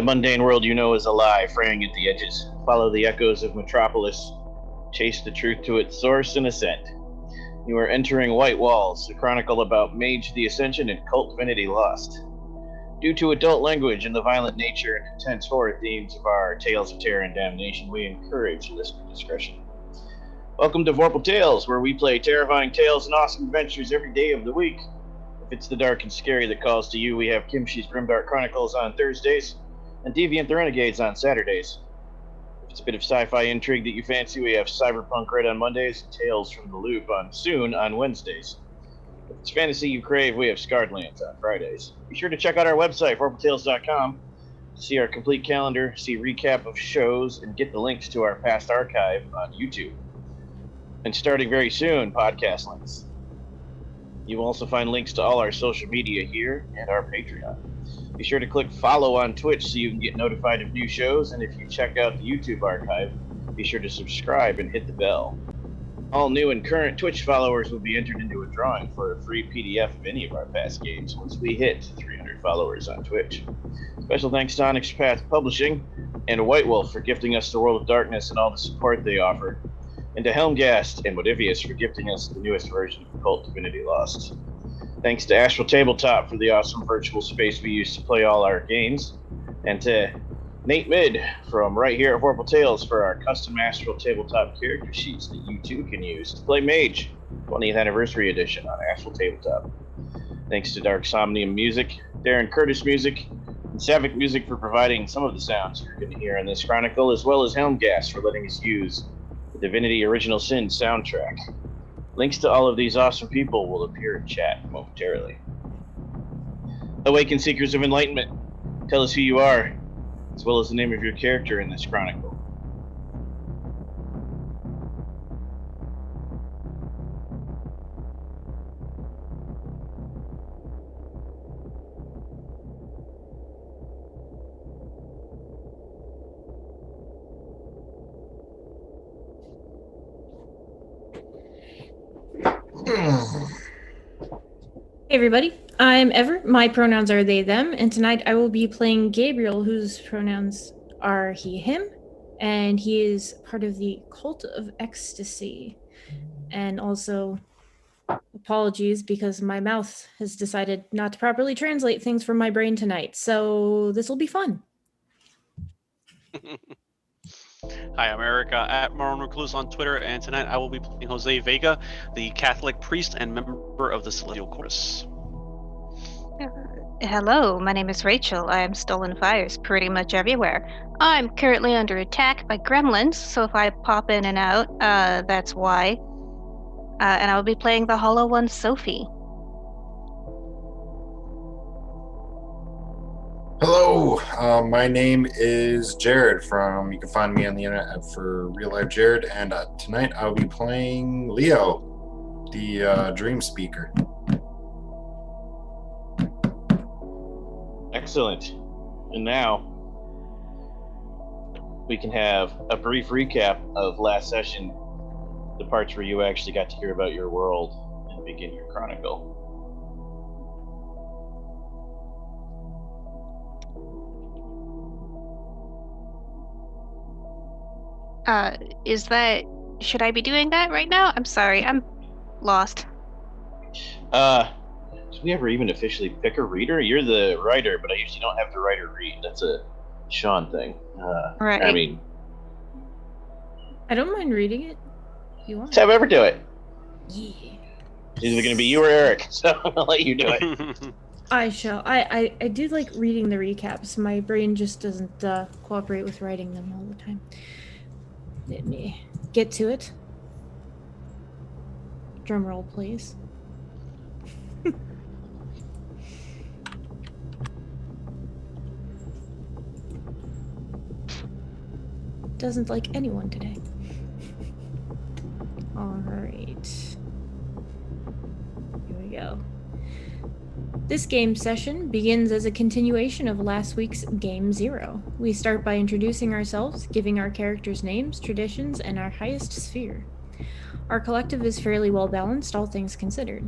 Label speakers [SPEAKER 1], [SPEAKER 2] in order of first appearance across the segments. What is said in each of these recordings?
[SPEAKER 1] mundane world you know is a lie, fraying at the edges. Follow the echoes of Metropolis. Chase the truth to its source and ascent. You are entering White Walls, a chronicle about Mage the Ascension and Kult Divinity Lost. Due to adult language and the violent nature and intense horror themes of our tales of terror and damnation, we encourage listener discretion. Welcome to Vorpal Tales, where we play terrifying tales and awesome adventures every day of the week. If it's the dark and scary that calls to you, we have Kimshi's Grimdark Chronicles on Thursdays and Deviant the Renegades on Saturdays. If it's a bit of sci-fi intrigue that you fancy, we have Cyberpunk Red on Mondays and Tales from the Loop on Wednesdays. If it's fantasy you crave, we have Scarred Lands on Fridays. Be sure to check out our website, vorpaltales.com, to see our complete calendar, see recap of shows, and get the links to our past archive on YouTube. And starting very soon, podcast links. You will also find links to all our social media here and our Patreon. Be sure to click follow on Twitch so you can get notified of new shows, and if you check out the YouTube archive, be sure to subscribe and hit the bell. All new and current Twitch followers will be entered into a drawing for a free PDF of any of our past games once we hit 300 followers on Twitch. Special thanks to Onyx Path Publishing and White Wolf for gifting us the World of Darkness and all the support they offer, and to Helmgast and Modivius for gifting us the newest version of Kult Divinity Lost. Thanks to Astral Tabletop for the awesome virtual space we use to play all our games, and to Nate Mid from right here at Vorpal Tales for our custom Astral Tabletop character sheets that you too can use to play Mage, 20th Anniversary Edition on Astral Tabletop. Thanks to Dark Somnium Music, Darren Curtis Music, and Savic Music for providing some of the sounds you're going to hear in this chronicle, as well as Helmgast for letting us use the Divinity Original Sin soundtrack. Links to all of these awesome people will appear in chat momentarily. Awaken Seekers of Enlightenment, tell us who you are, as well as the name of your character in this chronicle.
[SPEAKER 2] Hey everybody, I'm Ever. My pronouns are they, them, and tonight I will be playing Gabriel, whose pronouns are he, him, and he is part of the Cult of Ecstasy. And also, apologies because my mouth has decided not to properly translate things from my brain tonight, so this will be fun.
[SPEAKER 3] Hi, I'm Erica at Maroon Recluse on Twitter, and tonight I will be playing Jose Vega, the Catholic priest and member of the Celestial Chorus.
[SPEAKER 4] Hello, my name is Rachel. I am Stolen Fires pretty much everywhere. I'm currently under attack by gremlins, so if I pop in and out, that's why. And I'll be playing the Hollow One, Sophie.
[SPEAKER 5] Hello, my name is Jared you can find me on the internet for Real Life Jared, and tonight I'll be playing Leo, the Dream Speaker.
[SPEAKER 1] Excellent. And now, we can have a brief recap of last session, the parts where you actually got to hear about your world and begin your chronicle.
[SPEAKER 4] Should I be doing that right now? I'm sorry, I'm lost.
[SPEAKER 1] Did we ever even officially pick a reader? You're the writer, but I usually don't have the writer read. That's a Sean thing.
[SPEAKER 4] Right.
[SPEAKER 1] I mean,
[SPEAKER 2] I don't mind reading it if you want.
[SPEAKER 1] let's have Ever do it.
[SPEAKER 2] Yeah.
[SPEAKER 1] It's either going to be you or Eric, so I'm going to let you do it.
[SPEAKER 2] I shall. I do like reading the recaps. My brain just doesn't cooperate with writing them all the time. Let me get to it. Drum roll, please. Doesn't like anyone today. All right. Here we go. This game session begins as a continuation of last week's Game 0. We start by introducing ourselves, giving our characters names, traditions, and our highest sphere. Our collective is fairly well balanced, all things considered.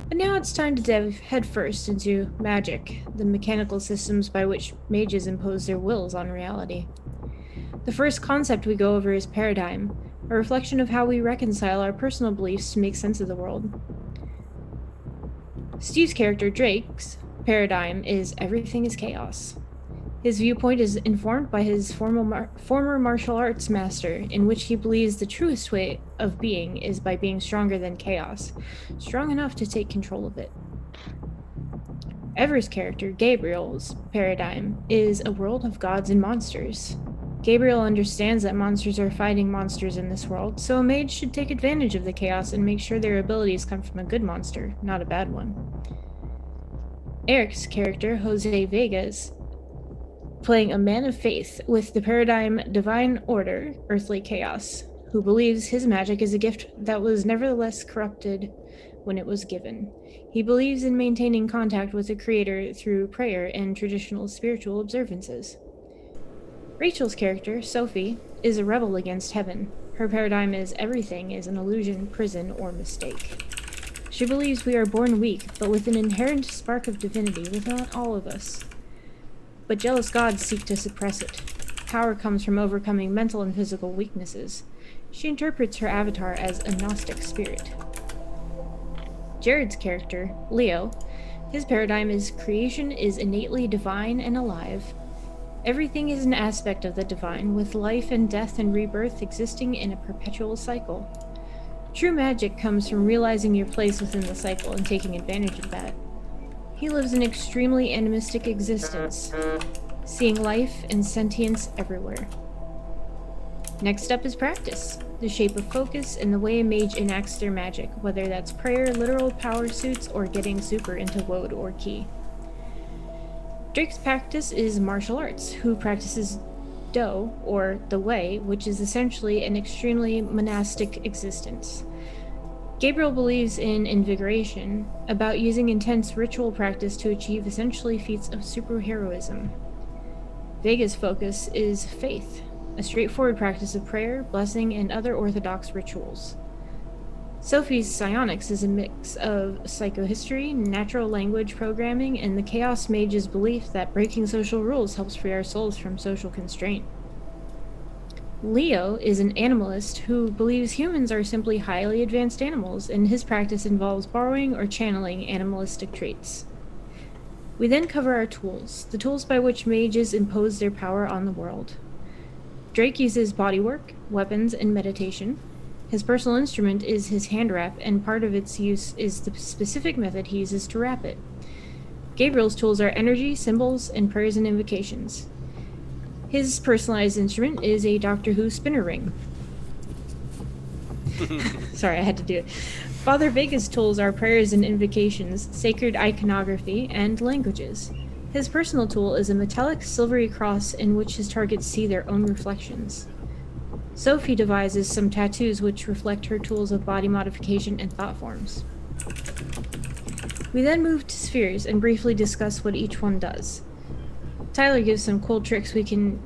[SPEAKER 2] But now it's time to dive headfirst into magic, the mechanical systems by which mages impose their wills on reality. The first concept we go over is paradigm, a reflection of how we reconcile our personal beliefs to make sense of the world. Steve's character, Drake's paradigm is everything is chaos. His viewpoint is informed by his former martial arts master, in which he believes the truest way of being is by being stronger than chaos, strong enough to take control of it. Ever's character, Gabriel's paradigm, is a world of gods and monsters. Gabriel understands that monsters are fighting monsters in this world, so a mage should take advantage of the chaos and make sure their abilities come from a good monster, not a bad one. Eric's character, Jose Vegas, playing a man of faith with the paradigm divine order, earthly chaos, who believes his magic is a gift that was nevertheless corrupted when it was given. He believes in maintaining contact with the Creator through prayer and traditional spiritual observances. Rachel's character, Sophie, is a rebel against heaven. Her paradigm is everything is an illusion, prison, or mistake. She believes we are born weak, but with an inherent spark of divinity within all of us. But jealous gods seek to suppress it. Power comes from overcoming mental and physical weaknesses. She interprets her avatar as a Gnostic spirit. Jared's character, Leo, his paradigm is creation is innately divine and alive. Everything is an aspect of the divine, with life and death and rebirth existing in a perpetual cycle. True magic comes from realizing your place within the cycle and taking advantage of that. He lives an extremely animistic existence, seeing life and sentience everywhere. Next up is practice, the shape of focus and the way a mage enacts their magic, whether that's prayer, literal power suits, or getting super into woad or ki. Drake's practice is martial arts, who practices Do, or the Way, which is essentially an extremely monastic existence. Gabriel believes in invigoration, about using intense ritual practice to achieve essentially feats of superheroism. Vega's focus is faith, a straightforward practice of prayer, blessing, and other orthodox rituals. Sophie's psionics is a mix of psychohistory, natural language programming, and the Chaos Mage's belief that breaking social rules helps free our souls from social constraint. Leo is an animalist who believes humans are simply highly advanced animals, and his practice involves borrowing or channeling animalistic traits. We then cover our tools, the tools by which mages impose their power on the world. Drake uses bodywork, weapons, and meditation. His personal instrument is his hand wrap, and part of its use is the specific method he uses to wrap it. Gabriel's tools are energy, symbols, and prayers and invocations. His personalized instrument is a Doctor Who spinner ring. Sorry, I had to do it. Father Vega's tools are prayers and invocations, sacred iconography, and languages. His personal tool is a metallic silvery cross in which his targets see their own reflections. Sophie devises some tattoos which reflect her tools of body modification and thought forms. We then move to spheres and briefly discuss what each one does. Tyler gives some cool tricks we can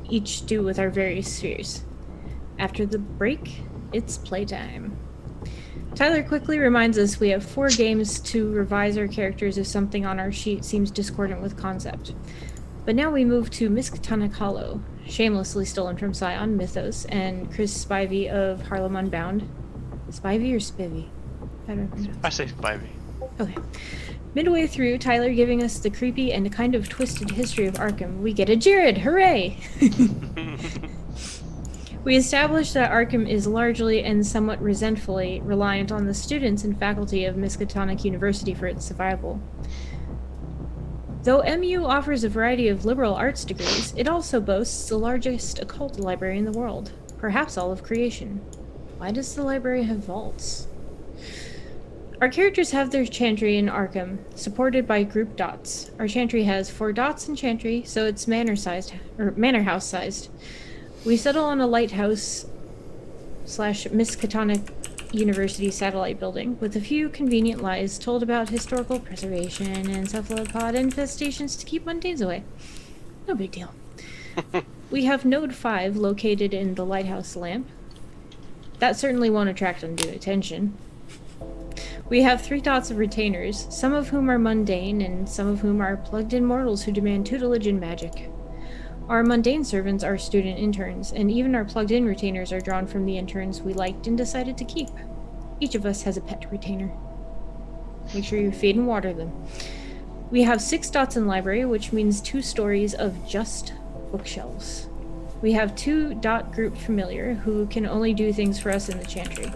[SPEAKER 2] each do with our various spheres. After the break, it's playtime. Tyler quickly reminds us we have 4 games to revise our characters if something on our sheet seems discordant with concept. But now we move to Miskatonic Hollow, shamelessly stolen from Scion, Mythos, and Chris Spivey of Harlem Unbound. Spivey or Spivey? How do I pronounce it?
[SPEAKER 3] I say Spivey.
[SPEAKER 2] Okay. Midway through, Tyler giving us the creepy and kind of twisted history of Arkham, we get a Jared! Hooray! We establish that Arkham is largely and somewhat resentfully reliant on the students and faculty of Miskatonic University for its survival. Though MU offers a variety of liberal arts degrees, it also boasts the largest occult library in the world, perhaps all of creation. Why does the library have vaults? Our characters have their chantry in Arkham, supported by group dots. Our chantry has 4 dots in chantry, so it's manor house sized. We settle on a lighthouse / Miskatonic University satellite building, with a few convenient lies told about historical preservation and cephalopod infestations to keep mundanes away. No big deal. We have Node 5 located in the lighthouse lamp. That certainly won't attract undue attention. We have 3 dots of retainers, some of whom are mundane and some of whom are plugged-in mortals who demand tutelage in magic. Our mundane servants are student interns, and even our plugged-in retainers are drawn from the interns we liked and decided to keep. Each of us has a pet retainer. Make sure you feed and water them. We have 6 dots in library, which means 2 stories of just bookshelves. We have 2 dot group familiar, who can only do things for us in the chantry.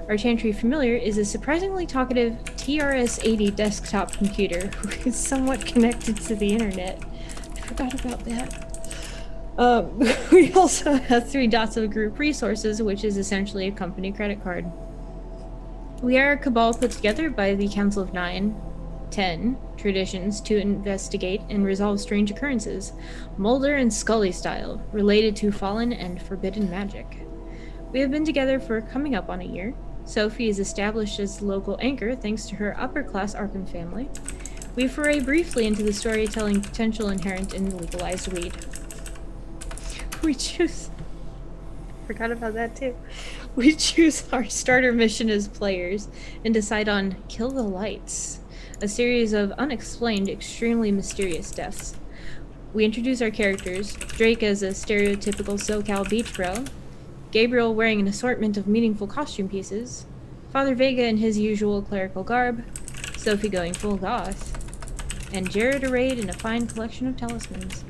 [SPEAKER 2] Our chantry familiar is a surprisingly talkative TRS-80 desktop computer who is somewhat connected to the internet. I forgot about that. We also have 3 dots of group resources, which is essentially a company credit card. We are a cabal put together by the Council of 10 traditions to investigate and resolve strange occurrences, Mulder and Scully style, related to fallen and forbidden magic. We have been together for coming up on a year. Sophie is established as the local anchor thanks to her upper-class Arkham family. We foray briefly into the storytelling potential inherent in legalized weed. We choose... Forgot about that too. We choose our starter mission as players and decide on Kill the Lights, a series of unexplained, extremely mysterious deaths. We introduce our characters, Drake as a stereotypical SoCal beach bro, Gabriel wearing an assortment of meaningful costume pieces, Father Vega in his usual clerical garb, Sophie going full goth, and Jared arrayed in a fine collection of talismans.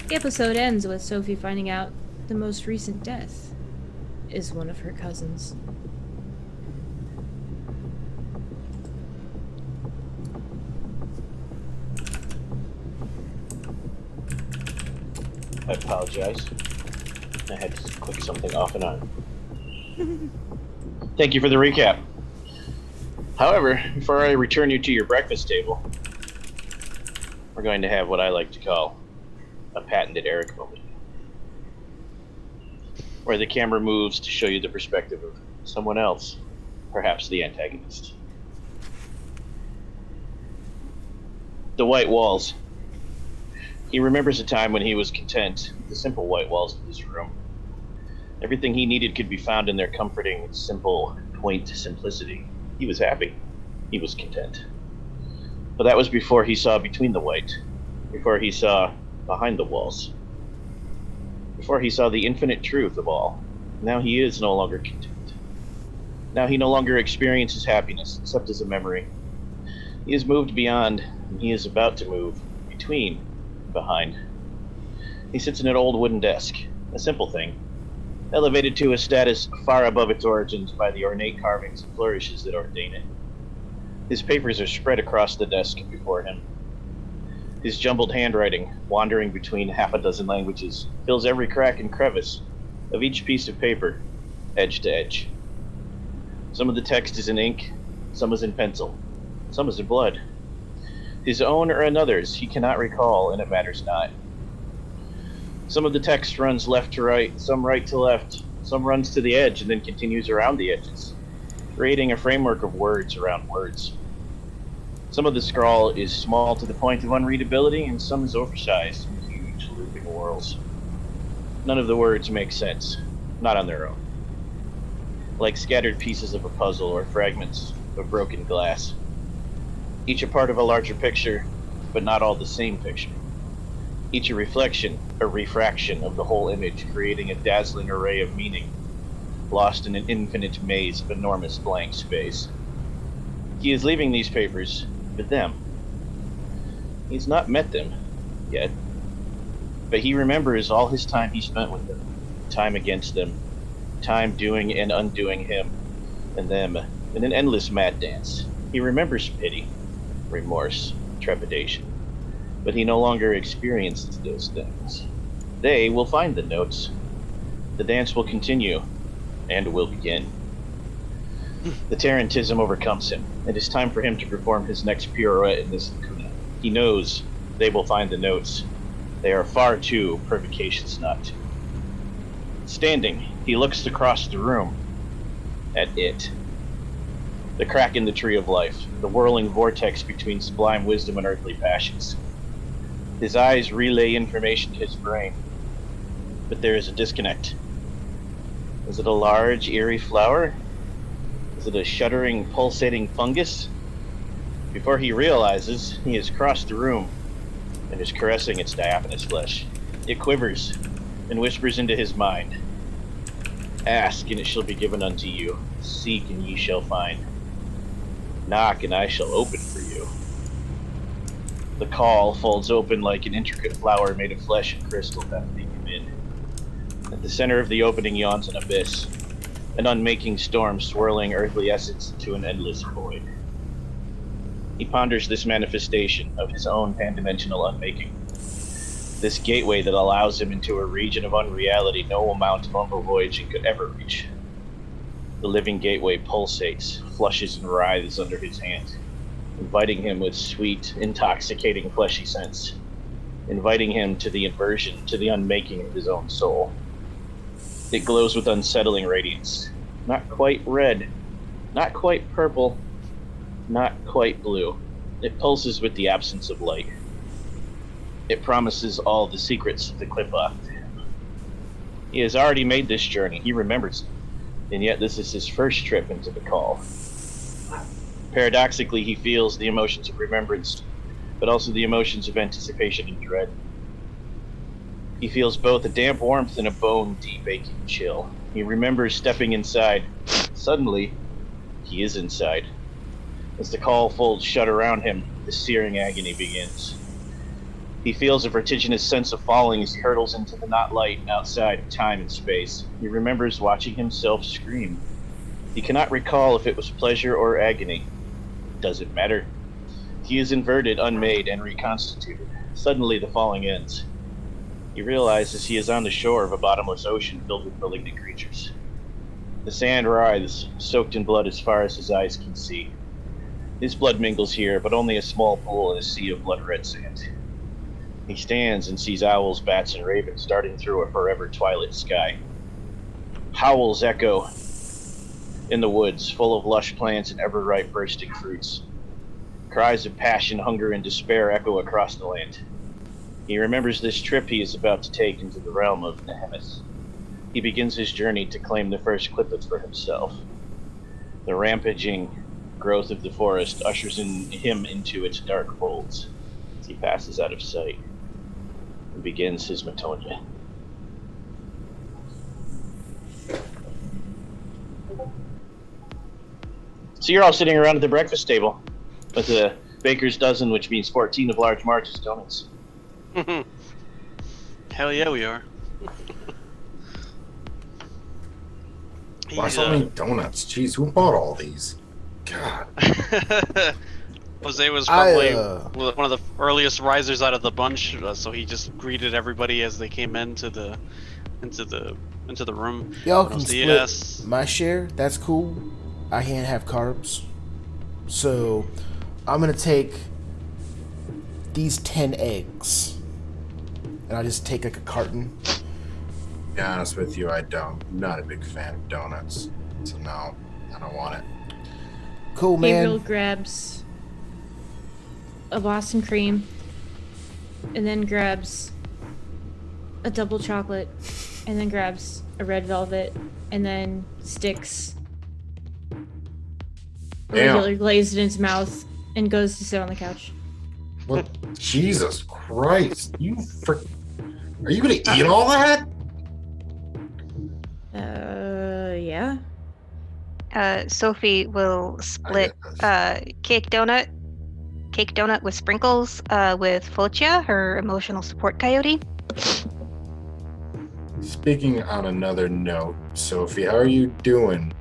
[SPEAKER 2] The episode ends with Sophie finding out the most recent death is one of her cousins.
[SPEAKER 1] I apologize. I had to click something off and on. Thank you for the recap. However, before I return you to your breakfast table, we're going to have what I like to call a patented Eric moment, where the camera moves to show you the perspective of someone else, perhaps the antagonist. The white walls. He remembers a time when he was content with the simple white walls of this room. Everything he needed could be found in their comforting, simple, quaint simplicity. He was happy. He was content. But that was before he saw between the white, before he saw behind the walls, before he saw the infinite truth of all. Now he is no longer content. Now he no longer experiences happiness, except as a memory. He has moved beyond, and he is about to move between and behind. He sits in an old wooden desk, a simple thing, elevated to a status far above its origins by the ornate carvings and flourishes that ordain it. His papers are spread across the desk before him. His jumbled handwriting, wandering between half a dozen languages, fills every crack and crevice of each piece of paper, edge to edge. Some of the text is in ink, some is in pencil, some is in blood. His own or another's he cannot recall, and it matters not. Some of the text runs left to right, some right to left, some runs to the edge and then continues around the edges, creating a framework of words around words. Some of the scrawl is small to the point of unreadability, and some is oversized in huge looping whorls. None of the words make sense, not on their own. Like scattered pieces of a puzzle or fragments of broken glass. Each a part of a larger picture, but not all the same picture. Each a reflection, a refraction of the whole image, creating a dazzling array of meaning, lost in an infinite maze of enormous blank space. He is leaving these papers with them. He's not met them yet, but he remembers all his time he spent with them, time against them, time doing and undoing him and them in an endless mad dance. He remembers pity, remorse, trepidation, but he no longer experiences those things. They will find the notes. The dance will continue, and will begin. The Tarantism overcomes him. It is time for him to perform his next pirouette in this lacuna. He knows they will find the notes. They are far too pervicacious not to. Standing, he looks across the room at it. The crack in the tree of life, the whirling vortex between sublime wisdom and earthly passions. His eyes relay information to his brain, but there is a disconnect. Is it a large, eerie flower? Is it a shuddering, pulsating fungus? Before he realizes, he has crossed the room and is caressing its diaphanous flesh. It quivers and whispers into his mind. Ask, and it shall be given unto you. Seek, and ye shall find. Knock, and I shall open for you. The call folds open like an intricate flower made of flesh and crystal, beckoning him in. At the center of the opening yawns an abyss, an unmaking storm swirling earthly essence into an endless void. He ponders this manifestation of his own pan-dimensional unmaking. This gateway that allows him into a region of unreality no amount of umber voyaging could ever reach. The living gateway pulsates, flushes and writhes under his hand, inviting him with sweet, intoxicating fleshy scents, inviting him to the inversion, to the unmaking of his own soul. It glows with unsettling radiance, not quite red, not quite purple, not quite blue. It pulses with the absence of light. It promises all the secrets of the Clippa to him. He has already made this journey, he remembers it, and yet this is his first trip into the call. Paradoxically, he feels the emotions of remembrance, but also the emotions of anticipation and dread. He feels both a damp warmth and a bone-deep aching chill. He remembers stepping inside. Suddenly, he is inside. As the call folds shut around him, the searing agony begins. He feels a vertiginous sense of falling as he hurtles into the not light outside of time and space. He remembers watching himself scream. He cannot recall if it was pleasure or agony. Does it matter? He is inverted, unmade, and reconstituted. Suddenly the falling ends. He realizes he is on the shore of a bottomless ocean filled with malignant creatures. The sand writhes, soaked in blood as far as his eyes can see. His blood mingles here, but only a small pool in a sea of blood-red sand. He stands and sees owls, bats, and ravens darting through a forever twilight sky. Howls echo in the woods, full of lush plants and ever-ripe bursting fruits. Cries of passion, hunger, and despair echo across the land. He remembers this trip he is about to take into the realm of Nehemoth. He begins his journey to claim the first Clippets for himself. The rampaging growth of the forest ushers him into its dark folds as he passes out of sight and begins his Matonia. So you're all sitting around at the breakfast table with a baker's dozen, which means 14 of large Marge's donuts.
[SPEAKER 3] Hell yeah, we are.
[SPEAKER 5] Why so many donuts? Jeez, who bought all these? God.
[SPEAKER 3] Jose was probably one of the earliest risers out of the bunch, so he just greeted everybody as they came into the room.
[SPEAKER 6] Y'all can split my share. That's cool. I can't have carbs, so I'm gonna take these 10 eggs, and I'll just take like a carton.
[SPEAKER 5] To be honest with you, I'm not a big fan of donuts, so no, I don't want it.
[SPEAKER 6] Cool, man.
[SPEAKER 2] Gabriel grabs a Boston cream, and then grabs a double chocolate, and then grabs a red velvet, and then sticks regular glazed in his mouth, and goes to sit on the couch.
[SPEAKER 5] What? Jesus Christ! Are you gonna eat all that?
[SPEAKER 2] Yeah.
[SPEAKER 4] Sophie will split cake donut with sprinkles with Focia, her emotional support coyote.
[SPEAKER 5] Speaking on another note, Sophie, how are you doing?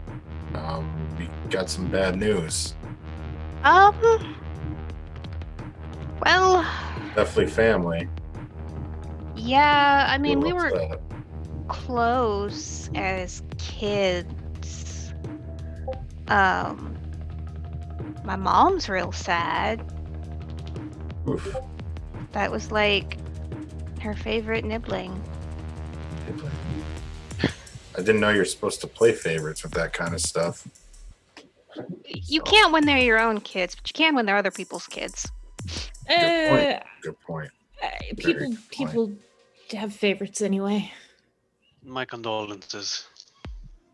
[SPEAKER 5] We got some bad news.
[SPEAKER 4] Well,
[SPEAKER 5] Definitely family.
[SPEAKER 4] yeah, I mean, we were close as kids. My mom's real sad.
[SPEAKER 5] Oof.
[SPEAKER 4] That was like her favorite nibbling.
[SPEAKER 5] I didn't know you're supposed to play favorites with that kind of stuff.
[SPEAKER 4] You can't when they're your own kids, but you can when they're other people's kids.
[SPEAKER 5] Good point.
[SPEAKER 2] People have favorites anyway.
[SPEAKER 3] My condolences.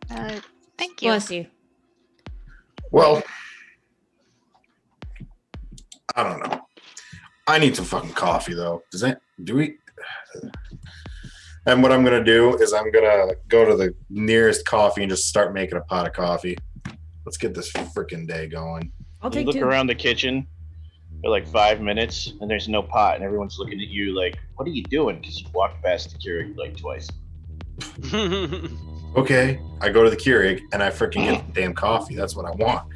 [SPEAKER 4] Thank you.
[SPEAKER 2] Bless you.
[SPEAKER 5] Well, I don't know. I need some fucking coffee though. Do we? And what I'm gonna do is I'm gonna go to the nearest coffee and just start making a pot of coffee. Let's get this freaking day going.
[SPEAKER 2] I'll
[SPEAKER 1] You
[SPEAKER 2] take
[SPEAKER 1] look
[SPEAKER 2] 2.
[SPEAKER 1] around the kitchen for like 5 minutes, and there's no pot, and everyone's looking at you like, "What are you doing?" Because you walked past the Keurig like twice.
[SPEAKER 5] Okay, I go to the Keurig and I freaking get the damn coffee. That's what I want.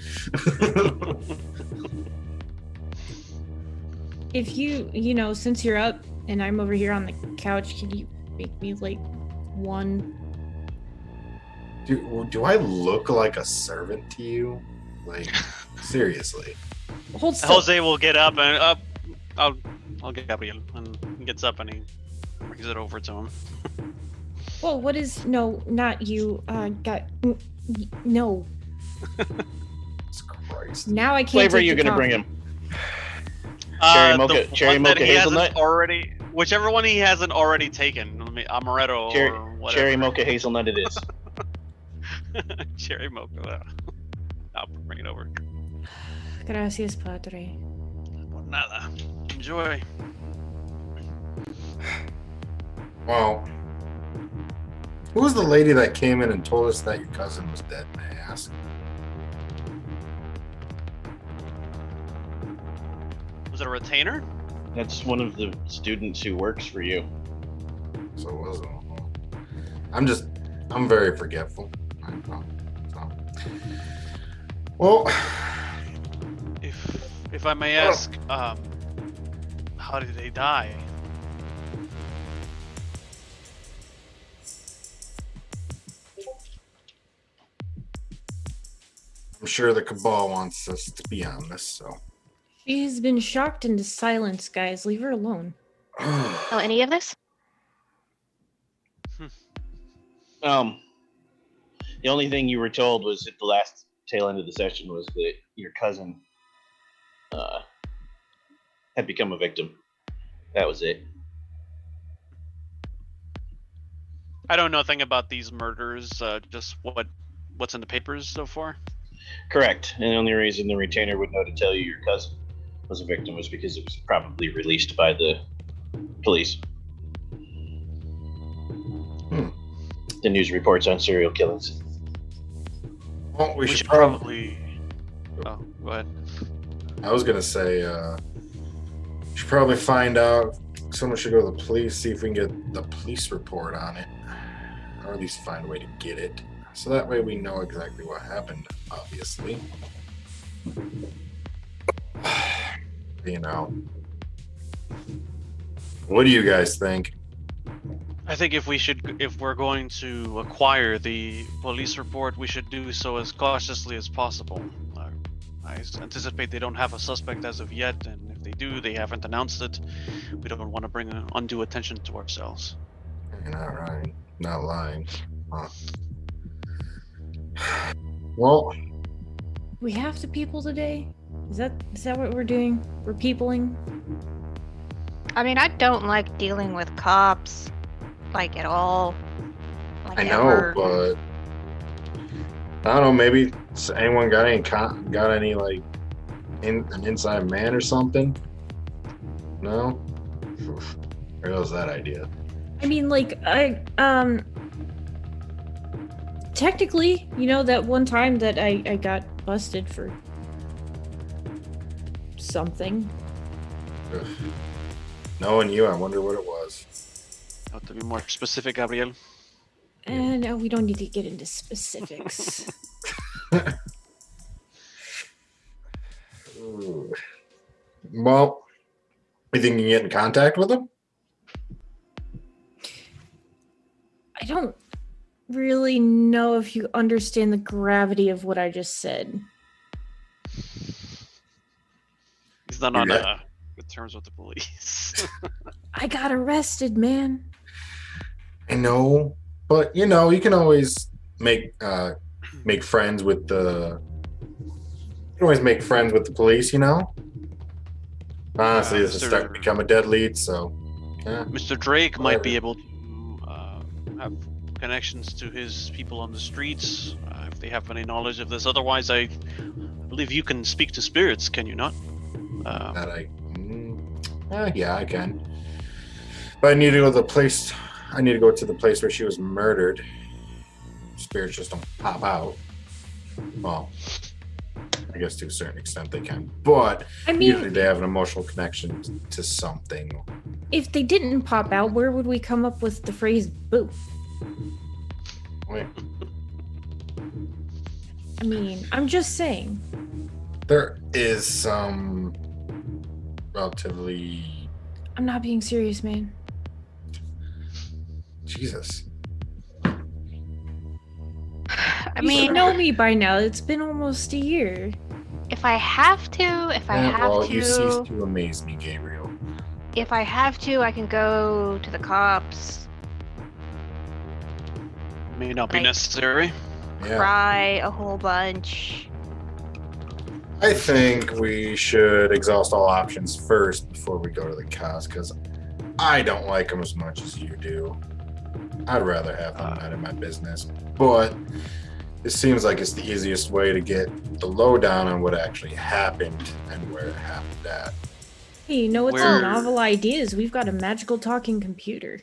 [SPEAKER 2] If you know, since you're up and I'm over here on the couch, can you make me like 1?
[SPEAKER 5] Do I look like a servant to you? Like, seriously.
[SPEAKER 2] Hold still.
[SPEAKER 3] Jose will get up and I'll get Gabriel, and he gets up and he brings it over to him.
[SPEAKER 2] Well, what is no, not you. No.
[SPEAKER 5] Jesus Christ.
[SPEAKER 2] Now I can't.
[SPEAKER 1] Flavor are
[SPEAKER 2] take
[SPEAKER 1] you
[SPEAKER 2] the
[SPEAKER 1] gonna bring
[SPEAKER 2] coffee.
[SPEAKER 1] him? Cherry mocha-
[SPEAKER 3] the
[SPEAKER 1] cherry
[SPEAKER 3] one that
[SPEAKER 1] mocha
[SPEAKER 3] he hasn't
[SPEAKER 1] hazelnut?
[SPEAKER 3] already, whichever one he hasn't already taken, amaretto or whatever.
[SPEAKER 1] Cherry mocha hazelnut it is.
[SPEAKER 3] Cherry mocha. I'll bring it over.
[SPEAKER 2] Gracias, padre.
[SPEAKER 3] Por nada. Enjoy.
[SPEAKER 5] Well, who was the lady that came in and told us that your cousin was dead, may I ask?
[SPEAKER 3] Was it a retainer?
[SPEAKER 1] That's one of the students who works for you.
[SPEAKER 5] So it wasn't. I'm very forgetful. I know. So. Well,
[SPEAKER 3] If I may ask, how did they die?
[SPEAKER 5] I'm sure the Cabal wants us to be on this, so.
[SPEAKER 2] She has been shocked into silence, guys. Leave her alone.
[SPEAKER 4] Oh, any of this?
[SPEAKER 1] The only thing you were told was at the last tail end of the session was that your cousin had become a victim. That was it.
[SPEAKER 3] I don't know nothing about these murders. Just what's in the papers so far.
[SPEAKER 1] Correct. And the only reason the retainer would know to tell you your cousin was a victim was because it was probably released by the police. The news reports on serial killings.
[SPEAKER 5] Well, we
[SPEAKER 3] We
[SPEAKER 5] should
[SPEAKER 3] should
[SPEAKER 5] probably.
[SPEAKER 3] Oh, go ahead.
[SPEAKER 5] I was gonna say, we should probably find out. Someone should go to the police, see if we can get the police report on it, or at least find a way to get it, so that way we know exactly what happened. Obviously, you know. What do you guys think?
[SPEAKER 3] I think if we're going to acquire the police report, we should do so as cautiously as possible. I anticipate they don't have a suspect as of yet, and if they do, they haven't announced it. We don't want to bring undue attention to ourselves.
[SPEAKER 5] You're not right. Not lying. Huh. Well,
[SPEAKER 2] We have to people today? Is that what we're doing? We're peopling?
[SPEAKER 4] I mean, I don't like dealing with cops, like at all. Like
[SPEAKER 5] I know,
[SPEAKER 4] ever.
[SPEAKER 5] but I don't know. Maybe anyone got any like an inside man or something? No. Where goes that idea?
[SPEAKER 2] I mean, like, technically, you know, that one time that I got busted for something.
[SPEAKER 5] Ugh. Knowing you, I wonder what it was.
[SPEAKER 3] Have to be more specific, Gabriel.
[SPEAKER 2] And no, we don't need to get into specifics.
[SPEAKER 5] Ooh. Well, you think you can get in contact with him?
[SPEAKER 2] I don't really know if you understand the gravity of what I just said.
[SPEAKER 3] He's not on
[SPEAKER 5] Yeah.
[SPEAKER 3] good terms with the police.
[SPEAKER 2] I got arrested, man.
[SPEAKER 5] I know, but you know, you can always make friends with the. You can always make friends with the police, you know. Honestly, this is starting to become a dead lead, so. Yeah.
[SPEAKER 3] Mr. Drake might be
[SPEAKER 5] Whatever.
[SPEAKER 3] able to have connections to his people on the streets, if they have any knowledge of this. Otherwise, I believe you can speak to spirits, can you not?
[SPEAKER 5] Yeah, I can. But I need to go to the place. I need to go to the place where she was murdered. Spirits just don't pop out. Well, I guess to a certain extent they can, but
[SPEAKER 2] I mean,
[SPEAKER 5] usually they have an emotional connection to something.
[SPEAKER 2] if they didn't pop out, where would we come up with the phrase "boo"?
[SPEAKER 5] Wait,
[SPEAKER 2] I mean, I'm just saying.
[SPEAKER 5] there is some relatively.
[SPEAKER 2] I'm not being serious, man.
[SPEAKER 5] Jesus.
[SPEAKER 4] I
[SPEAKER 2] You should
[SPEAKER 4] mean,
[SPEAKER 2] know me by now. It's been almost a year.
[SPEAKER 4] if I have to,
[SPEAKER 5] You cease to amaze me, Gabriel.
[SPEAKER 4] if I have to, I can go to the cops,
[SPEAKER 3] May not be
[SPEAKER 4] Like-
[SPEAKER 3] necessary.
[SPEAKER 5] Yeah.
[SPEAKER 4] cry a whole bunch.
[SPEAKER 5] I think we should exhaust all options first before we go to the cops, because I don't like them as much as you do. I'd rather have them out of my business, but it seems like it's the easiest way to get the lowdown on what actually happened and where it happened at.
[SPEAKER 2] Hey, you know what's
[SPEAKER 3] Where-
[SPEAKER 2] a novel idea is we've got a magical talking computer.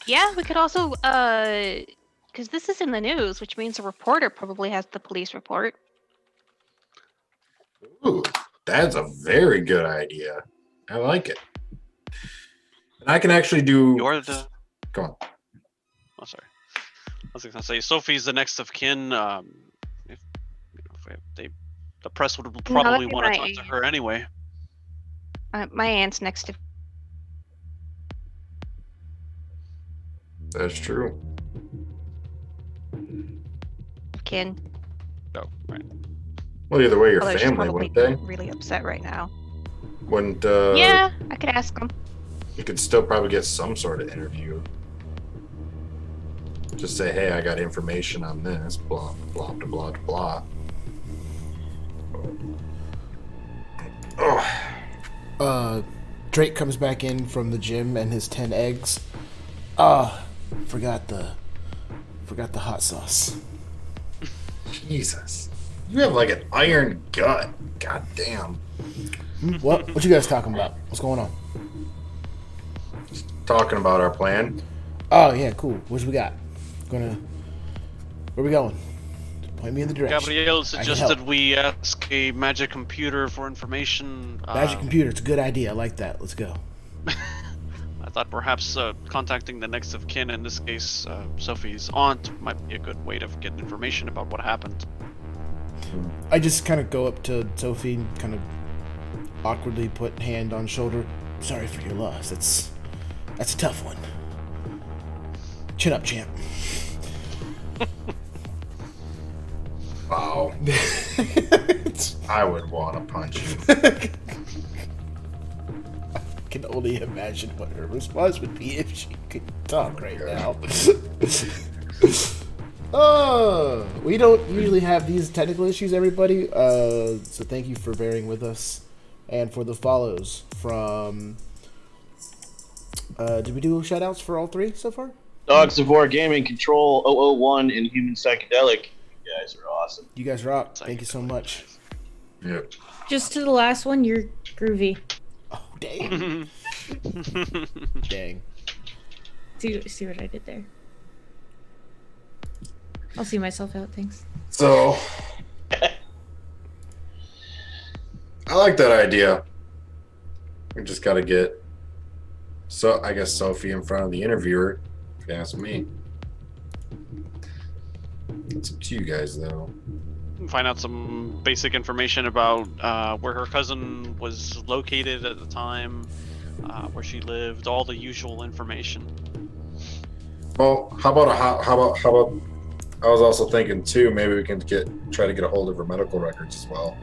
[SPEAKER 4] Yeah, we could also, because this is in the news, which means a reporter probably has the police report.
[SPEAKER 5] Ooh, that's a very good idea. I like it. And I can actually do.
[SPEAKER 3] You're the.
[SPEAKER 5] Go on.
[SPEAKER 3] Oh, sorry. I was gonna say Sophie's the next of kin. If the press would probably
[SPEAKER 4] be
[SPEAKER 3] want to
[SPEAKER 4] my-
[SPEAKER 3] talk to her anyway.
[SPEAKER 4] My aunt's next to.
[SPEAKER 5] That's true.
[SPEAKER 4] Kin.
[SPEAKER 3] Oh, right.
[SPEAKER 5] Well, either way, your
[SPEAKER 4] Although she's
[SPEAKER 5] family,
[SPEAKER 4] probably
[SPEAKER 5] wouldn't they?
[SPEAKER 4] really upset right now.
[SPEAKER 5] Wouldn't,
[SPEAKER 4] Yeah, I could ask them.
[SPEAKER 5] you could still probably get some sort of interview. Just say, hey, I got information on this, blah, blah, blah, blah, blah. Oh,
[SPEAKER 6] Drake comes back in from the gym and his 10 eggs. Forgot the hot sauce.
[SPEAKER 5] Jesus. You have like an iron gut. God damn.
[SPEAKER 6] What you guys talking about? What's going on?
[SPEAKER 5] Talking about our plan.
[SPEAKER 6] Oh yeah, cool. What we got? Where we going? Point me in the direction.
[SPEAKER 3] Gabrielle
[SPEAKER 6] I can
[SPEAKER 3] suggested
[SPEAKER 6] help.
[SPEAKER 3] we ask a magic computer for information.
[SPEAKER 6] Magic computer. It's a good idea. I like that. Let's go.
[SPEAKER 3] I thought perhaps contacting the next of kin, in this case Sophie's aunt, might be a good way to get information about what happened.
[SPEAKER 6] I just kind of go up to Sophie and kind of awkwardly put hand on shoulder. Sorry for your loss. That's a tough one. Chin up, champ.
[SPEAKER 5] Wow. I would want to punch you.
[SPEAKER 6] I can only imagine what her response would be if she could talk right now. We don't usually have these technical issues, everybody. So thank you for bearing with us, and for the follows from. Did we do shout outs for all three so far?
[SPEAKER 1] Dogs of War Gaming, Control 001, and Human Psychedelic. You guys are awesome.
[SPEAKER 6] You guys rock. Thank you so much.
[SPEAKER 5] Yep.
[SPEAKER 2] Just to the last one, you're groovy.
[SPEAKER 6] Oh dang! Dang.
[SPEAKER 2] See what I did there? I'll see myself out, thanks.
[SPEAKER 5] So, I like that idea. We just got to get, I guess Sophie in front of the interviewer, if you ask me. It's up to you guys, though.
[SPEAKER 3] Find out some basic information about where her cousin was located at the time, where she lived, all the usual information.
[SPEAKER 5] Well, how about I was also thinking too, maybe we can try to get a hold of her medical records as well.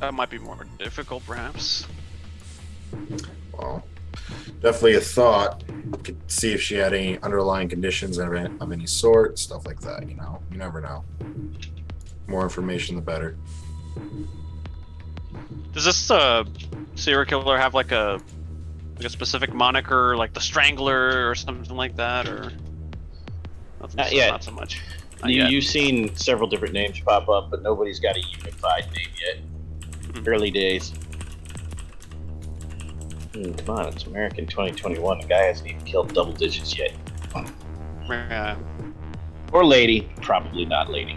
[SPEAKER 3] That might be more difficult, perhaps.
[SPEAKER 5] Well, definitely a thought. Could see if she had any underlying conditions of any sort, stuff like that. You know, you never know. More information, the better.
[SPEAKER 3] Does this serial killer have like a Like a specific moniker, like the Strangler or something like that, or
[SPEAKER 1] Not yet.
[SPEAKER 3] Not so much. Not yet.
[SPEAKER 1] You've seen several different names pop up, but nobody's got a unified name yet. Early days. Come on, it's American 2021. The guy hasn't even killed double digits yet. Or lady. Probably not lady.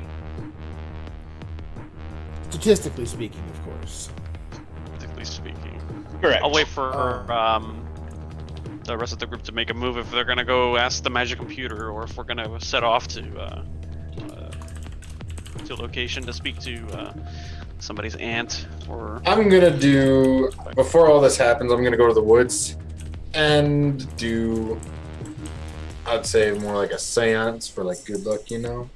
[SPEAKER 6] Statistically speaking, of course.
[SPEAKER 3] Statistically speaking.
[SPEAKER 1] Correct.
[SPEAKER 3] I'll wait for the rest of the group to make a move if they're gonna go ask the magic computer, or if we're gonna set off to a location to speak to somebody's aunt. Or
[SPEAKER 5] I'm gonna do, before all this happens, I'm gonna go to the woods and do, I'd say more like a seance for like good luck, you know?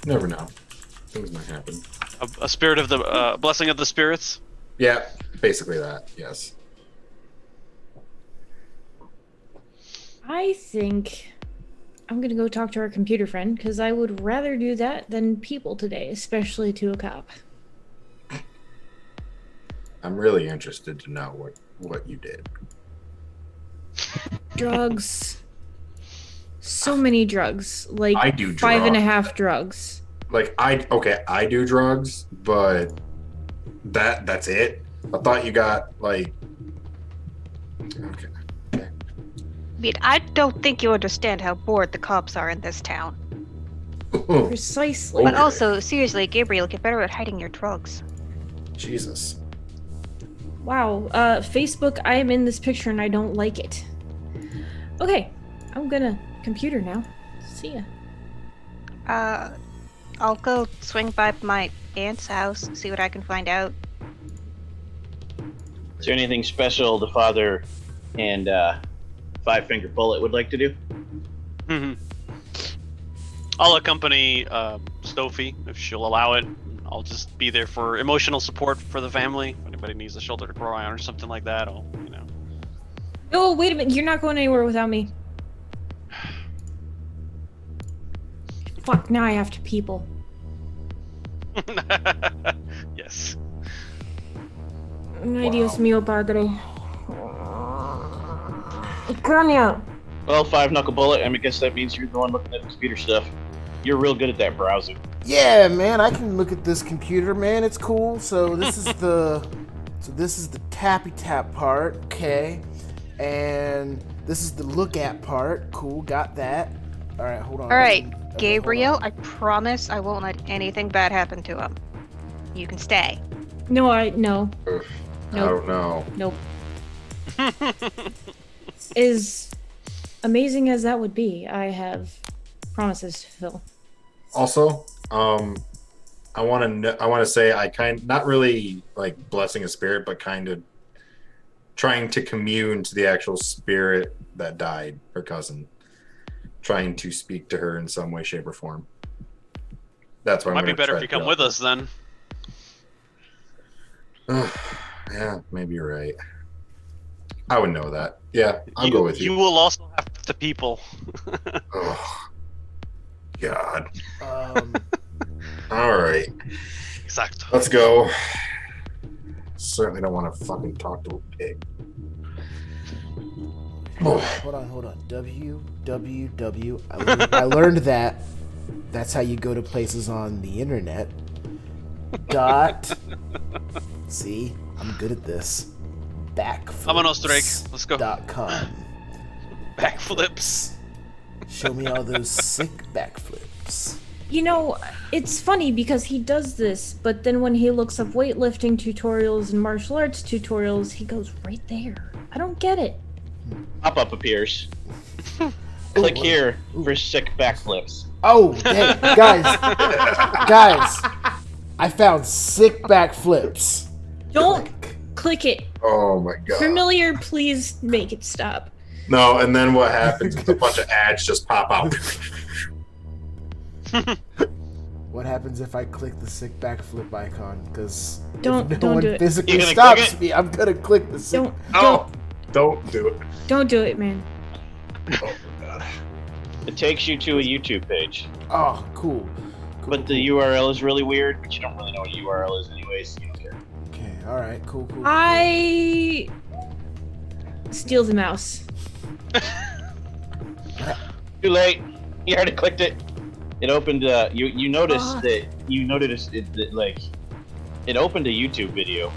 [SPEAKER 5] Never know. Things might happen.
[SPEAKER 3] a spirit of the blessing of the spirits.
[SPEAKER 5] Yeah, basically that, yes.
[SPEAKER 2] I think I'm gonna go talk to our computer friend, because I would rather do that than people today, especially to a cop.
[SPEAKER 5] I'm really interested to know what you did.
[SPEAKER 2] Drugs. So many drugs. Like
[SPEAKER 5] I do
[SPEAKER 2] 5.5 drugs.
[SPEAKER 5] Like, I do drugs, but that's it? I thought you got, like... Okay.
[SPEAKER 4] I mean, I don't think you understand how bored the cops are in this town.
[SPEAKER 2] Precisely.
[SPEAKER 4] But also, seriously, Gabriel, get better at hiding your drugs.
[SPEAKER 5] Jesus.
[SPEAKER 2] Wow. Facebook, I am in this picture and I don't like it. Okay. I'm gonna computer now. See ya.
[SPEAKER 4] I'll go swing by my aunt's house, see what I can find out.
[SPEAKER 1] Is there anything special the father and Five-Finger Bullet would like to do?
[SPEAKER 3] Mm-hmm. I'll accompany Sophie if she'll allow it. I'll just be there for emotional support for the family. If anybody needs a shoulder to cry on or something like that, I'll, you know.
[SPEAKER 2] Oh, wait a minute. You're not going anywhere without me. Fuck, now I have to people.
[SPEAKER 3] Yes.
[SPEAKER 2] Ay, Dios mío, padre. Cráneo.
[SPEAKER 1] Well, Five-Knuckle Bullet, I guess that means you're the one looking at the computer stuff. You're real good at that browsing.
[SPEAKER 6] Yeah, man, I can look at this computer, man. It's cool. So this is the tappy tap part, okay, and this is the look at part. Cool, got that. All right, hold on.
[SPEAKER 4] All right,
[SPEAKER 6] Okay,
[SPEAKER 4] Gabriel,
[SPEAKER 6] hold
[SPEAKER 4] I promise I won't let anything bad happen to him. You can stay.
[SPEAKER 2] No.
[SPEAKER 5] I don't know.
[SPEAKER 2] Nope. As amazing as that would be, I have promises to fulfill.
[SPEAKER 5] Also, I want to say I not really like blessing a spirit, but kind of trying to commune to the actual spirit that died, her cousin. Trying to speak to her in some way, shape, or form. That's why
[SPEAKER 3] Might be better if you come with us then.
[SPEAKER 5] Yeah, maybe you're right. I would know that. Yeah, I'll go with you.
[SPEAKER 3] You will also have to people.
[SPEAKER 5] Oh, God. All right.
[SPEAKER 3] Exactly.
[SPEAKER 5] Let's go. Certainly don't want to fucking talk to a pig.
[SPEAKER 6] on. Hold on. www. I learned that. That's how you go to places on the internet. Dot. See, I'm good at this.
[SPEAKER 3] Vámonos, Drake. Let's go.
[SPEAKER 6] .com.
[SPEAKER 3] Backflips.
[SPEAKER 6] Show me all those sick backflips.
[SPEAKER 2] You know, it's funny because he does this, but then when he looks up weightlifting tutorials and martial arts tutorials, he goes right there. I don't get it.
[SPEAKER 1] Pop-up appears. Click here for sick backflips.
[SPEAKER 6] Oh, hey, guys, I found sick backflips.
[SPEAKER 2] Don't click it.
[SPEAKER 5] Oh my God.
[SPEAKER 2] Familiar, please make it stop.
[SPEAKER 5] No, and then what happens is a bunch of ads just pop out.
[SPEAKER 6] What happens if I click the sick backflip icon? Because
[SPEAKER 2] Don't
[SPEAKER 6] no one
[SPEAKER 2] do it.
[SPEAKER 6] physically
[SPEAKER 1] You're gonna
[SPEAKER 6] stops
[SPEAKER 1] click it?
[SPEAKER 6] me, I'm gonna click the sick.
[SPEAKER 5] Don't do it.
[SPEAKER 2] Don't do it, man.
[SPEAKER 5] Oh my God.
[SPEAKER 1] It takes you to a YouTube page.
[SPEAKER 6] Oh, cool.
[SPEAKER 1] But the URL is really weird, but you don't really know what a URL is anyways, so you don't care.
[SPEAKER 6] Okay, All right, cool.
[SPEAKER 2] I steal the mouse.
[SPEAKER 1] Too late. You already clicked it. It opened. You noticed that like it opened a YouTube video,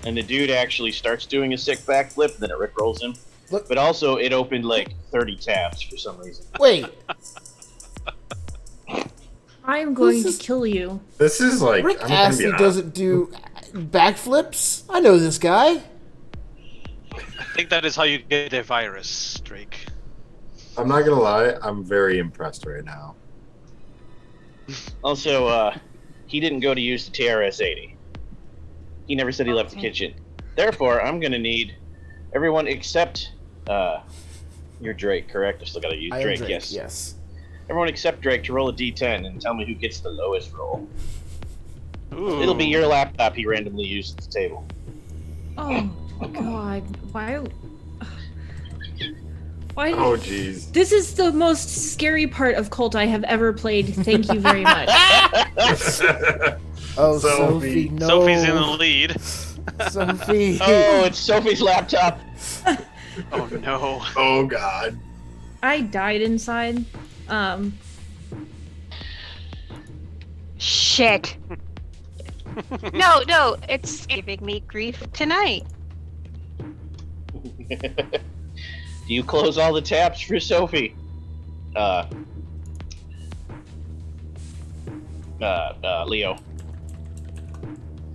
[SPEAKER 1] and the dude actually starts doing a sick backflip, then it rickrolls him.
[SPEAKER 6] Look.
[SPEAKER 1] But also, it opened like 30 tabs for some reason.
[SPEAKER 6] Wait,
[SPEAKER 2] I am going
[SPEAKER 6] This is-
[SPEAKER 2] to kill you.
[SPEAKER 5] This is like
[SPEAKER 6] Rick
[SPEAKER 5] I'm gonna be
[SPEAKER 6] Astley
[SPEAKER 5] honest.
[SPEAKER 6] doesn't do backflips. I know this guy.
[SPEAKER 3] I think that is how you get a virus, Drake.
[SPEAKER 5] I'm not gonna lie. I'm very impressed right now.
[SPEAKER 1] Also, he didn't go to use the TRS-80. He never said he left the kitchen. Therefore, I'm gonna need everyone except you're Drake, correct? I still gotta use
[SPEAKER 6] I am
[SPEAKER 1] Drake.
[SPEAKER 6] Drake.
[SPEAKER 1] Yes.
[SPEAKER 6] Yes.
[SPEAKER 1] Everyone except Drake to roll a D10 and tell me who gets the lowest roll.
[SPEAKER 3] Ooh.
[SPEAKER 1] It'll be your laptop he randomly used at the table.
[SPEAKER 2] Oh God! Why? Why?
[SPEAKER 5] Oh jeez.
[SPEAKER 2] This is the most scary part of Kult I have ever played. Thank you very much.
[SPEAKER 6] Oh,
[SPEAKER 5] Sophie.
[SPEAKER 6] Sophie, no.
[SPEAKER 3] Sophie's in the lead.
[SPEAKER 6] Sophie.
[SPEAKER 1] Oh, it's Sophie's laptop.
[SPEAKER 3] Oh no.
[SPEAKER 5] Oh god.
[SPEAKER 2] I died inside.
[SPEAKER 4] Shit. No, it's giving me grief tonight.
[SPEAKER 1] Do you close all the tabs for Sophie? Leo.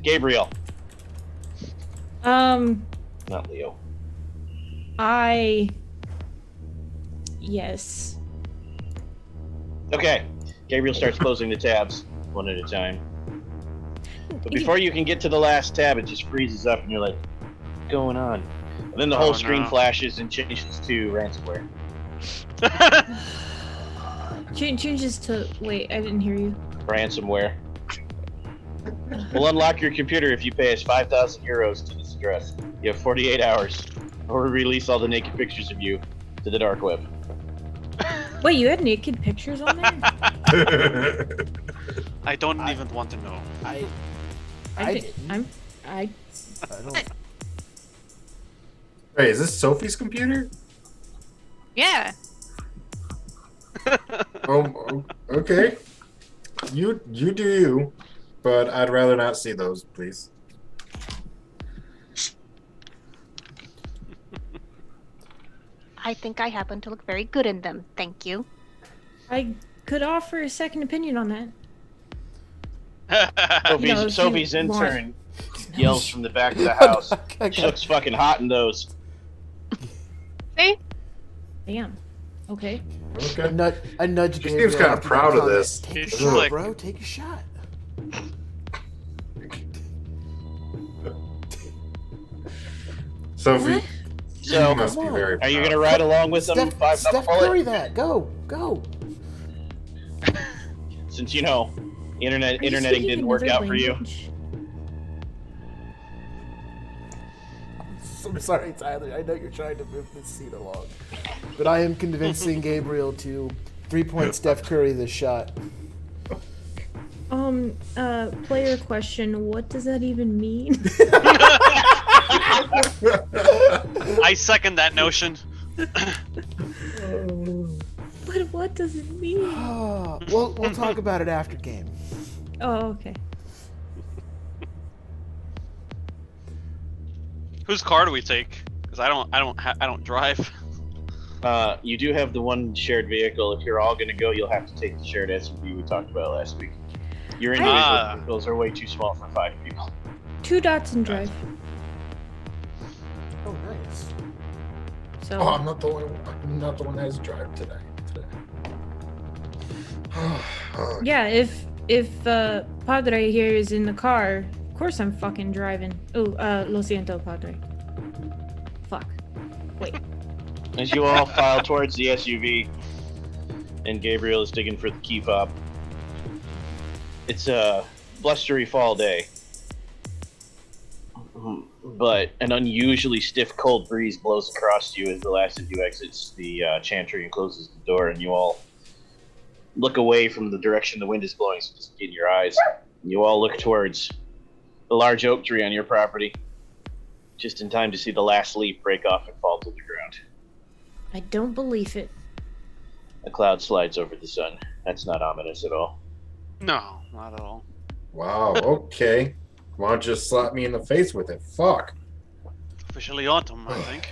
[SPEAKER 1] Gabriel. Not Leo.
[SPEAKER 2] Yes.
[SPEAKER 1] Okay. Gabriel starts closing the tabs one at a time. But before you can get to the last tab, it just freezes up and you're like, what's going on? And then the whole screen
[SPEAKER 3] no.
[SPEAKER 1] flashes and changes to ransomware.
[SPEAKER 2] Changes to. Wait, I didn't hear you.
[SPEAKER 1] Ransomware. We'll unlock your computer if you pay us 5,000 euros to this address. You have 48 hours, or we release all the naked pictures of you to the dark web.
[SPEAKER 2] Wait, you had naked pictures on there?
[SPEAKER 3] I don't even want to know.
[SPEAKER 6] I
[SPEAKER 2] didn't.
[SPEAKER 6] don't.
[SPEAKER 5] Wait, is this Sophie's computer?
[SPEAKER 4] Yeah.
[SPEAKER 5] Oh, okay. You do you, but I'd rather not see those, please.
[SPEAKER 4] I think I happen to look very good in them. Thank you.
[SPEAKER 2] I could offer a second opinion on that.
[SPEAKER 1] Sophie's,
[SPEAKER 2] You know, if
[SPEAKER 1] Sophie's
[SPEAKER 2] you want.
[SPEAKER 1] intern yells from the back of the house.
[SPEAKER 6] Okay.
[SPEAKER 1] She looks fucking hot in those.
[SPEAKER 4] See?
[SPEAKER 2] Damn. Okay.
[SPEAKER 5] Okay.
[SPEAKER 6] I nudged
[SPEAKER 5] She
[SPEAKER 6] Gabriel
[SPEAKER 5] seems kinda
[SPEAKER 6] after that
[SPEAKER 5] proud of
[SPEAKER 6] comment.
[SPEAKER 5] this.
[SPEAKER 6] Take a
[SPEAKER 3] She's
[SPEAKER 6] shot,
[SPEAKER 3] like-
[SPEAKER 6] bro. Take a shot.
[SPEAKER 5] Sophie,
[SPEAKER 2] What?
[SPEAKER 1] So,
[SPEAKER 5] you must be very
[SPEAKER 1] are you
[SPEAKER 5] proud.
[SPEAKER 1] gonna ride along with them?
[SPEAKER 6] Steph
[SPEAKER 1] Steph
[SPEAKER 6] Curry that. Go.
[SPEAKER 1] Since you know,
[SPEAKER 2] Are you
[SPEAKER 1] interneting
[SPEAKER 2] speaking
[SPEAKER 1] didn't work
[SPEAKER 2] another
[SPEAKER 1] out for you.
[SPEAKER 2] language?
[SPEAKER 6] I'm sorry, Tyler. I know you're trying to move this scene along, but I am convincing Gabriel to 3-point Steph Curry this shot.
[SPEAKER 2] Player question, what does that even mean?
[SPEAKER 3] I second that notion.
[SPEAKER 2] What does it mean?
[SPEAKER 6] We'll talk about it after game.
[SPEAKER 2] Oh, okay.
[SPEAKER 3] Whose car do we take? Because I don't drive.
[SPEAKER 1] You do have the one shared vehicle. If you're all gonna go, you'll have to take the shared SUV we talked about last week. Your individual
[SPEAKER 3] Ah.
[SPEAKER 1] vehicles are way too small for 5 people.
[SPEAKER 2] 2 dots and drive.
[SPEAKER 6] Oh, nice.
[SPEAKER 2] So
[SPEAKER 5] Oh, I'm not the one that has a drive today. Oh,
[SPEAKER 2] yeah, if Padre here is in the car, of course I'm fucking driving. Oh, lo siento, Padre. Fuck. Wait.
[SPEAKER 1] As you all file towards the SUV, and Gabriel is digging for the key fob. It's a blustery fall day, but an unusually stiff cold breeze blows across you as the last of you exits the chantry and closes the door, and you all look away from the direction the wind is blowing, so just get in your eyes. You all look towards a large oak tree on your property. Just in time to see the last leaf break off and fall to the ground.
[SPEAKER 2] I don't believe it.
[SPEAKER 1] A cloud slides over the sun. That's not ominous at all.
[SPEAKER 3] No, not at all.
[SPEAKER 5] Wow, okay. Why don't you just slap me in the face with it? Fuck.
[SPEAKER 3] Officially autumn, I think.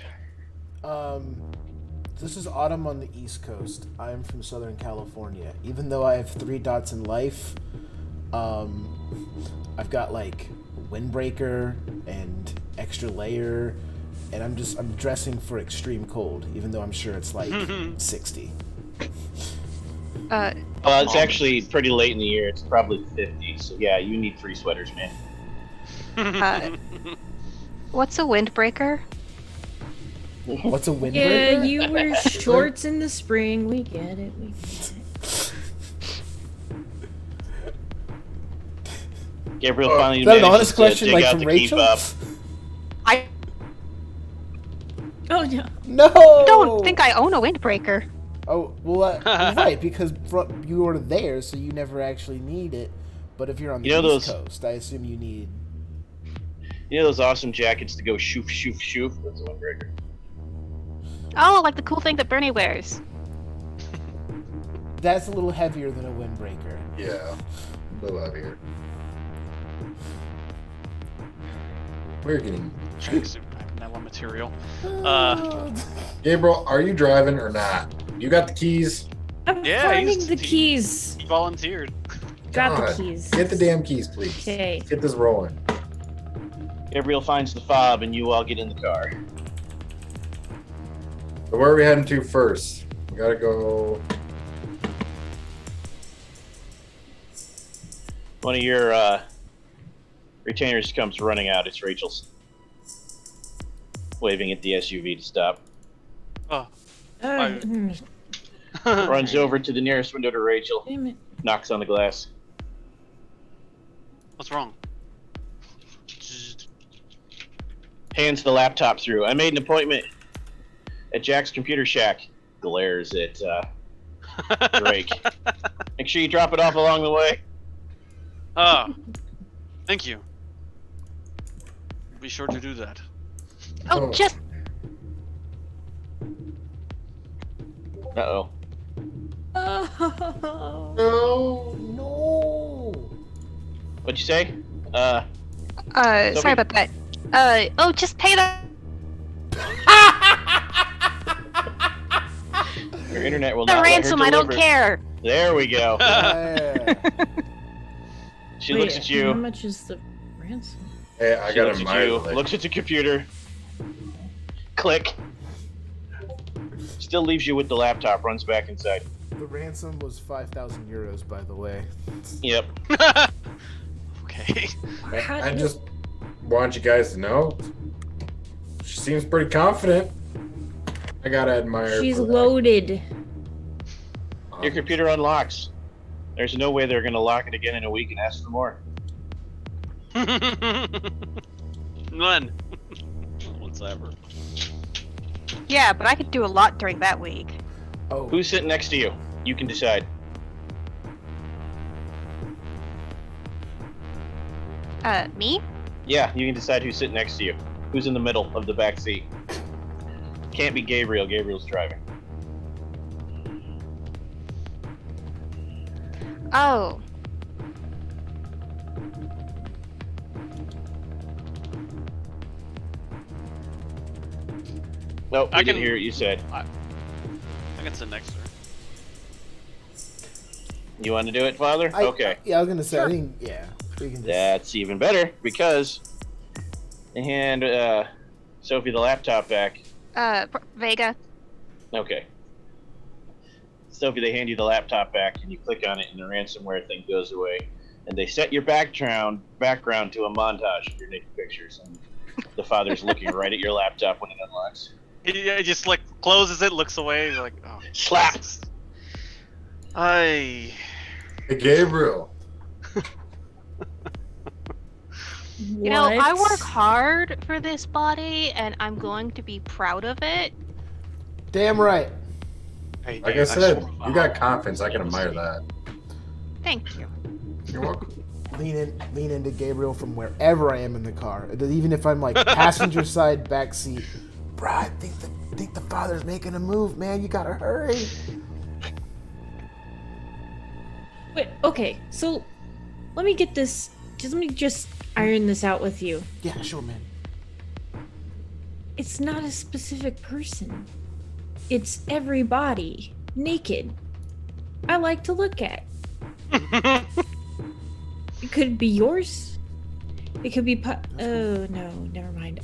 [SPEAKER 6] This is autumn on the East Coast. I'm from Southern California. Even though I have 3 dots in life, I've got like windbreaker and extra layer, and I'm dressing for extreme cold, even though I'm sure it's like 60.
[SPEAKER 1] Well, it's actually pretty late in the year. It's probably 50. So yeah, you need 3 sweaters, man.
[SPEAKER 4] What's a windbreaker?
[SPEAKER 6] What's a windbreaker?
[SPEAKER 2] Yeah, you wear shorts in the spring. We get it. We get it.
[SPEAKER 1] Gabriel finally
[SPEAKER 6] Is that an
[SPEAKER 1] manages
[SPEAKER 6] honest
[SPEAKER 1] to
[SPEAKER 6] question,
[SPEAKER 1] dig
[SPEAKER 6] like
[SPEAKER 1] out
[SPEAKER 6] from
[SPEAKER 1] the
[SPEAKER 6] Rachel?
[SPEAKER 1] kebab.
[SPEAKER 2] Oh no.
[SPEAKER 6] No.
[SPEAKER 4] I don't think I own a windbreaker.
[SPEAKER 6] Oh well, right, because you were there, so you never actually need it. But if you're on the East Coast, I assume you need.
[SPEAKER 1] You know those awesome jackets to go shoof, shoof, shoof? That's a windbreaker.
[SPEAKER 4] Oh, like the cool thing that Bernie wears.
[SPEAKER 6] That's a little heavier than a windbreaker.
[SPEAKER 5] Yeah, a little heavier. We're getting.
[SPEAKER 3] Tracksuit, vanilla material.
[SPEAKER 5] Gabriel, are you driving or not? You got the keys?
[SPEAKER 2] I'm
[SPEAKER 3] Yeah,
[SPEAKER 2] finding
[SPEAKER 3] he's-
[SPEAKER 2] the keys.
[SPEAKER 3] He volunteered.
[SPEAKER 2] Got
[SPEAKER 5] God,
[SPEAKER 2] the keys.
[SPEAKER 5] Get the damn keys, please.
[SPEAKER 2] Okay.
[SPEAKER 5] Let's get this rolling.
[SPEAKER 1] Gabriel finds the fob, and you all get in the car.
[SPEAKER 5] So where are we heading to first? We gotta go.
[SPEAKER 1] One of your retainers comes running out. It's Rachel's. Waving at the SUV to stop.
[SPEAKER 3] Oh,
[SPEAKER 1] Runs over to the nearest window to Rachel.
[SPEAKER 2] Damn it.
[SPEAKER 1] Knocks on the glass.
[SPEAKER 3] what's wrong?
[SPEAKER 1] Hands the laptop through. I made an appointment at Jack's Computer Shack. Glares at Drake. Make sure you drop it off along the way.
[SPEAKER 3] Thank you. Be sure to do that.
[SPEAKER 4] Oh,
[SPEAKER 5] Oh.
[SPEAKER 4] just
[SPEAKER 1] Uh-oh.
[SPEAKER 2] Oh.
[SPEAKER 5] No.
[SPEAKER 6] No.
[SPEAKER 1] What'd you say?
[SPEAKER 4] sorry about that. Oh, just pay the.
[SPEAKER 1] Your internet will
[SPEAKER 4] The
[SPEAKER 1] not let her
[SPEAKER 4] ransom, I don't
[SPEAKER 1] deliver.
[SPEAKER 4] care.
[SPEAKER 1] There we go.
[SPEAKER 6] Yeah.
[SPEAKER 1] She
[SPEAKER 2] Wait,
[SPEAKER 1] looks at
[SPEAKER 2] How
[SPEAKER 1] you.
[SPEAKER 2] much is the ransom?
[SPEAKER 5] Hey, I
[SPEAKER 1] She
[SPEAKER 5] got
[SPEAKER 1] looks
[SPEAKER 5] a
[SPEAKER 1] at you.
[SPEAKER 5] mileage.
[SPEAKER 1] Looks at the computer. Click. Still leaves you with the laptop. Runs back inside.
[SPEAKER 6] The ransom was 5,000 euros, by the way.
[SPEAKER 1] Yep.
[SPEAKER 3] Okay.
[SPEAKER 5] I just want you guys to know. She seems pretty confident. I gotta admire her
[SPEAKER 2] She's
[SPEAKER 5] for that.
[SPEAKER 2] loaded.
[SPEAKER 1] Your computer unlocks. There's no way they're gonna lock it again in a week and ask for more.
[SPEAKER 3] None. Whatsoever.
[SPEAKER 4] Yeah, but I could do a lot during that week.
[SPEAKER 6] Oh,
[SPEAKER 1] Who's sitting next to you? You can decide.
[SPEAKER 4] Me?
[SPEAKER 1] Yeah, you can decide who's sitting next to you. Who's in the middle of the back seat. Can't be Gabriel. Gabriel's driving.
[SPEAKER 4] Oh.
[SPEAKER 1] Nope, I
[SPEAKER 3] I
[SPEAKER 1] didn't
[SPEAKER 3] can-
[SPEAKER 1] hear what you said.
[SPEAKER 3] I can sit next to her.
[SPEAKER 1] You want to do it, Father? Okay.
[SPEAKER 6] Yeah, I was gonna say.
[SPEAKER 4] Sure.
[SPEAKER 6] I think. Yeah. We can just.
[SPEAKER 1] That's even better because they hand Sophie the laptop back.
[SPEAKER 4] Vega.
[SPEAKER 1] Okay. Sophie, they hand you the laptop back and you click on it and the ransomware thing goes away. And they set your background to a montage of your naked pictures. And the father's looking right at your laptop when it unlocks.
[SPEAKER 3] He just like closes it, looks away, he's like, oh.
[SPEAKER 1] Slap!
[SPEAKER 3] I.
[SPEAKER 5] Hey, Gabriel.
[SPEAKER 4] You know, I work hard for this body, and I'm going to be proud of it.
[SPEAKER 6] Damn right.
[SPEAKER 5] Like I said, you got confidence. I can admire that.
[SPEAKER 4] Thank you.
[SPEAKER 5] You're welcome.
[SPEAKER 6] lean into Gabriel from wherever I am in the car. Even if I'm like passenger side, back seat. Bruh, I think the father's making a move, man. You gotta hurry.
[SPEAKER 2] Wait, okay, so let me get this. Let me just iron this out with you.
[SPEAKER 6] Yeah, sure, man.
[SPEAKER 2] It's not a specific person. It's everybody naked. I like to look at. It could be yours. It could be. Oh no, never mind.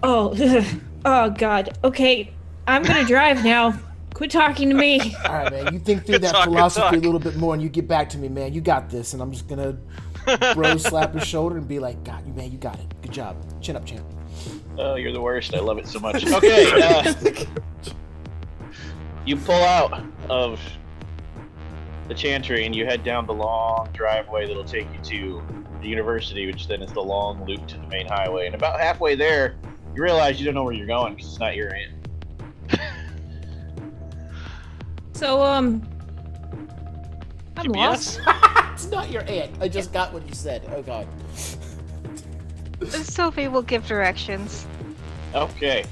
[SPEAKER 2] Oh God. Okay, I'm gonna drive now. Quit talking to me.
[SPEAKER 6] All right, man. You think through that philosophy a little bit more, and you get back to me, man. You got this, and I'm just gonna bro slap his shoulder and be like, "God, you man, you got it. Good job. Chin up, champ."
[SPEAKER 1] Oh, you're the worst. I love it so much. Okay, you pull out of the chantry and you head down the long driveway that'll take you to the university, which then is the long loop to the main highway. And about halfway there, you realize you don't know where you're going because it's not your aunt.
[SPEAKER 2] So, I'm lost.
[SPEAKER 6] It's not your aunt. I just got what you said. Oh God.
[SPEAKER 4] Sophie will give directions.
[SPEAKER 1] Okay.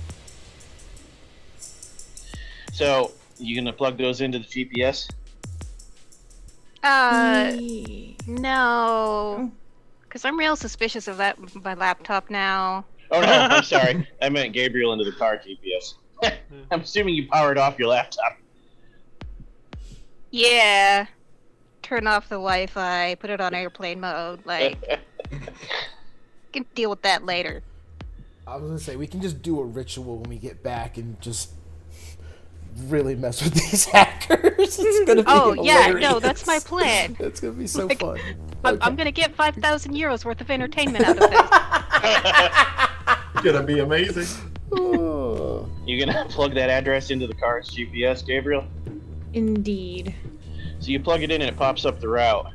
[SPEAKER 1] So, you gonna plug those into the GPS?
[SPEAKER 4] No. Because I'm real suspicious of my laptop now.
[SPEAKER 1] Oh no, I'm sorry. I meant Gabriel into the car GPS. I'm assuming you powered off your laptop.
[SPEAKER 4] Yeah. Turn off the Wi-Fi, put it on airplane mode, like... can deal with that later.
[SPEAKER 6] I was gonna say, we can just do a ritual when we get back and just really mess with these hackers. It's gonna be hilarious.
[SPEAKER 4] No, that's my plan.
[SPEAKER 6] It's gonna be so fun.
[SPEAKER 4] I'm gonna get 5,000 euros worth of entertainment out of this.
[SPEAKER 5] It's gonna be amazing.
[SPEAKER 1] You gonna plug that address into the car's GPS, Gabriel?
[SPEAKER 2] Indeed.
[SPEAKER 1] So you plug it in and it pops up the route.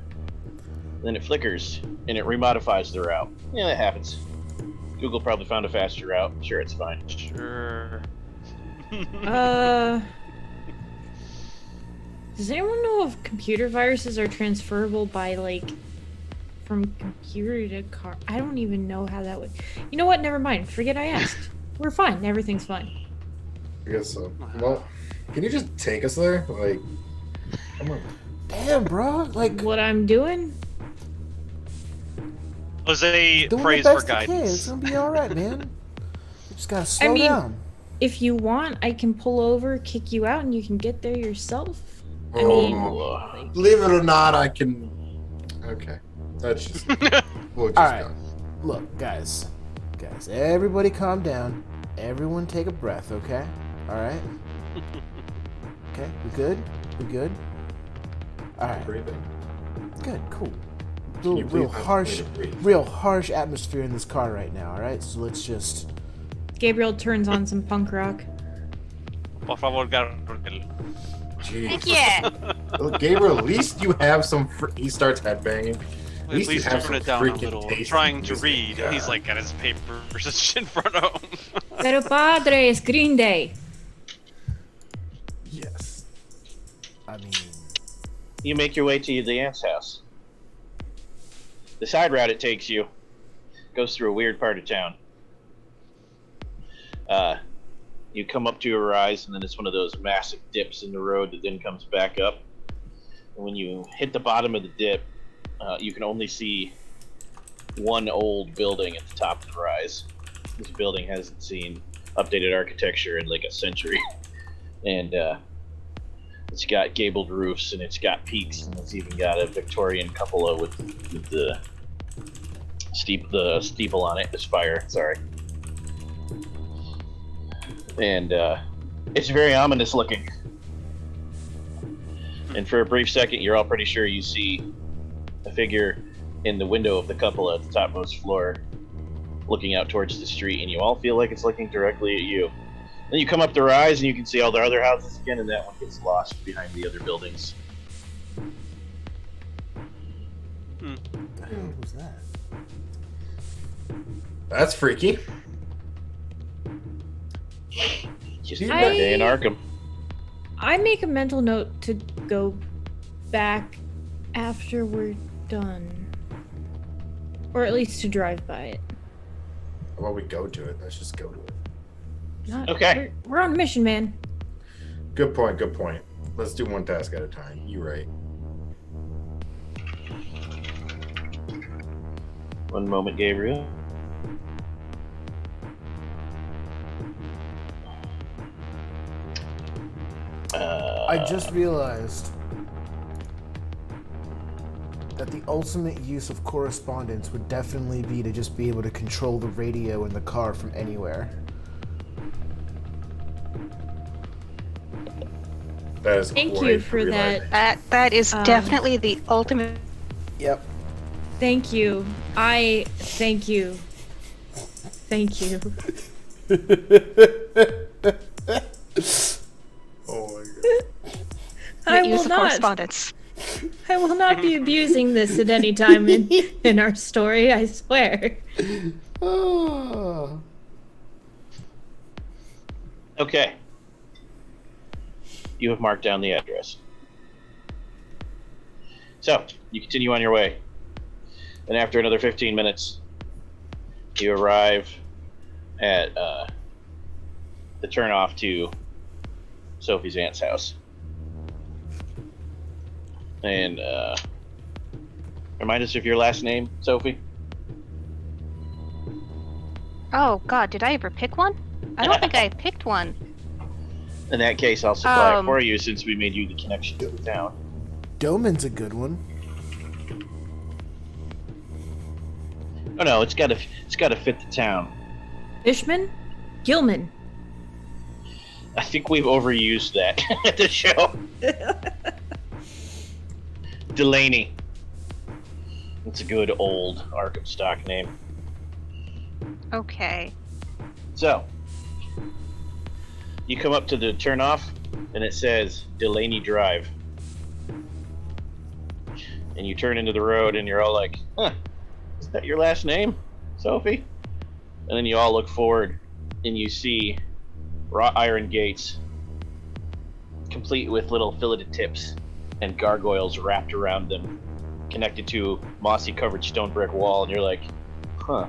[SPEAKER 1] Then it flickers and it remodifies the route. Yeah, that happens. Google probably found a faster route. Sure, it's fine.
[SPEAKER 3] Sure.
[SPEAKER 2] Does anyone know if computer viruses are transferable by, like, from computer to car? I don't even know how that would... You know what? Never mind. Forget I asked. We're fine. Everything's fine.
[SPEAKER 5] I guess so. Well, can you just take us there? Like, come on.
[SPEAKER 6] Damn, bro. Like,
[SPEAKER 2] What I'm doing?
[SPEAKER 3] Jose
[SPEAKER 6] doing
[SPEAKER 3] prays
[SPEAKER 6] the
[SPEAKER 3] for
[SPEAKER 6] best I can.
[SPEAKER 3] guidance.
[SPEAKER 6] It's gonna be all right, man. You just gotta slow
[SPEAKER 2] mean-
[SPEAKER 6] down.
[SPEAKER 2] If you want, I can pull over, kick you out, and you can get there yourself. I
[SPEAKER 5] Oh,
[SPEAKER 2] mean, like,
[SPEAKER 5] believe it or not, I can. Okay, that's just. We'll just
[SPEAKER 6] All right.
[SPEAKER 5] go.
[SPEAKER 6] Look, guys, everybody calm down. Everyone take a breath, okay? All right. Okay, we good? We good? All right.
[SPEAKER 5] Breathing.
[SPEAKER 6] Good, cool.
[SPEAKER 5] Can you
[SPEAKER 6] Real
[SPEAKER 5] please have me to breathe?
[SPEAKER 6] real harsh atmosphere in this car right now. All right, so let's just.
[SPEAKER 2] Gabriel turns on some punk rock.
[SPEAKER 3] Por favor, Gabriel.
[SPEAKER 5] Jeez.
[SPEAKER 4] Yeah.
[SPEAKER 5] Look, Gabriel, at least you have some. He starts headbanging.
[SPEAKER 3] At
[SPEAKER 5] least you
[SPEAKER 3] least
[SPEAKER 5] have
[SPEAKER 3] turn
[SPEAKER 5] some
[SPEAKER 3] it down a
[SPEAKER 5] freaking
[SPEAKER 3] little.
[SPEAKER 5] taste
[SPEAKER 3] Trying
[SPEAKER 5] in
[SPEAKER 3] to
[SPEAKER 5] music.
[SPEAKER 3] read, and he's
[SPEAKER 5] God.
[SPEAKER 3] like got his papers and shit in front of him.
[SPEAKER 2] Pero padre, es Green Day.
[SPEAKER 5] Yes.
[SPEAKER 6] I mean,
[SPEAKER 1] You make your way to the aunt's house. The side route it takes you goes through a weird part of town. You come up to a rise, and then it's one of those massive dips in the road that then comes back up. And when you hit the bottom of the dip, you can only see one old building at the top of the rise. This building hasn't seen updated architecture in like a century. And it's got gabled roofs, and it's got peaks, and it's even got a Victorian cupola with the steeple on it, the spire, sorry. And it's very ominous looking. And for a brief second, you're all pretty sure you see a figure in the window of the cupola at the topmost floor, looking out towards the street, and you all feel like it's looking directly at you. Then you come up the rise, and you can see all the other houses again, and that one gets lost behind the other buildings.
[SPEAKER 6] what the hell was that?
[SPEAKER 5] That's freaky.
[SPEAKER 1] Just another day in Arkham.
[SPEAKER 2] I make a mental note to go back after we're done. Or at least to drive by it.
[SPEAKER 5] Well, we go to it. Let's just go to it.
[SPEAKER 2] Not,
[SPEAKER 1] Okay.
[SPEAKER 2] We're on a mission, man.
[SPEAKER 5] Good point. Good point. Let's do one task at a time. You're right.
[SPEAKER 1] One moment, Gabriel.
[SPEAKER 6] I just realized that the ultimate use of correspondence would definitely be to just be able to control the radio in the car from anywhere.
[SPEAKER 5] That is
[SPEAKER 2] Thank
[SPEAKER 5] quite
[SPEAKER 2] you for
[SPEAKER 5] the
[SPEAKER 2] that.
[SPEAKER 4] That is definitely the ultimate.
[SPEAKER 6] Yep.
[SPEAKER 2] Thank you. Thank you. Thank you.
[SPEAKER 5] Oh my god.
[SPEAKER 2] I
[SPEAKER 4] use
[SPEAKER 2] will
[SPEAKER 4] of
[SPEAKER 2] not.
[SPEAKER 4] correspondence.
[SPEAKER 2] I will not be abusing this at any time in our story, I swear.
[SPEAKER 6] Oh.
[SPEAKER 1] Okay. You have marked down the address. So, you continue on your way. And after another 15 minutes, you arrive at the turnoff to Sophie's aunt's house. And remind us of your last name, Sophie?
[SPEAKER 4] Oh God, did I ever pick one? I don't think I picked one.
[SPEAKER 1] In that case, I'll supply it for you since we made you the connection to the town.
[SPEAKER 6] Doman's a good one.
[SPEAKER 1] Oh no, it's gotta fit the town.
[SPEAKER 2] Fishman? Gilman.
[SPEAKER 1] I think we've overused that at the show. Delaney. It's a good old Arkham stock name.
[SPEAKER 4] Okay.
[SPEAKER 1] So, you come up to the turnoff, and it says Delaney Drive. And you turn into the road, and you're all like, huh, is that your last name, Sophie? And then you all look forward, and you see wrought iron gates, complete with little filleted tips and gargoyles wrapped around them, connected to mossy covered stone brick wall, and you're like, huh.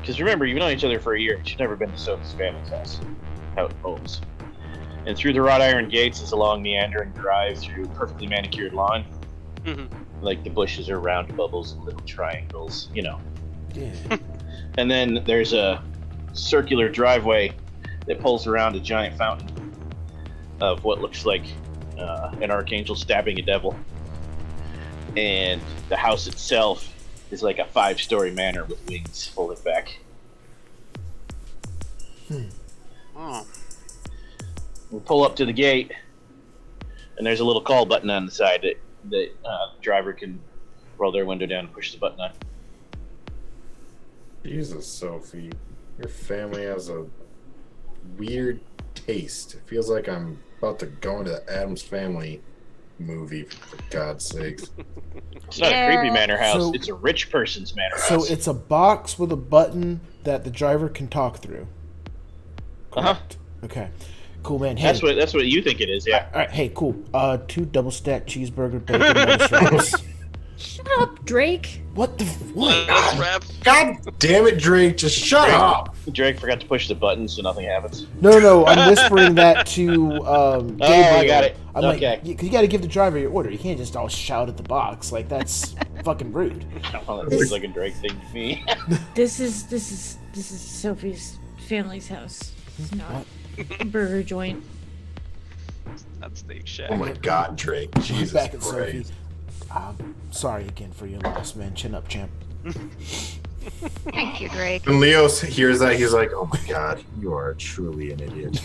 [SPEAKER 1] Because remember, you've known each other for a year, but you've never been to Sophie's family's house, how it homes. And through the wrought iron gates is a long meandering drive through perfectly manicured lawn.
[SPEAKER 3] Mhm.
[SPEAKER 1] Like the bushes are round bubbles and little triangles, you know.
[SPEAKER 6] Yeah.
[SPEAKER 1] And then there's a circular driveway that pulls around a giant fountain of what looks like an archangel stabbing a devil. And the house itself is like a 5-story manor with wings folded back.
[SPEAKER 3] Oh.
[SPEAKER 1] We pull up to the gate, and there's a little call button on the side that the driver can roll their window down and push the button on.
[SPEAKER 5] Jesus, Sophie. Your family has a weird taste. It feels like I'm about to go into the Addams Family movie, for God's sakes.
[SPEAKER 1] It's not a creepy manor house,
[SPEAKER 6] So-
[SPEAKER 1] it's a rich person's manor
[SPEAKER 6] So
[SPEAKER 1] house.
[SPEAKER 6] it's a box with a button that the driver can talk through. Correct. Okay. Cool, man. Hey.
[SPEAKER 1] That's what you think it is, yeah.
[SPEAKER 6] All right. Hey, cool. 2 double stack cheeseburger, bacon, lettuce wraps.
[SPEAKER 2] Shut up, Drake.
[SPEAKER 6] What the? What?
[SPEAKER 3] Let's wrap.
[SPEAKER 5] God damn it, Drake! Just shut up.
[SPEAKER 1] Drake forgot to push the button, so nothing happens.
[SPEAKER 6] No. I'm whispering that to Gabriel.
[SPEAKER 1] I got it.
[SPEAKER 6] I'm
[SPEAKER 1] Okay.
[SPEAKER 6] like, you got to give the driver your order. You can't just all shout at the box. Like that's fucking rude.
[SPEAKER 1] Well, that seems like a Drake thing to me.
[SPEAKER 2] This is Sophie's family's house. It's not a burger joint.
[SPEAKER 3] That's Steak Shack.
[SPEAKER 5] Oh my God, Drake! Jesus
[SPEAKER 6] Back at Sophie.
[SPEAKER 5] Christ!
[SPEAKER 6] Sorry again for your loss, man. Chin up, champ.
[SPEAKER 4] Thank you, Drake.
[SPEAKER 5] When Leo hears that, he's like, "Oh my God, you are truly an idiot."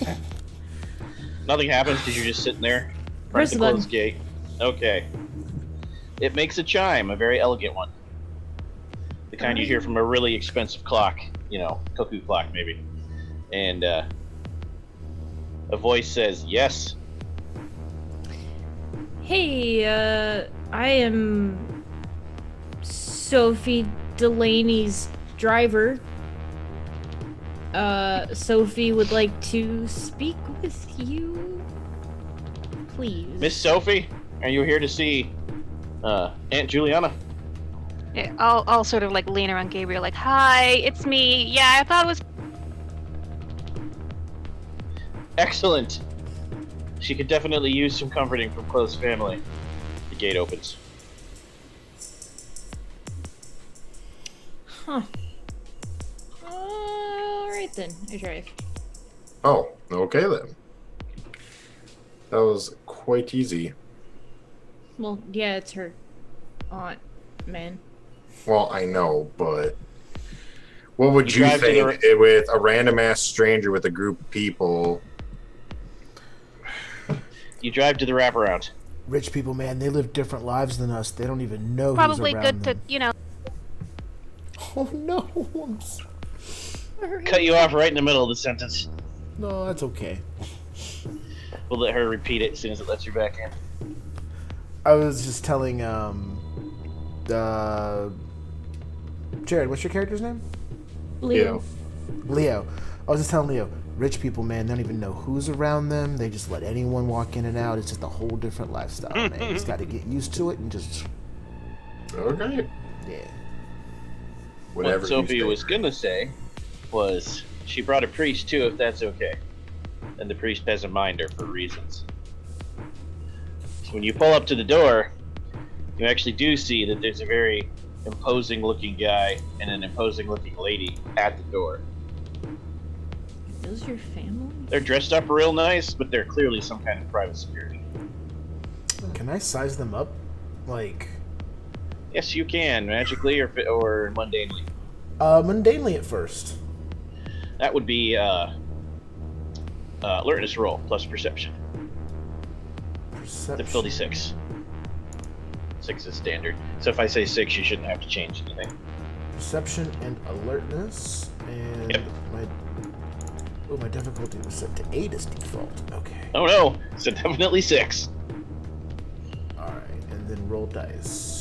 [SPEAKER 1] Nothing happens because you're just sitting there.
[SPEAKER 2] Press
[SPEAKER 1] Press the
[SPEAKER 2] the button.
[SPEAKER 1] closed gate. Okay. It makes a chime, a very elegant one. The kind you hear from a really expensive clock, you know, cuckoo clock maybe. And a voice says, "Yes."
[SPEAKER 2] Hey, I am Sophie Delaney's driver. Sophie would like to speak with you, please.
[SPEAKER 1] Miss Sophie, are you here to see Aunt Juliana.
[SPEAKER 4] Yeah, I'll sort of like lean around Gabriel, like, "Hi, it's me. Yeah, I thought it was."
[SPEAKER 1] Excellent. She could definitely use some comforting from close family. The gate opens.
[SPEAKER 2] Huh. Alright then, I drive.
[SPEAKER 5] Oh, okay then. That was quite easy.
[SPEAKER 2] Well, yeah, it's her aunt, man.
[SPEAKER 5] Well, I know, but what would
[SPEAKER 1] You
[SPEAKER 5] you
[SPEAKER 1] drive to
[SPEAKER 5] think with a random ass stranger with a group of people?
[SPEAKER 1] You drive to the wraparound.
[SPEAKER 6] Rich people, man, they live different lives than us. They don't even know
[SPEAKER 4] Probably
[SPEAKER 6] who's around
[SPEAKER 4] good to,
[SPEAKER 6] them.
[SPEAKER 4] you know.
[SPEAKER 6] Oh no!
[SPEAKER 1] Cut you off right in the middle of the sentence.
[SPEAKER 6] No, that's okay.
[SPEAKER 1] We'll let her repeat it as soon as it lets you back in.
[SPEAKER 6] I was just telling Jared, what's your character's name?
[SPEAKER 2] Leo.
[SPEAKER 6] Leo. I was just telling Leo, rich people, man, they don't even know who's around them. They just let anyone walk in and out. It's just a whole different lifestyle, man. You just got to get used to it and just...
[SPEAKER 5] Okay.
[SPEAKER 6] Yeah.
[SPEAKER 5] Whatever
[SPEAKER 1] What Sophie
[SPEAKER 5] you
[SPEAKER 1] was gonna say was she brought a priest too, if that's okay. And the priest has a minder for reasons. So when you pull up to the door, you actually do see that there's a very imposing looking guy and an imposing looking lady at the door.
[SPEAKER 2] Are those your family?
[SPEAKER 1] They're dressed up real nice, but they're clearly some kind of private security.
[SPEAKER 6] Can I size them up? Like...
[SPEAKER 1] Yes, you can, magically or mundanely.
[SPEAKER 6] Mundanely at first.
[SPEAKER 1] That would be alertness roll plus perception.
[SPEAKER 6] Perception.
[SPEAKER 1] The filthy 6. 6 is standard. So if I say 6, you shouldn't have to change anything.
[SPEAKER 6] Perception and alertness. And
[SPEAKER 1] Yep.
[SPEAKER 6] my difficulty was set to 8 as default. Okay.
[SPEAKER 1] Oh no, so definitely 6.
[SPEAKER 6] Alright, and then roll dice.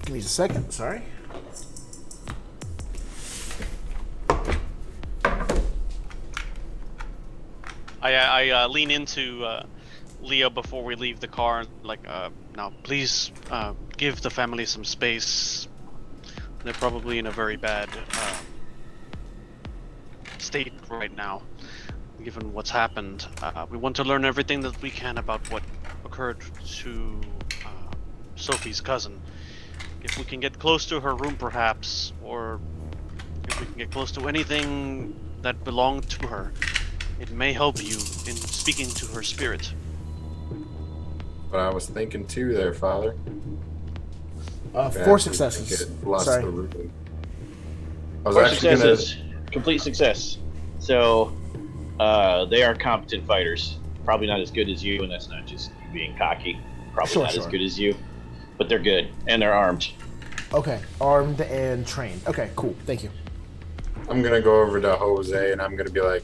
[SPEAKER 6] Give me a second, sorry.
[SPEAKER 3] I lean into Leo before we leave the car, like, now please give the family some space. They're probably in a very bad state right now, given what's happened. We want to learn everything that we can about what occurred to Sophie's cousin. If we can get close to her room, perhaps, or if we can get close to anything that belonged to her, it may help you in speaking to her spirit.
[SPEAKER 5] But I was thinking too there, Father.
[SPEAKER 6] 4 successes.
[SPEAKER 5] Bless
[SPEAKER 6] Sorry.
[SPEAKER 5] the room. I was
[SPEAKER 1] 4
[SPEAKER 5] actually
[SPEAKER 1] successes. Complete success. So, they are competent fighters. Probably not as good as you, and that's not just being cocky. Probably not as good as you. But they're good, and they're armed.
[SPEAKER 6] Okay, armed and trained. Okay, cool. Thank you.
[SPEAKER 5] I'm gonna go over to Jose and I'm gonna be like,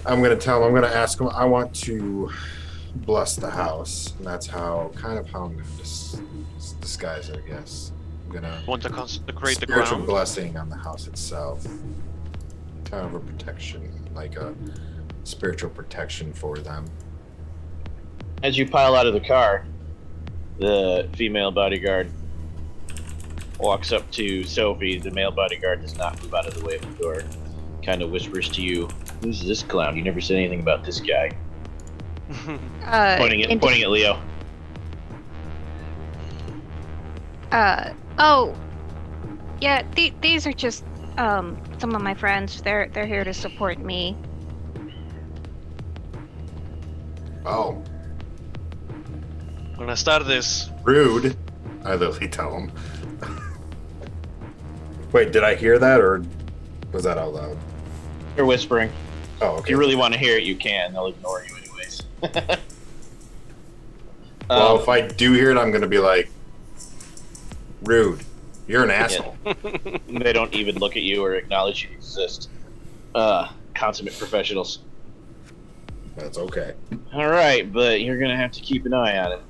[SPEAKER 5] I'm gonna tell him, I'm gonna ask him, I want to bless the house. And that's how I'm gonna disguise it, I guess. I'm gonna
[SPEAKER 3] Want to consecrate the
[SPEAKER 5] spiritual
[SPEAKER 3] ground?
[SPEAKER 5] blessing on the house itself. Kind of a protection, like a spiritual protection for them.
[SPEAKER 1] As you pile out of the car, the female bodyguard walks up to Sophie. The male bodyguard does not move out of the way of the door. Kind of whispers to you, "Who's this clown? You never said anything about this guy." Pointing at Leo.
[SPEAKER 4] Oh, yeah. These are just some of my friends. They're here to support me.
[SPEAKER 5] Oh,
[SPEAKER 3] Buenas tardes.
[SPEAKER 5] rude. I literally tell him. Wait, did I hear that or was that out loud?
[SPEAKER 1] They're whispering.
[SPEAKER 5] Oh,
[SPEAKER 1] If
[SPEAKER 5] okay.
[SPEAKER 1] you really want to hear it, you can. They'll ignore you anyways.
[SPEAKER 5] Well, if I do hear it, I'm gonna be like, rude. You're an asshole.
[SPEAKER 1] They don't even look at you or acknowledge you exist. Consummate professionals.
[SPEAKER 5] That's okay.
[SPEAKER 1] All right, but you're gonna have to keep an eye on him.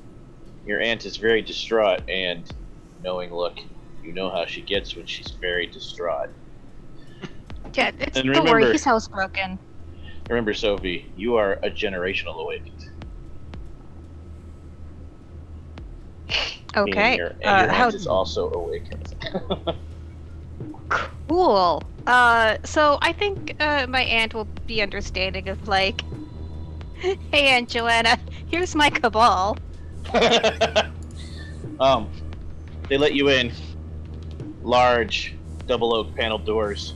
[SPEAKER 1] Your aunt is very distraught, and knowing look, you know how she gets when she's very distraught.
[SPEAKER 4] Yeah,
[SPEAKER 1] And
[SPEAKER 4] don't worry,
[SPEAKER 1] remember-
[SPEAKER 4] he's housebroken.
[SPEAKER 1] Remember, Sophie, you are a generational awakened.
[SPEAKER 4] Okay.
[SPEAKER 1] Meaning your
[SPEAKER 4] How
[SPEAKER 1] aunt is also awakened.
[SPEAKER 4] cool. So I think my aunt will be understanding of like, hey, Aunt Joanna, here's my cabal.
[SPEAKER 1] They let you in. Large, double oak paneled doors.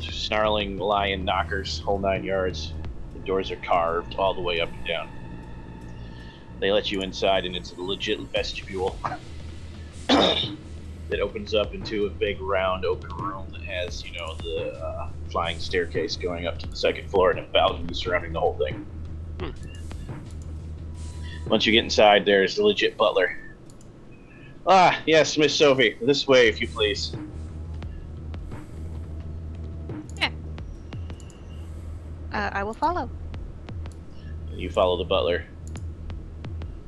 [SPEAKER 1] Snarling lion knockers, whole 9 yards. The doors are carved all the way up and down. They let you inside, and it's a legit vestibule that opens up into a big, round, open room that has, the flying staircase going up to the second floor and a balcony surrounding the whole thing. Once you get inside, there's the legit butler. Ah, yes, Miss Sophie. This way, if you please.
[SPEAKER 4] Yeah. I will follow.
[SPEAKER 1] You follow the butler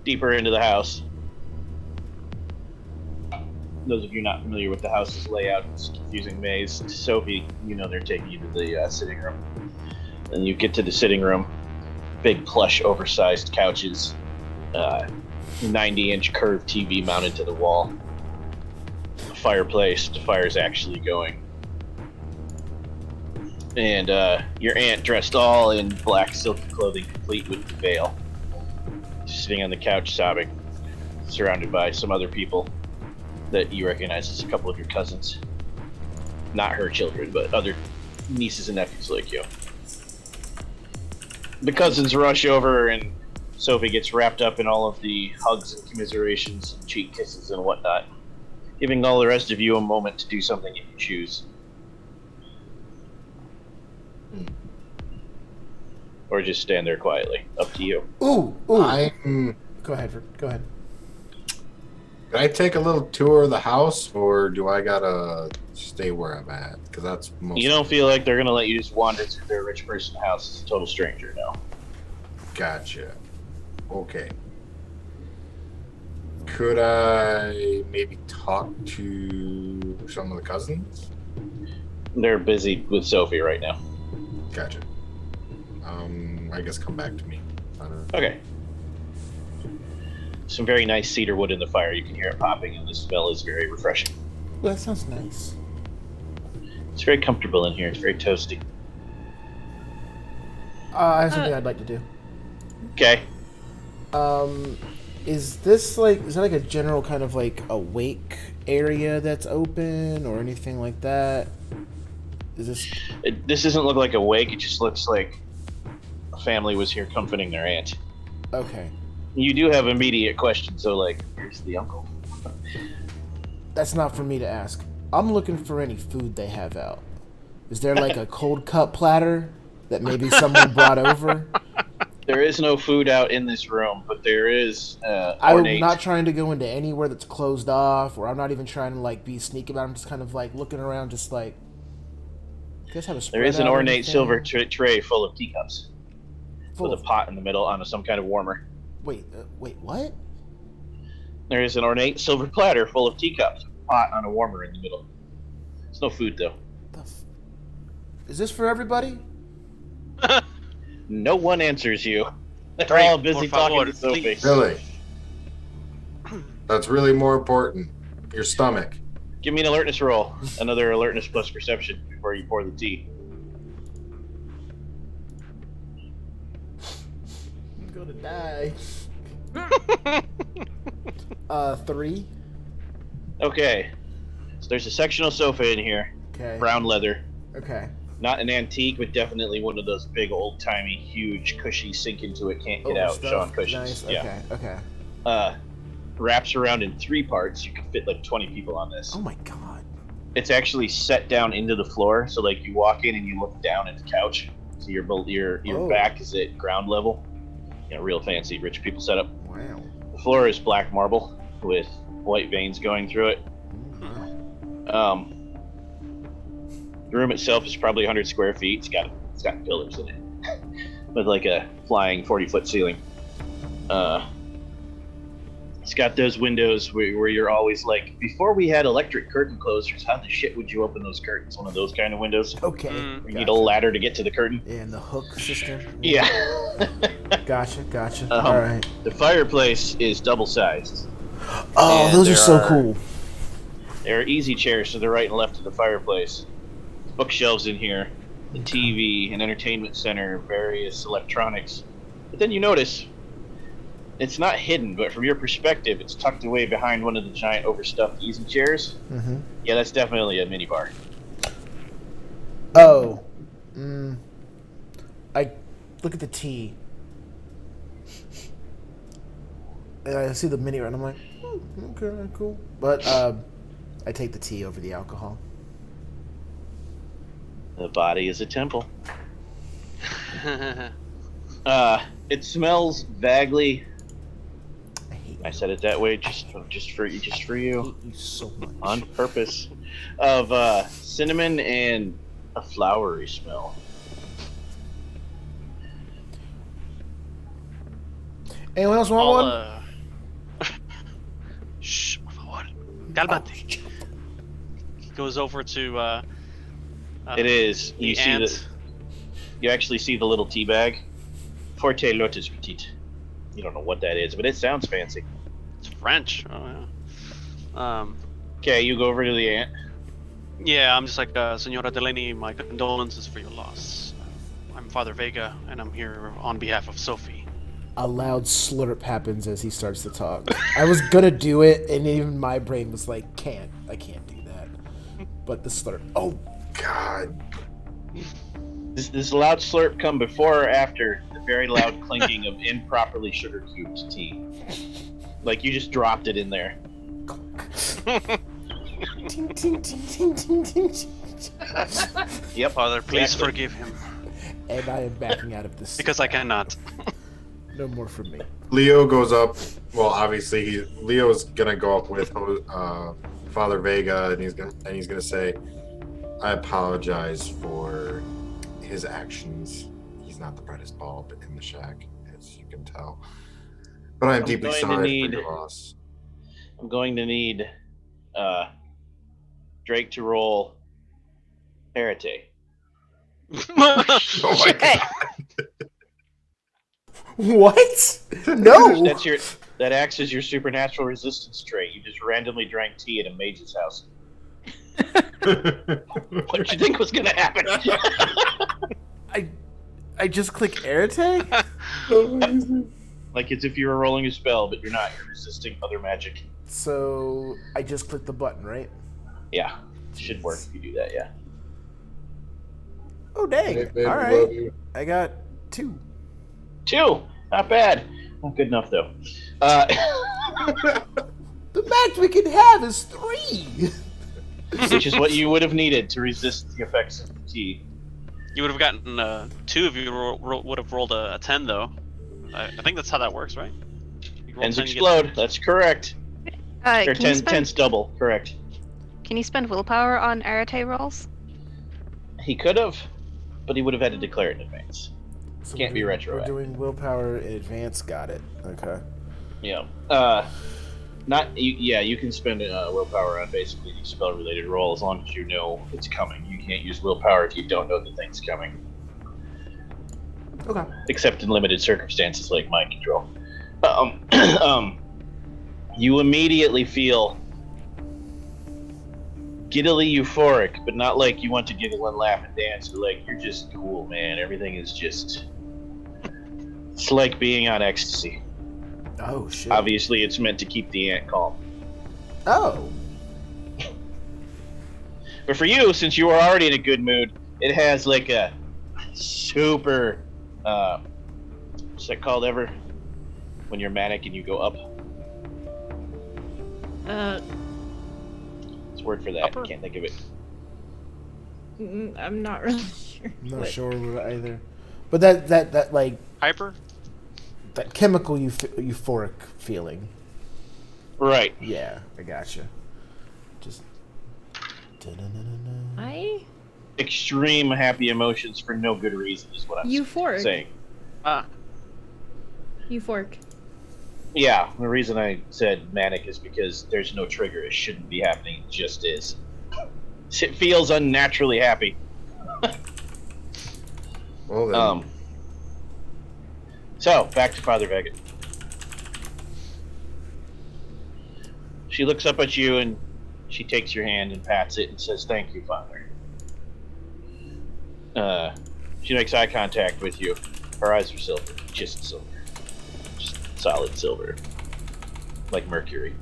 [SPEAKER 1] deeper into the house. Those of you not familiar with the house's layout, it's a confusing maze. To Sophie, they're taking you to the sitting room. And you get to the sitting room. Big, plush, oversized couches. 90-inch curved TV mounted to the wall. A fireplace. The fire's actually going. And your aunt, dressed all in black silky clothing, complete with the veil, sitting on the couch sobbing, surrounded by some other people that you recognize as a couple of your cousins. Not her children, but other nieces and nephews like you. The cousins rush over, and Sophie gets wrapped up in all of the hugs and commiserations and cheek kisses and whatnot, giving all the rest of you a moment to do something if you choose. Or just stand there quietly. Up to you.
[SPEAKER 6] Ooh.
[SPEAKER 5] Go
[SPEAKER 6] ahead.
[SPEAKER 5] Can I take a little tour of the house, or do I gotta stay where I'm at? Because that's most.
[SPEAKER 1] You don't feel like they're gonna let you just wander through their rich person house as a total stranger, no.
[SPEAKER 5] Gotcha. Okay. Could I maybe talk to some of the cousins?
[SPEAKER 1] They're busy with Sophie right now.
[SPEAKER 5] Gotcha. I guess come back to me.
[SPEAKER 1] Okay. Some very nice cedar wood in the fire. You can hear it popping, and the smell is very refreshing.
[SPEAKER 6] Well, that sounds nice.
[SPEAKER 1] It's very comfortable in here. It's very toasty.
[SPEAKER 6] I have something I'd like to do.
[SPEAKER 1] Okay.
[SPEAKER 6] Is that like a general kind of like awake area that's open or anything like that? Is this?
[SPEAKER 1] This doesn't look like a wake. It just looks like a family was here comforting their aunt.
[SPEAKER 6] Okay.
[SPEAKER 1] You do have immediate questions, so here's the uncle.
[SPEAKER 6] That's not for me to ask. I'm looking for any food they have out. Is there like a cold cut platter that maybe someone brought over?
[SPEAKER 1] There is no food out in this room, but there is
[SPEAKER 6] I'm
[SPEAKER 1] ornate...
[SPEAKER 6] not trying to go into anywhere that's closed off, or I'm not even trying to be sneaky about it. I'm just kind of looking around, just you guys have a spread
[SPEAKER 1] There is an
[SPEAKER 6] out or
[SPEAKER 1] ornate
[SPEAKER 6] anything?
[SPEAKER 1] silver tray full of teacups. With a pot in the middle on some kind of warmer.
[SPEAKER 6] Wait, what?
[SPEAKER 1] There is an ornate silver platter full of teacups. With a pot on a warmer in the middle. There's no food, though.
[SPEAKER 6] Is this for everybody?
[SPEAKER 1] No one answers you. They're
[SPEAKER 3] Drink,
[SPEAKER 1] all busy
[SPEAKER 3] por
[SPEAKER 1] talking
[SPEAKER 3] favor,
[SPEAKER 1] to Sophie.
[SPEAKER 3] please.
[SPEAKER 5] Really? That's really more important. Your stomach.
[SPEAKER 1] Give me an alertness roll. Another alertness plus perception before you pour the tea.
[SPEAKER 6] I'm gonna die. 3.
[SPEAKER 1] Okay. So there's a sectional sofa in here.
[SPEAKER 6] Okay.
[SPEAKER 1] Brown leather.
[SPEAKER 6] Okay.
[SPEAKER 1] Not an antique, but definitely one of those big, old-timey, huge, cushy, sink into it, can't get out, Sean cushions.
[SPEAKER 6] Nice.
[SPEAKER 1] Yeah.
[SPEAKER 6] Okay.
[SPEAKER 1] Wraps around in 3 parts. You can fit 20 people on this.
[SPEAKER 6] Oh my god.
[SPEAKER 1] It's actually set down into the floor, so you walk in and you look down at the couch. So your back is at ground level. Real fancy rich people setup.
[SPEAKER 6] Wow.
[SPEAKER 1] The floor is black marble with white veins going through it.
[SPEAKER 6] Wow.
[SPEAKER 1] The room itself is probably 100 square feet. It's got pillars in it, with a flying 40-foot ceiling. It's got those windows where you're always like, before we had electric curtain closers, how the shit would you open those curtains? One of those kind of windows.
[SPEAKER 6] Okay.
[SPEAKER 3] Mm.
[SPEAKER 1] You need a ladder to get to the curtain.
[SPEAKER 6] Yeah, and the hook system.
[SPEAKER 1] Yeah.
[SPEAKER 6] Gotcha. All right.
[SPEAKER 1] The fireplace is double-sized.
[SPEAKER 6] Oh,
[SPEAKER 1] And
[SPEAKER 6] those are
[SPEAKER 1] there
[SPEAKER 6] so
[SPEAKER 1] are-
[SPEAKER 6] cool.
[SPEAKER 1] There are easy chairs to the right and left of the fireplace. Bookshelves in here, the TV, an entertainment center, various electronics. But then you notice, it's not hidden, but from your perspective, it's tucked away behind one of the giant overstuffed easy chairs.
[SPEAKER 6] Mm-hmm.
[SPEAKER 1] Yeah, that's definitely a minibar.
[SPEAKER 6] Oh. I look at the tea. And I see the mini and I'm like, okay, cool. But I take the tea over the alcohol.
[SPEAKER 1] The body is a temple. It smells vaguely.
[SPEAKER 6] I hate
[SPEAKER 1] I said it that way just for you,
[SPEAKER 6] you so much.
[SPEAKER 1] on purpose. Of cinnamon and a flowery smell.
[SPEAKER 6] Anyone else want one?
[SPEAKER 3] Shh, por favor. Cálmate. He goes over to.
[SPEAKER 1] It is.
[SPEAKER 3] The
[SPEAKER 1] You see
[SPEAKER 3] ant.
[SPEAKER 1] you actually see the little tea bag. Forte lotus petite. You don't know what that is, but it sounds fancy.
[SPEAKER 3] It's French. Oh, yeah.
[SPEAKER 1] Okay, you go over to the ant.
[SPEAKER 3] Yeah, I'm just like, Senora Delaney, my condolences for your loss. I'm Father Vega, and I'm here on behalf of Sophie.
[SPEAKER 6] A loud slurp happens as he starts to talk. I was gonna do it, and even my brain was like, I can't do that. But the slurp. Oh,
[SPEAKER 5] God.
[SPEAKER 1] This loud slurp come before or after the very loud clinking of improperly sugar cubed tea. Like you just dropped it in there.
[SPEAKER 6] ting, ting, ting, ting, ting, ting, ting.
[SPEAKER 1] Yep.
[SPEAKER 3] Father, please
[SPEAKER 1] Exactly.
[SPEAKER 3] forgive him,
[SPEAKER 6] And I am backing out of this.
[SPEAKER 3] because I cannot.
[SPEAKER 6] No more from me.
[SPEAKER 5] Leo goes up. Well, obviously, Leo's gonna go up with Father Vega, and he's gonna say, "I apologize for his actions. He's not the brightest bulb in the shack, as you can tell. But I'm deeply
[SPEAKER 1] going to
[SPEAKER 5] sorry
[SPEAKER 1] need-
[SPEAKER 5] for your loss."
[SPEAKER 1] I'm going to need Drake to roll Arete.
[SPEAKER 5] Oh my God.
[SPEAKER 6] What? No.
[SPEAKER 1] That acts as your supernatural resistance trait. You just randomly drank tea at a mage's house. What did you think was gonna happen?
[SPEAKER 6] I just click Arete?
[SPEAKER 1] Like it's if you were rolling a spell, but you're not. You're resisting other magic.
[SPEAKER 6] So I just click the button, right?
[SPEAKER 1] Yeah, it should work if you do that. Yeah.
[SPEAKER 6] Oh dang!
[SPEAKER 5] Hey, baby,
[SPEAKER 6] All
[SPEAKER 5] love
[SPEAKER 6] right,
[SPEAKER 5] you.
[SPEAKER 6] I got 2.
[SPEAKER 1] 2, not bad. Not good enough though.
[SPEAKER 6] The max we can have is 3.
[SPEAKER 1] Which is what you would have needed to resist the effects of the tea.
[SPEAKER 3] You would have gotten 2 if you would have rolled a 10, though. I think that's how that works, right? You roll
[SPEAKER 1] 10s
[SPEAKER 3] 10, you get-
[SPEAKER 1] explode. That's correct. Or
[SPEAKER 4] Can you
[SPEAKER 1] 10,
[SPEAKER 4] spend
[SPEAKER 1] 10's double. Correct.
[SPEAKER 4] Can you spend willpower on Arete rolls?
[SPEAKER 1] He could have, but he would have had to declare it in advance.
[SPEAKER 6] So
[SPEAKER 1] Can't be retroactive.
[SPEAKER 6] We're doing willpower in advance. Got it. Okay.
[SPEAKER 1] Yeah. You can spend willpower on basically any spell-related roll as long as you know it's coming. You can't use willpower if you don't know the thing's coming.
[SPEAKER 6] Okay.
[SPEAKER 1] Except in limited circumstances like mind control. You immediately feel giddily euphoric, but not like you want to giggle and laugh and dance, but like you're just cool, man. Everything is just... It's like being on ecstasy.
[SPEAKER 6] Oh shit.
[SPEAKER 1] Obviously, it's meant to keep the ant calm.
[SPEAKER 6] Oh.
[SPEAKER 1] But for you, since you are already in a good mood, it has like a super... what's that called ever? When you're manic and you go up? It's a word for that.
[SPEAKER 3] Upper?
[SPEAKER 1] I can't think of it.
[SPEAKER 2] I'm not really sure.
[SPEAKER 6] I'm not
[SPEAKER 2] what-
[SPEAKER 6] sure what either. But that like
[SPEAKER 3] Hyper?
[SPEAKER 6] that chemical euphoric feeling.
[SPEAKER 1] Right.
[SPEAKER 6] Yeah, I gotcha. Just. Da-na-na-na-na.
[SPEAKER 2] I
[SPEAKER 1] Extreme happy emotions for no good reason is what I'm
[SPEAKER 2] euphoric.
[SPEAKER 1] saying.
[SPEAKER 3] Ah,
[SPEAKER 2] Euphoric.
[SPEAKER 1] Yeah, the reason I said manic is because there's no trigger. It shouldn't be happening. It just is. It feels unnaturally happy.
[SPEAKER 5] Well then.
[SPEAKER 1] So, back to Father Vega. She looks up at you and she takes your hand and pats it and says, "Thank you, Father." She makes eye contact with you. Her eyes are silver. Just silver. Just solid silver. Like mercury.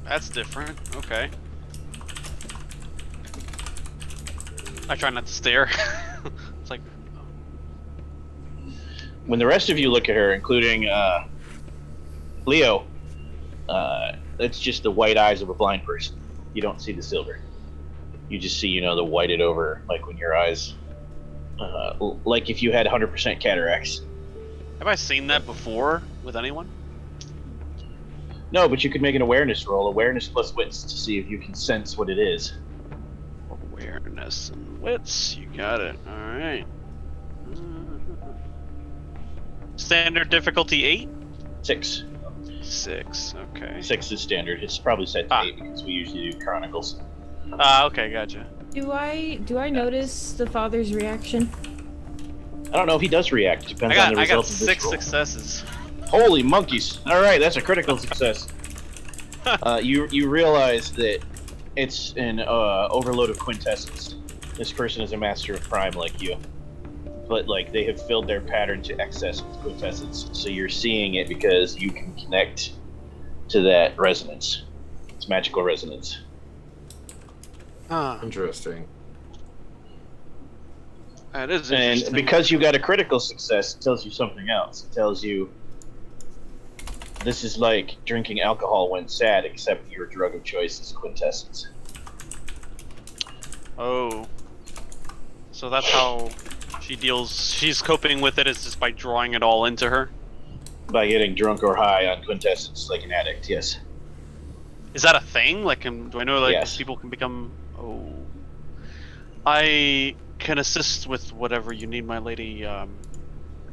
[SPEAKER 3] That's different. Okay. I try not to stare. It's like,
[SPEAKER 1] When the rest of you look at her, including Leo, it's just the white eyes of a blind person. You don't see the silver. You just see, the whited over, like when your eyes, like if you had 100% cataracts.
[SPEAKER 3] have I seen that before with anyone?
[SPEAKER 1] No, but you could make an awareness roll, awareness plus wits, to see if you can sense what it is.
[SPEAKER 3] Awareness and wits. You got it. All right. Standard difficulty 8?
[SPEAKER 1] 6.
[SPEAKER 3] 6. Okay.
[SPEAKER 1] 6 is standard. It's probably set to 8 because we usually do Chronicles.
[SPEAKER 3] Okay, gotcha.
[SPEAKER 2] Do I notice the father's reaction?
[SPEAKER 1] I don't know if he does react. Depends on the
[SPEAKER 3] I got
[SPEAKER 1] result of this
[SPEAKER 3] 6
[SPEAKER 1] roll.
[SPEAKER 3] successes.
[SPEAKER 1] Holy monkeys! All right, that's a critical success. You realize that it's an overload of quintessence. This person is a master of crime like you, but like they have filled their pattern to excess with quintessence. So you're seeing it because you can connect to that resonance. It's magical resonance.
[SPEAKER 5] Interesting.
[SPEAKER 3] That is
[SPEAKER 1] And
[SPEAKER 3] interesting.
[SPEAKER 1] because you got a critical success, it tells you something else. It tells you this is like drinking alcohol when sad, except your drug of choice is quintessence.
[SPEAKER 3] Oh. So that's how she's coping with it, is just by drawing it all into her?
[SPEAKER 1] By getting drunk or high on quintessence like an addict, yes.
[SPEAKER 3] Is that a thing? Like, do I know, like,
[SPEAKER 1] Yes.
[SPEAKER 3] people can become... Oh. I can assist with whatever you need, my lady,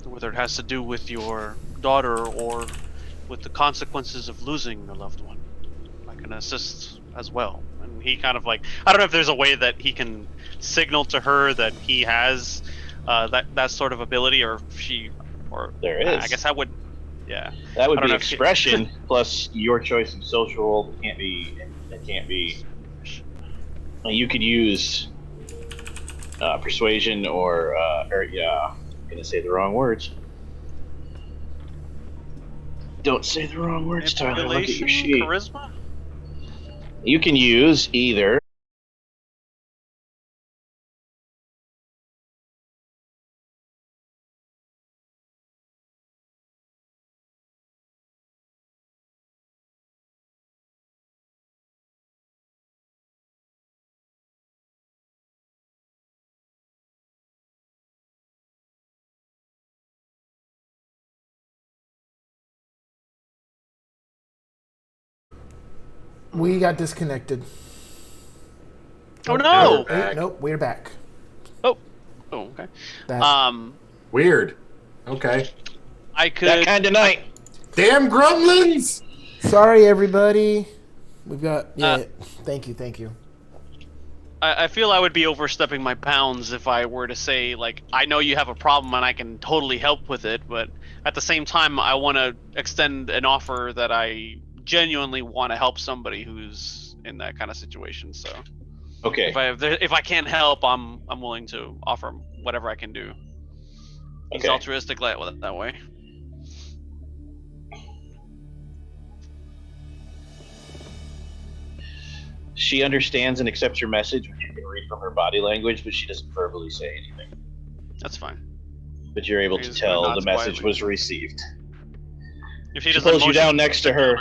[SPEAKER 3] whether it has to do with your daughter or with the consequences of losing a loved one. I can assist as well. And he kind of like... I don't know if there's a way that he can signal to her that he has that sort of ability, or if she... Or
[SPEAKER 1] There is.
[SPEAKER 3] I guess I would... Yeah.
[SPEAKER 1] That would
[SPEAKER 3] I don't
[SPEAKER 1] be
[SPEAKER 3] know if she-
[SPEAKER 1] expression plus your choice of social role. It can't be. You could use persuasion or I'm gonna say the wrong words. Don't say the wrong words, Tyler. Look at your
[SPEAKER 3] Manipulation?
[SPEAKER 1] sheet.
[SPEAKER 3] Charisma?
[SPEAKER 1] You can use either.
[SPEAKER 6] We got disconnected.
[SPEAKER 3] Oh no!
[SPEAKER 5] Back.
[SPEAKER 6] Nope, we're back.
[SPEAKER 3] Oh, okay.
[SPEAKER 6] That,
[SPEAKER 5] Weird. Okay.
[SPEAKER 3] I could.
[SPEAKER 1] That kind of night.
[SPEAKER 5] Damn gremlins!
[SPEAKER 6] sorry, everybody. We've got... Yeah, thank you.
[SPEAKER 3] I feel I would be overstepping my bounds if I were to say, like, I know you have a problem and I can totally help with it, but at the same time, I want to extend an offer that I genuinely want to help somebody who's in that kind of situation. So,
[SPEAKER 1] Okay.
[SPEAKER 3] if I can't help, I'm willing to offer whatever I can do. He's
[SPEAKER 1] Okay.
[SPEAKER 3] altruistic that way.
[SPEAKER 1] She understands and accepts your message, which you can read from her body language, but she doesn't verbally say anything.
[SPEAKER 3] That's fine.
[SPEAKER 1] But you're able to
[SPEAKER 3] She's
[SPEAKER 1] tell
[SPEAKER 3] nods
[SPEAKER 1] the message
[SPEAKER 3] quietly.
[SPEAKER 1] was received.
[SPEAKER 3] If
[SPEAKER 1] She
[SPEAKER 3] doesn't
[SPEAKER 1] pulls you
[SPEAKER 3] motion-
[SPEAKER 1] down next to her.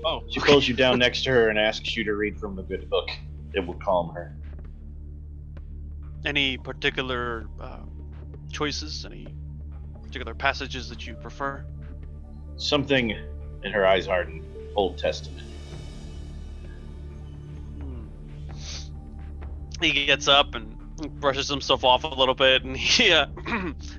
[SPEAKER 3] Oh,
[SPEAKER 1] She pulls you down next to her and asks you to read from the good book. It will calm her.
[SPEAKER 3] Any particular choices? Any particular passages that you prefer?
[SPEAKER 1] Something in her eyes hardened. Old Testament.
[SPEAKER 3] He gets up and brushes himself off a little bit, and he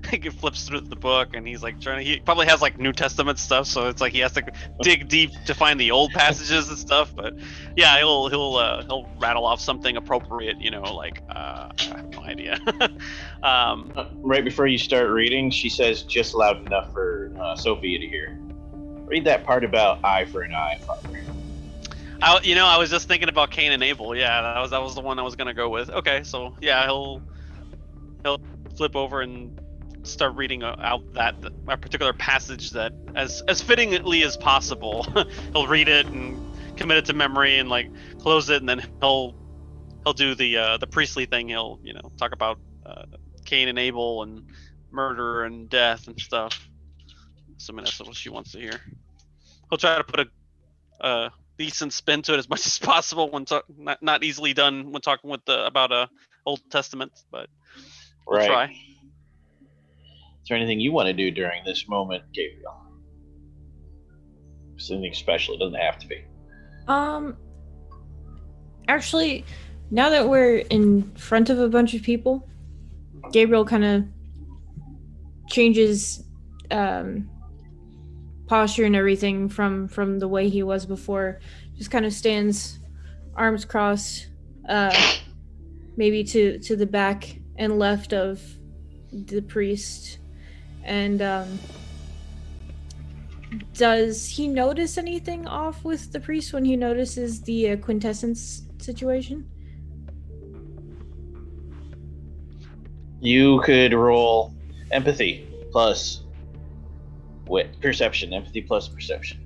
[SPEAKER 3] he flips through the book, and he's like he probably has like New Testament stuff, so it's like he has to dig deep to find the old passages and stuff. But yeah, he'll rattle off something appropriate, like I have no idea.
[SPEAKER 1] Right before you start reading, she says just loud enough for Sophia to hear. Read that part about eye for an eye, Father.
[SPEAKER 3] I was just thinking about Cain and Abel. Yeah, that was the one I was gonna go with. Okay, so yeah, he'll flip over and start reading out that particular passage that as fittingly as possible. He'll read it and commit it to memory and like close it, and then he'll do the priestly thing. He'll talk about Cain and Abel and murder and death and stuff. Assuming that's what she wants to hear. He'll try to put a decent spin to it as much as possible when not easily done when talking with about Old Testament, but we'll try.
[SPEAKER 1] Is there anything you want to do during this moment, Gabriel? Something special. It doesn't have to be.
[SPEAKER 2] Actually, now that we're in front of a bunch of people, Gabriel kind of changes posture and everything from the way he was before. Just kind of stands, arms crossed, maybe to the back and left of the priest. And does he notice anything off with the priest when he notices the quintessence situation?
[SPEAKER 1] You could roll empathy plus perception. Empathy plus perception.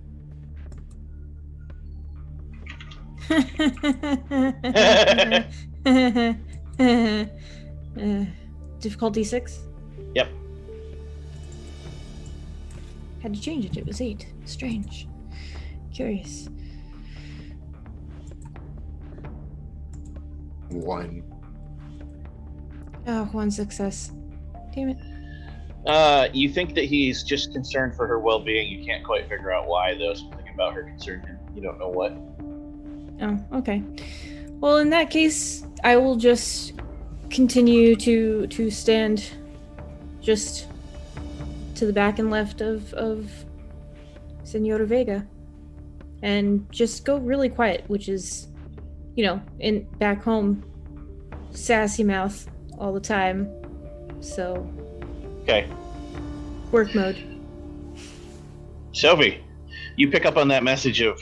[SPEAKER 2] Difficulty 6?
[SPEAKER 1] Yep.
[SPEAKER 2] Had to change it. It was 8. Strange. Curious.
[SPEAKER 5] 1.
[SPEAKER 2] Oh, 1 success. Damn it.
[SPEAKER 1] You think that he's just concerned for her well-being. You can't quite figure out why, though. Something about her concerned him. You don't know what.
[SPEAKER 2] Oh, okay. Well, in that case, I will just continue to stand just to the back and left of Senora Vega, and just go really quiet, which is, in back home, sassy mouth all the time. So.
[SPEAKER 1] Okay.
[SPEAKER 2] Work mode.
[SPEAKER 1] Sophie, you pick up on that message of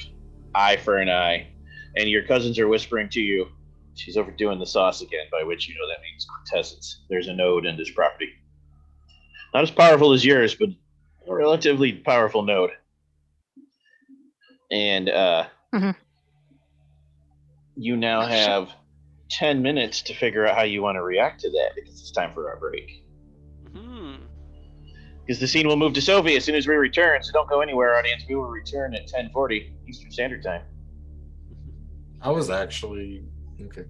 [SPEAKER 1] eye for an eye, and your cousins are whispering to you, she's overdoing the sauce again, by which you know that means quintessence. There's a node in this property. Not as powerful as yours, but a relatively powerful node. And you now have 10 minutes to figure out how you want to react to that, because it's time for our break. Because the scene will move to Sophie as soon as we return, so don't go anywhere, audience. We will return at 10:40 Eastern Standard Time.
[SPEAKER 5] I was actually... Okay.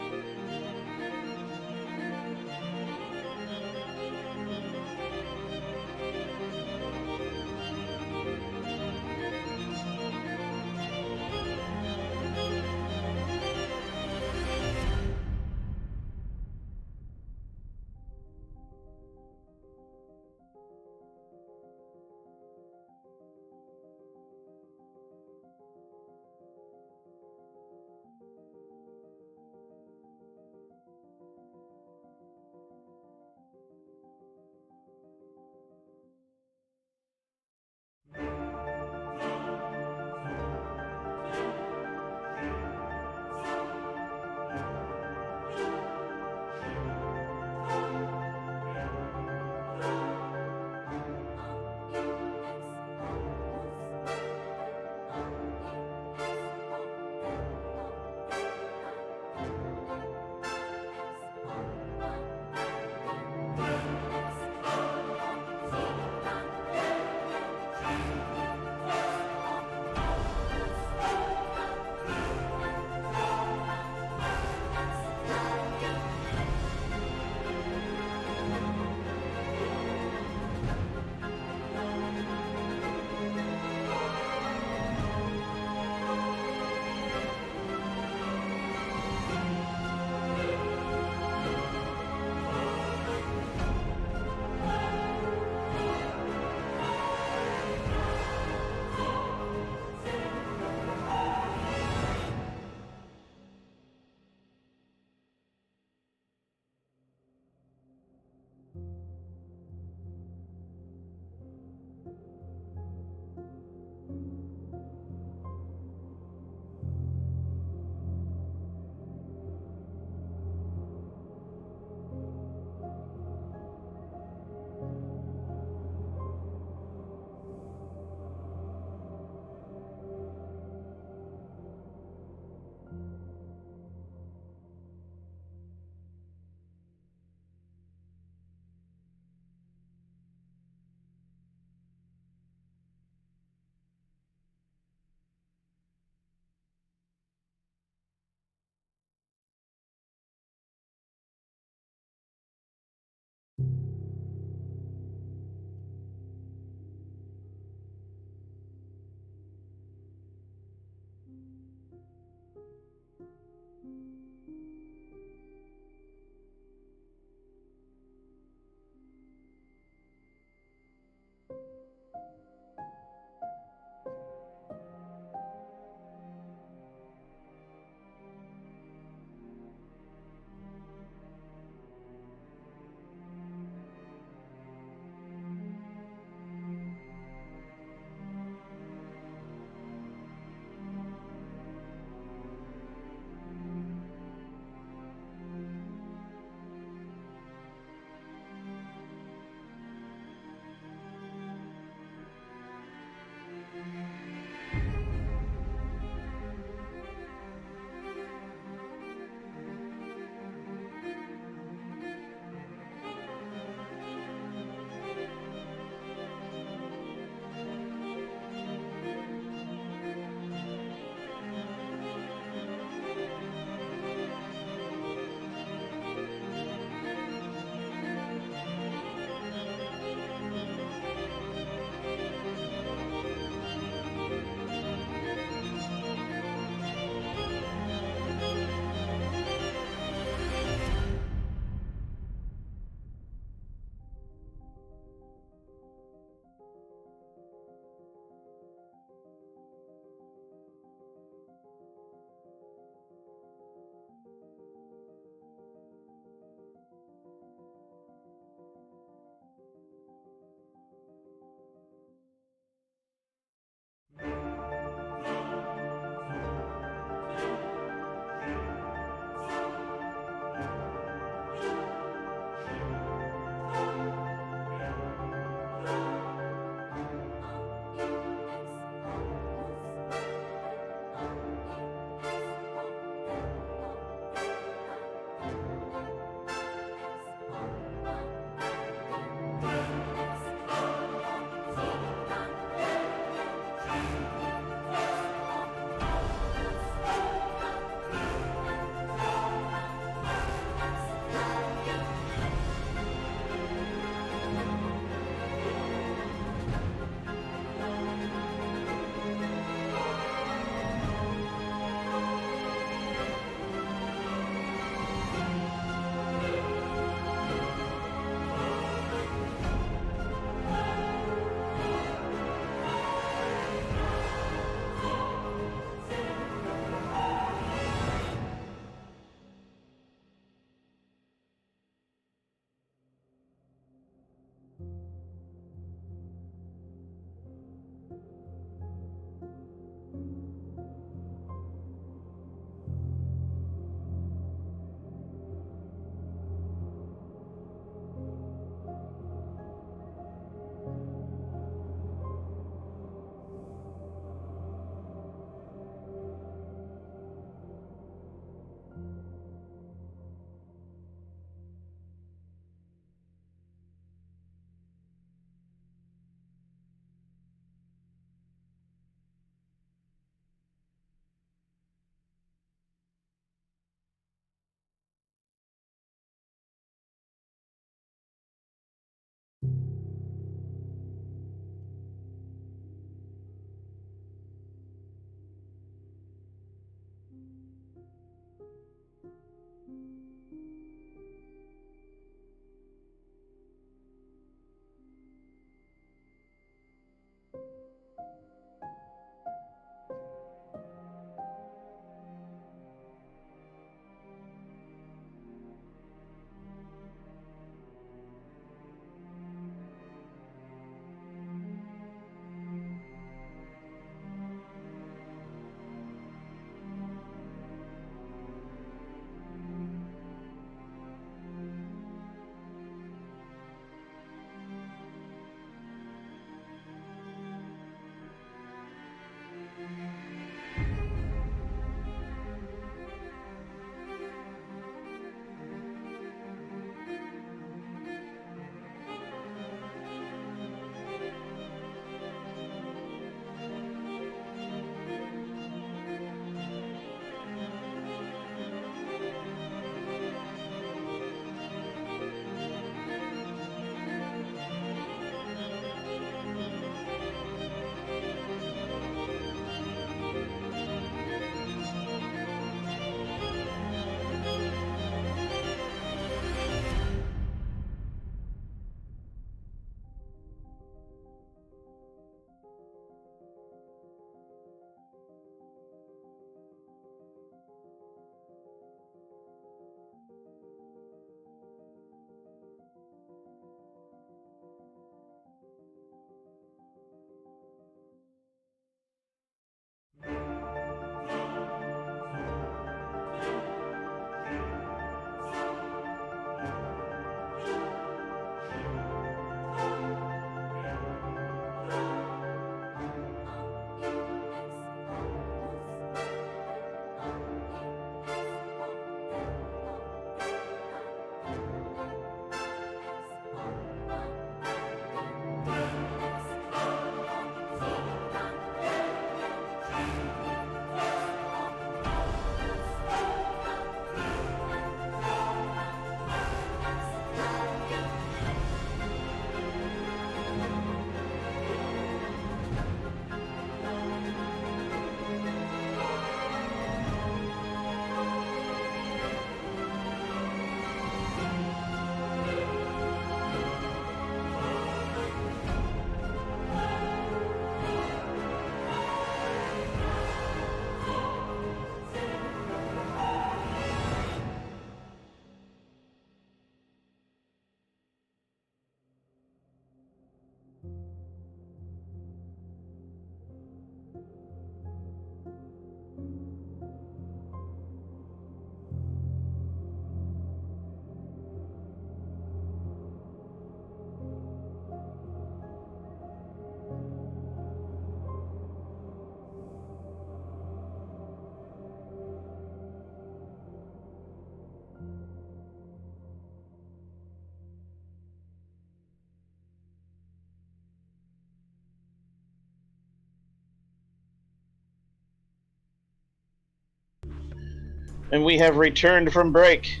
[SPEAKER 1] And we have returned from break.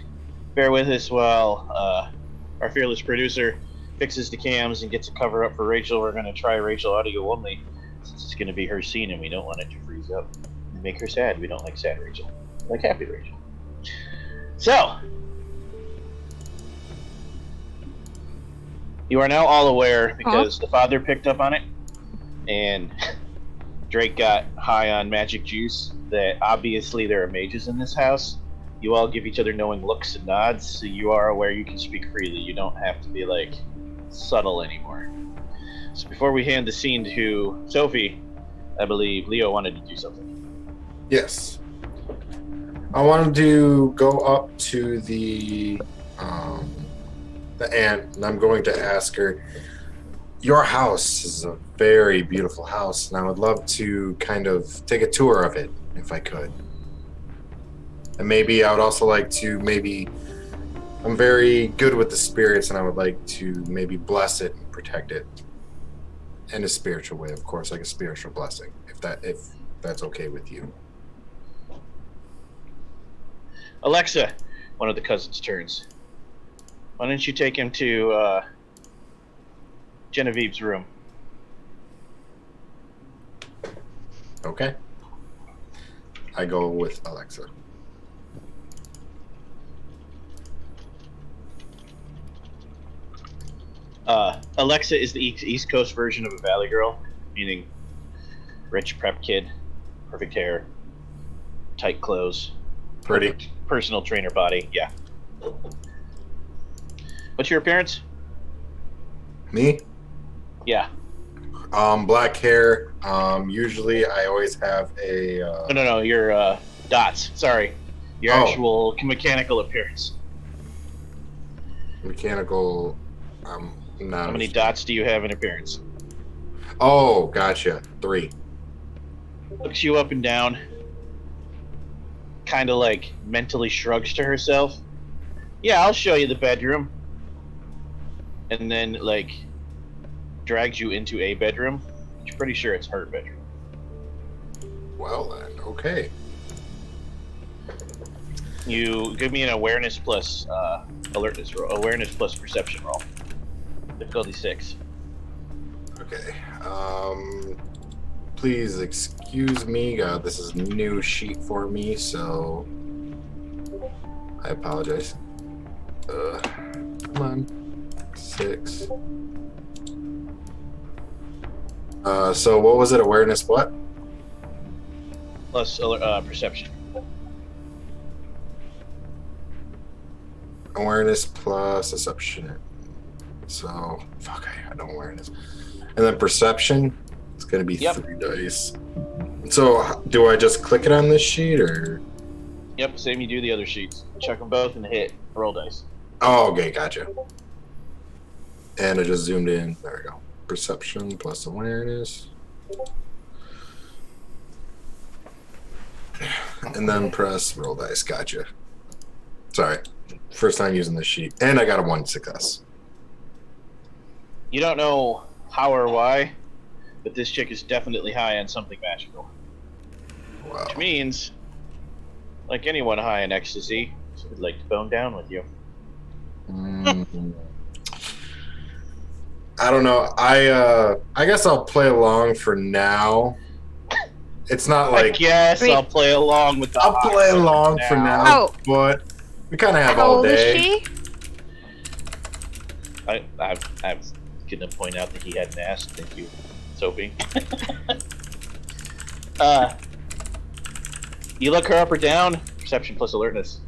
[SPEAKER 1] Bear with us while our fearless producer fixes the cams and gets a cover up for Rachel. We're going to try Rachel audio only, since it's going to be her scene and we don't want it to freeze up and make her sad. We don't like sad Rachel. We like happy Rachel. So, you are now all aware, because the father picked up on it, and Drake got high on magic juice, that obviously there are mages in this house. You all give each other knowing looks and nods, so you are aware you can speak freely. You don't have to be, like, subtle anymore. So before we hand the scene to Sophie, I believe Leo wanted to do something.
[SPEAKER 5] Yes. I wanted to go up to the aunt, and I'm going to ask her, your house is a very beautiful house, and I would love to kind of take a tour of it, if I could. And maybe I would also like to I'm very good with the spirits, and I would like to maybe bless it and protect it. In a spiritual way, of course, like a spiritual blessing, if that's okay with you.
[SPEAKER 1] Alexa, one of the cousins turns. Why don't you take him to Genevieve's room?
[SPEAKER 5] Okay. I go with Alexa.
[SPEAKER 1] Alexa is the East Coast version of a Valley Girl, meaning rich prep kid, perfect hair, tight clothes,
[SPEAKER 5] Pretty.
[SPEAKER 1] perfect personal trainer body. Yeah. What's your appearance?
[SPEAKER 5] Me?
[SPEAKER 1] Yeah.
[SPEAKER 5] Black hair. Usually I always have a
[SPEAKER 1] No. Your dots. Sorry. Your actual mechanical appearance.
[SPEAKER 5] mechanical. Not
[SPEAKER 1] How many dots do you have in appearance?
[SPEAKER 5] Oh, gotcha. 3.
[SPEAKER 1] Looks you up and down. Kind of like mentally shrugs to herself. Yeah, I'll show you the bedroom. And then like drags you into a bedroom. You're pretty sure it's her bedroom.
[SPEAKER 5] Well then, okay.
[SPEAKER 1] You give me an awareness plus alertness roll. Awareness plus perception roll. Difficulty 6.
[SPEAKER 5] Okay. Please excuse me. This is a new sheet for me, so I apologize. Come on. 6. So what was it? Awareness what?
[SPEAKER 1] Plus perception.
[SPEAKER 5] Awareness plus deception. So, fuck, I had no awareness. And then perception, it's going to be 3 dice. So, do I just click it on this sheet, or?
[SPEAKER 1] Yep, same you do the other sheets. Check them both and hit. Roll dice.
[SPEAKER 5] Oh, okay, gotcha. And I just zoomed in. There we go. Perception plus awareness. And then press roll dice. Gotcha. Sorry. First time using this sheet. And I got a 1 success.
[SPEAKER 1] You don't know how or why, but this chick is definitely high on something magical.
[SPEAKER 5] Wow.
[SPEAKER 1] Which means, like anyone high on ecstasy, she would like to bone down with you.
[SPEAKER 5] I don't know. I guess I'll play along for now. It's not like
[SPEAKER 1] yes, I'll play along with the
[SPEAKER 5] I'll play along for now, but we kind of have all day.
[SPEAKER 4] How old is she?
[SPEAKER 1] I was gonna point out that he hadn't asked. Thank you, Sophie. You look her up or down? Perception plus alertness.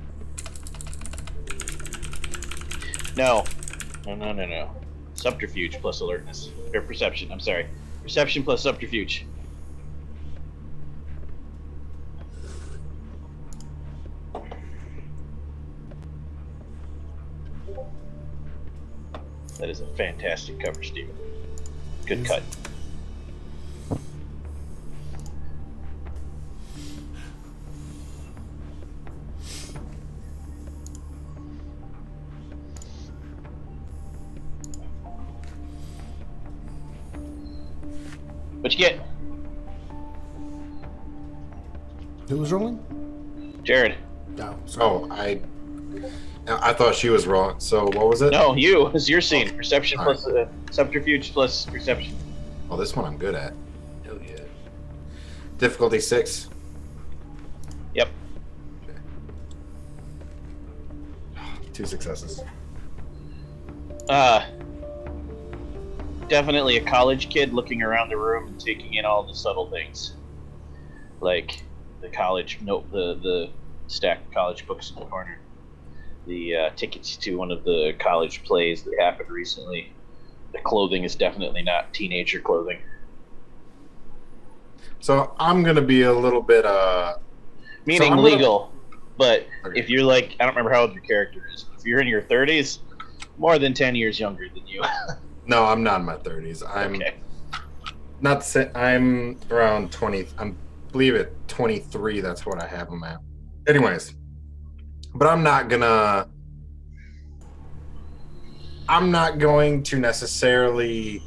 [SPEAKER 1] No. Subterfuge plus alertness. Or perception, I'm sorry. Perception plus subterfuge. That is a fantastic cover, Steven. Good cut. What you get?
[SPEAKER 6] Who was rolling?
[SPEAKER 1] Jared.
[SPEAKER 6] No, sorry.
[SPEAKER 5] Oh, I thought she was wrong. So what was it?
[SPEAKER 1] No, you. It's your scene. Perception
[SPEAKER 5] All
[SPEAKER 1] plus subterfuge plus perception.
[SPEAKER 5] Oh, this one I'm good at. Hell yeah. Difficulty 6.
[SPEAKER 1] Yep.
[SPEAKER 5] Okay. 2 successes.
[SPEAKER 1] Definitely a college kid looking around the room and taking in all the subtle things, like the college note, the stack of college books in the corner, the tickets to one of the college plays that happened recently. The clothing is definitely not teenager clothing.
[SPEAKER 5] So I'm gonna be a little bit
[SPEAKER 1] Meaning
[SPEAKER 5] I'm
[SPEAKER 1] legal, but
[SPEAKER 5] Okay.
[SPEAKER 1] if you're like, I don't remember how old your character is. If you're in your 30s, more than 10 years younger than you.
[SPEAKER 5] No, I'm not in my 30s. I'm
[SPEAKER 1] Okay.
[SPEAKER 5] I'm around 20. I believe at 23. That's what I have them at. Anyways, but I'm not going to necessarily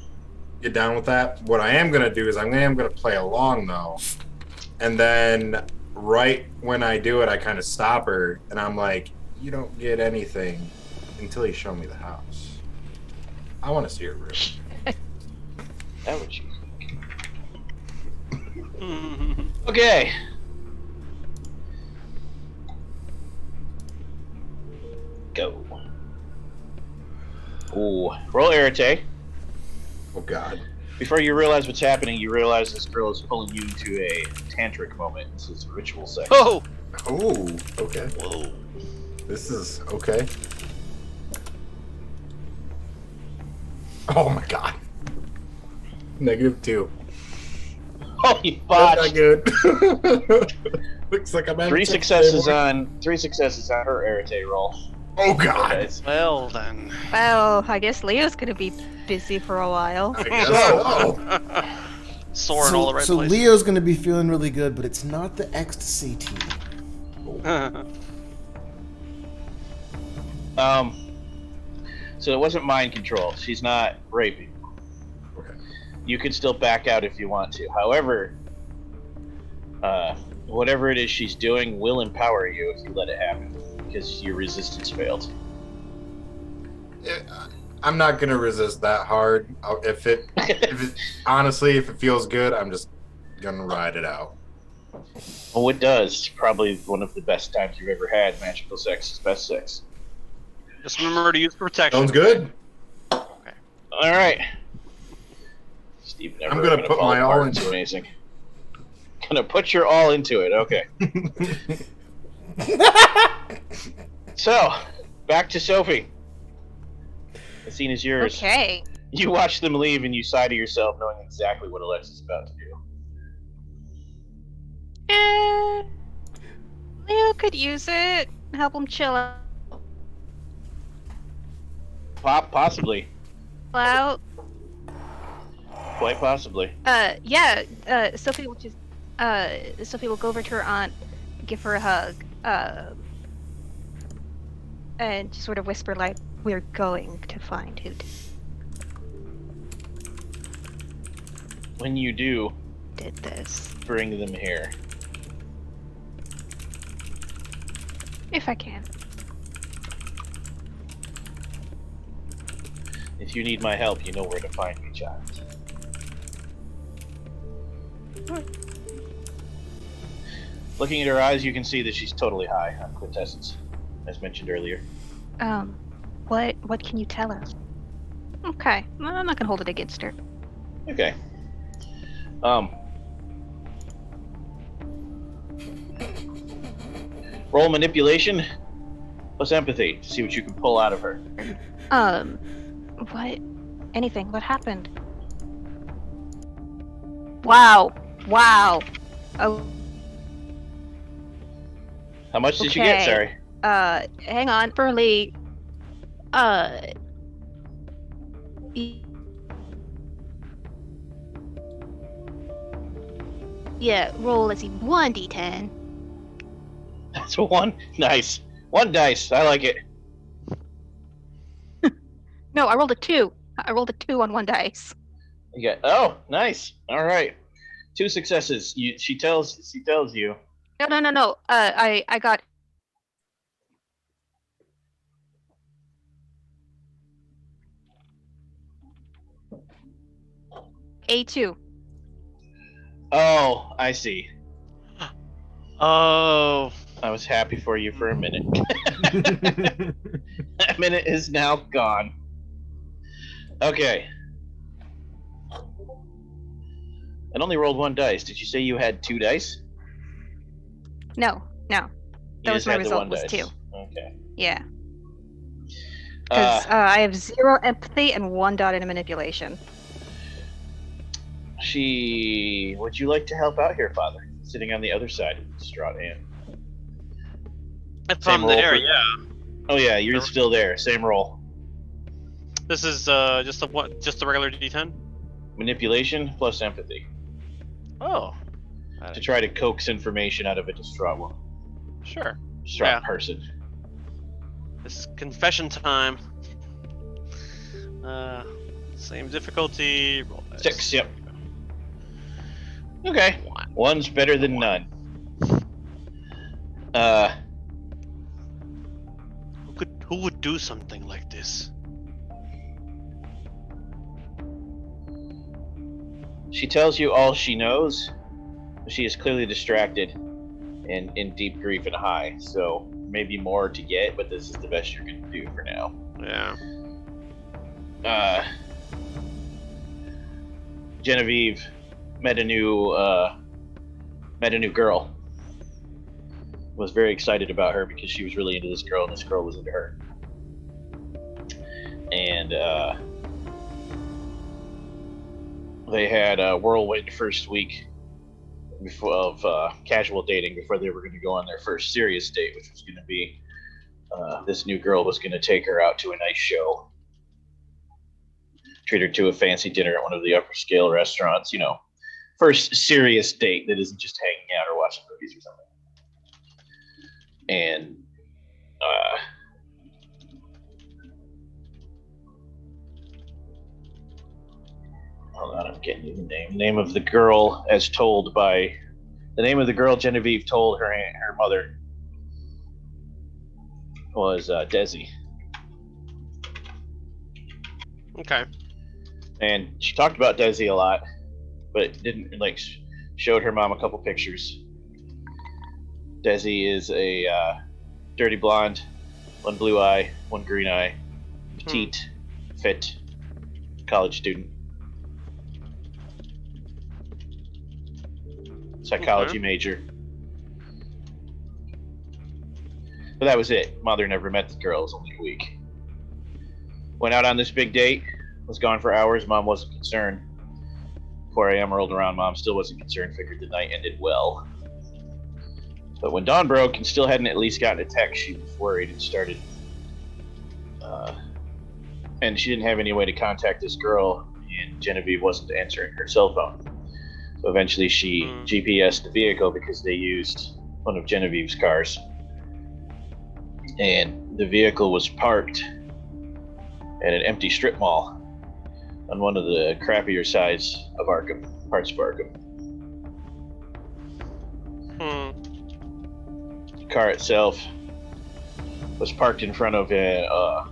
[SPEAKER 5] get down with that. What I am gonna do is I am gonna play along though, and then right when I do it, I kind of stop her and I'm like, "You don't get anything until you show me the house. I want to see her room."
[SPEAKER 1] That would you. Okay. Go. Ooh. Roll Arete.
[SPEAKER 5] Oh God.
[SPEAKER 1] Before you realize what's happening, you realize this girl is pulling you into a tantric moment. This is ritual sex.
[SPEAKER 3] Oh!
[SPEAKER 5] Oh. Okay.
[SPEAKER 3] Whoa.
[SPEAKER 5] This is okay. Oh my God. -2.
[SPEAKER 1] Oh, you
[SPEAKER 5] That's
[SPEAKER 1] botched.
[SPEAKER 5] not good. Looks like I'm at
[SPEAKER 1] 3 successes on her Arete roll.
[SPEAKER 5] Oh God.
[SPEAKER 1] Guys.
[SPEAKER 3] Well then.
[SPEAKER 4] Well, I guess Leo's gonna be busy for a while.
[SPEAKER 5] I guess so.
[SPEAKER 3] Sore in all the right
[SPEAKER 6] so
[SPEAKER 3] places.
[SPEAKER 6] Leo's gonna be feeling really good, but it's not the ecstasy tea.
[SPEAKER 1] So it wasn't mind control. She's not raping.
[SPEAKER 5] Okay.
[SPEAKER 1] You could still back out if you want to. However, whatever it is she's doing will empower you if you let it happen, because your resistance failed.
[SPEAKER 5] I'm not gonna resist that hard. If it honestly, if it feels good, I'm just gonna ride it out.
[SPEAKER 1] Well, it does. Probably one of the best times you've ever had. Magical sex is best sex.
[SPEAKER 3] Just remember to use protection.
[SPEAKER 5] Sounds good.
[SPEAKER 1] All right. Steve never
[SPEAKER 5] I'm gonna put
[SPEAKER 1] fall
[SPEAKER 5] my all
[SPEAKER 1] apart.
[SPEAKER 5] into
[SPEAKER 1] It's
[SPEAKER 5] it.
[SPEAKER 1] amazing. Gonna put your all into it. Okay. So, back to Sophie. The scene is yours.
[SPEAKER 4] Okay.
[SPEAKER 1] You watch them leave and you sigh to yourself, knowing exactly what Alexa's about to do.
[SPEAKER 4] Leo could use it. Help him chill
[SPEAKER 1] Possibly.
[SPEAKER 4] out.
[SPEAKER 1] Quite possibly.
[SPEAKER 4] Yeah. Sophie will Sophie will go over to her aunt, give her a hug, and just sort of whisper like, "We're going to find who
[SPEAKER 1] When you do,
[SPEAKER 4] did this,
[SPEAKER 1] bring them here.
[SPEAKER 4] if I can."
[SPEAKER 1] If you need my help, you know where to find me, child. Looking at her eyes, you can see that she's totally high on quintessence, as mentioned earlier.
[SPEAKER 4] What can you tell us? Okay, well, I'm not gonna hold it against her.
[SPEAKER 1] Okay. Roll manipulation plus empathy to see what you can pull out of her.
[SPEAKER 4] What? Anything? What happened? Wow. Oh,
[SPEAKER 1] How much did you get?
[SPEAKER 4] Okay.
[SPEAKER 1] Sorry.
[SPEAKER 4] Hang on. Burley, yeah, roll, let's see, 1d10.
[SPEAKER 1] That's a 1. Nice. 1 dice. I like it.
[SPEAKER 4] No, I rolled a 2. I rolled a 2 on 1 dice.
[SPEAKER 1] You got. Oh, nice. All right. 2 successes. She tells you.
[SPEAKER 4] No. I got A2.
[SPEAKER 1] Oh, I see.
[SPEAKER 3] Oh,
[SPEAKER 1] I was happy for you for a minute. That minute is now gone. Okay. And only rolled 1 dice. Did you say you had 2 dice?
[SPEAKER 4] No. That
[SPEAKER 1] You
[SPEAKER 4] was
[SPEAKER 1] just
[SPEAKER 4] my
[SPEAKER 1] had the
[SPEAKER 4] result,
[SPEAKER 1] 1
[SPEAKER 4] was
[SPEAKER 1] dice.
[SPEAKER 4] 2.
[SPEAKER 1] Okay.
[SPEAKER 4] Yeah. Because I have 0 empathy and 1 dot in manipulation.
[SPEAKER 1] Would you like to help out here, Father? Sitting on the other side of the distraught Anne.
[SPEAKER 3] if
[SPEAKER 1] Same
[SPEAKER 3] I'm
[SPEAKER 1] roll
[SPEAKER 3] there,
[SPEAKER 1] for-
[SPEAKER 3] yeah.
[SPEAKER 1] Oh yeah, you're still there. Same roll.
[SPEAKER 3] This is just a regular D10.
[SPEAKER 1] Manipulation plus empathy
[SPEAKER 3] Oh,
[SPEAKER 1] to try to coax information out of a distraught
[SPEAKER 3] sure.
[SPEAKER 1] person.
[SPEAKER 3] This is confession time. Same difficulty. Roll dice.
[SPEAKER 1] 6. Yep. Okay. 1's better than none.
[SPEAKER 3] Who would do something like this?
[SPEAKER 1] She tells you all she knows. She is clearly distracted and in deep grief and high, so maybe more to get, but this is the best you're going to do for now.
[SPEAKER 3] Yeah.
[SPEAKER 1] Genevieve met a new girl. Was very excited about her because she was really into this girl and this girl was into her. And they had a whirlwind first week of casual dating before they were going to go on their first serious date, which was going to be this new girl was going to take her out to a nice show, treat her to a fancy dinner at one of the upper scale restaurants. You know, first serious date that isn't just hanging out or watching movies or something. And hold on, I'm getting you the name. Name of the girl, as told by the name of the girl Genevieve told her mother was Desi.
[SPEAKER 3] Okay.
[SPEAKER 1] And she talked about Desi a lot, but didn't showed her mom a couple pictures. Desi is a dirty blonde, 1 blue eye, 1 green eye, petite, fit, college student. Psychology major. But that was it. Mother never met the girl. It was only a week. Went out on this big date. Was gone for hours. Mom wasn't concerned. 4 a.m. rolled around. Mom still wasn't concerned. Figured the night ended well. But when dawn broke and still hadn't at least gotten a text, she was worried and started. And she didn't have any way to contact this girl, and Genevieve wasn't answering her cell phone. So eventually she GPS'd the vehicle because they used one of Genevieve's cars. And the vehicle was parked at an empty strip mall on one of the crappier sides of Arkham, parts of Arkham. The car itself was parked in front of an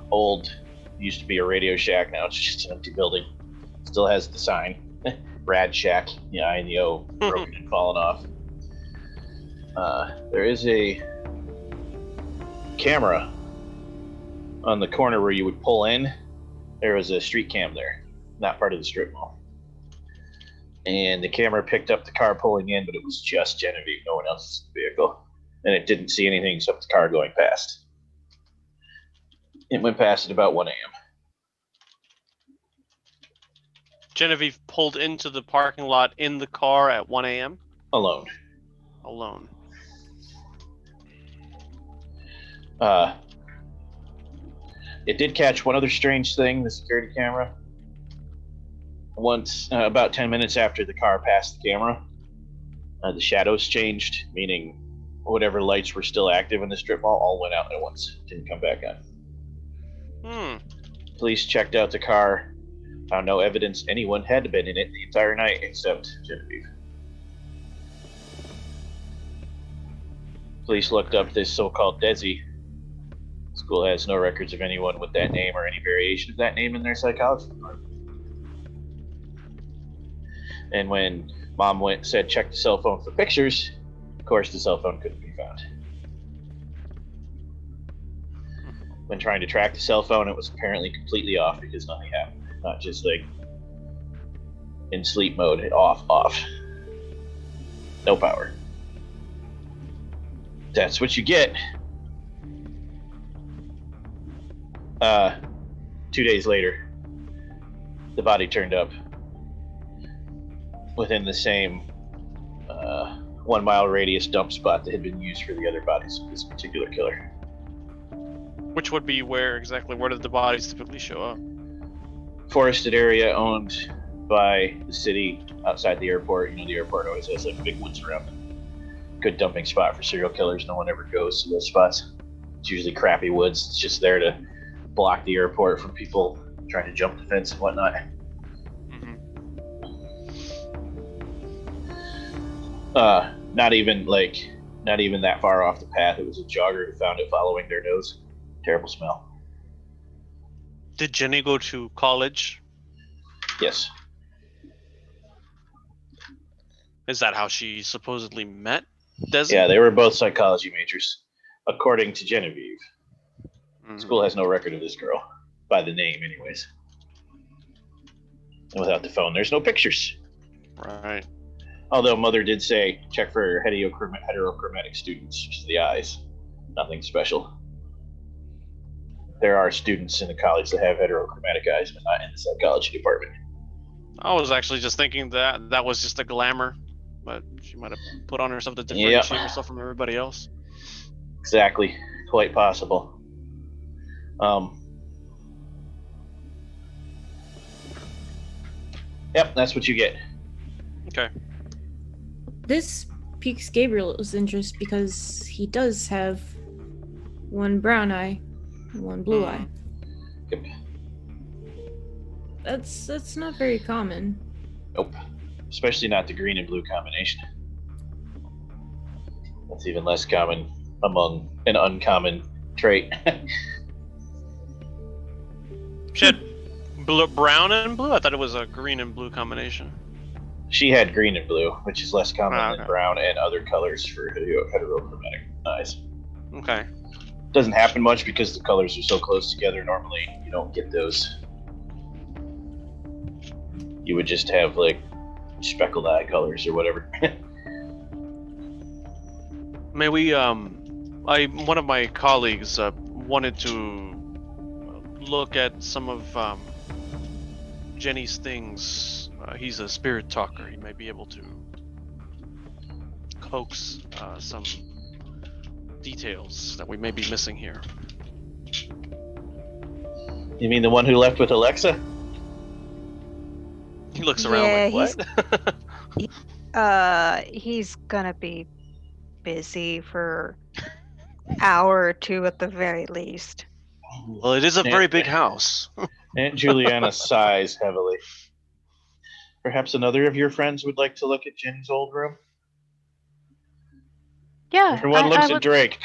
[SPEAKER 1] old, used to be a Radio Shack, now it's just an empty building. Still has the sign, Rad Shack, the I and the O broken and fallen off. There is a camera on the corner where you would pull in. There was a street cam there, not part of the strip mall. And the camera picked up the car pulling in, but it was just Genevieve, no one else's vehicle. And it didn't see anything except the car going past. It went past at about 1 a.m.
[SPEAKER 3] Genevieve pulled into the parking lot in the car at 1 a.m.
[SPEAKER 1] Alone. It did catch one other strange thing, the security camera. Once, about 10 minutes after the car passed the camera, the shadows changed, meaning whatever lights were still active in the strip mall all went out at once, didn't come back on. Police checked out the car, found no evidence anyone had been in it the entire night except Genevieve. Police looked up this so-called Desi. School has no records of anyone with that name or any variation of that name in their psychology department. And when Mom said check the cell phone for pictures, of course the cell phone couldn't be found. When trying to track the cell phone, it was apparently completely off because nothing happened. Not just like in sleep mode, off. No power. That's what you get. 2 days later, the body turned up within the same 1 mile radius dump spot that had been used for the other bodies of this particular killer.
[SPEAKER 3] Which would be where exactly? Where did the bodies typically show up?
[SPEAKER 1] Forested area owned by the city outside the airport. You know, the airport always has like big woods around them. Good dumping spot for serial killers. No one ever goes to those spots. It's usually crappy woods. It's just there to block the airport from people trying to jump the fence and whatnot.
[SPEAKER 3] Mm-hmm.
[SPEAKER 1] Not even that far off the path. It was a jogger who found it following their nose. Terrible smell.
[SPEAKER 3] Did Jenny go to college?
[SPEAKER 1] Yes.
[SPEAKER 3] Is that how she supposedly met Desi?
[SPEAKER 1] Yeah, they were both psychology majors, according to Genevieve.
[SPEAKER 3] Mm-hmm.
[SPEAKER 1] School has no record of this girl, by the name anyways. And without the phone, there's no pictures.
[SPEAKER 3] Right.
[SPEAKER 1] Although Mother did say, check for heterochromatic students, just the eyes. Nothing special. There are students in the college that have heterochromatic eyes, but not in the psychology department.
[SPEAKER 3] I was actually just thinking that was just a glamour, but she might have put on herself to differentiate herself from everybody else.
[SPEAKER 1] Exactly. Quite possible. Yep, that's what you get.
[SPEAKER 3] Okay.
[SPEAKER 2] This piques Gabriel's interest because he does have one brown eye and one blue eye.
[SPEAKER 1] Yep.
[SPEAKER 2] That's not very common.
[SPEAKER 1] Nope. Especially not the green and blue combination. That's even less common among an uncommon trait.
[SPEAKER 3] Shit. Brown and blue? I thought it was a green and blue combination.
[SPEAKER 1] She had green and blue, which is less common
[SPEAKER 3] okay.
[SPEAKER 1] than brown and other colors for heterochromatic eyes.
[SPEAKER 3] Okay.
[SPEAKER 1] Doesn't happen much because the colors are so close together. Normally, you don't get those. You would just have like speckled eye colors or whatever.
[SPEAKER 3] May we? One of my colleagues wanted to look at some of Jenny's things. He's a spirit talker. He may be able to coax some details that we may be missing here.
[SPEAKER 1] You mean the one who left with Alexa?
[SPEAKER 3] He looks around like, what?
[SPEAKER 4] He's gonna be busy for an hour or two at the very least.
[SPEAKER 3] Well, it is a very big house.
[SPEAKER 1] Aunt Juliana sighs heavily. Perhaps another of your friends would like to look at Jenny's old room?
[SPEAKER 4] Yeah.
[SPEAKER 1] Everyone looks at Drake.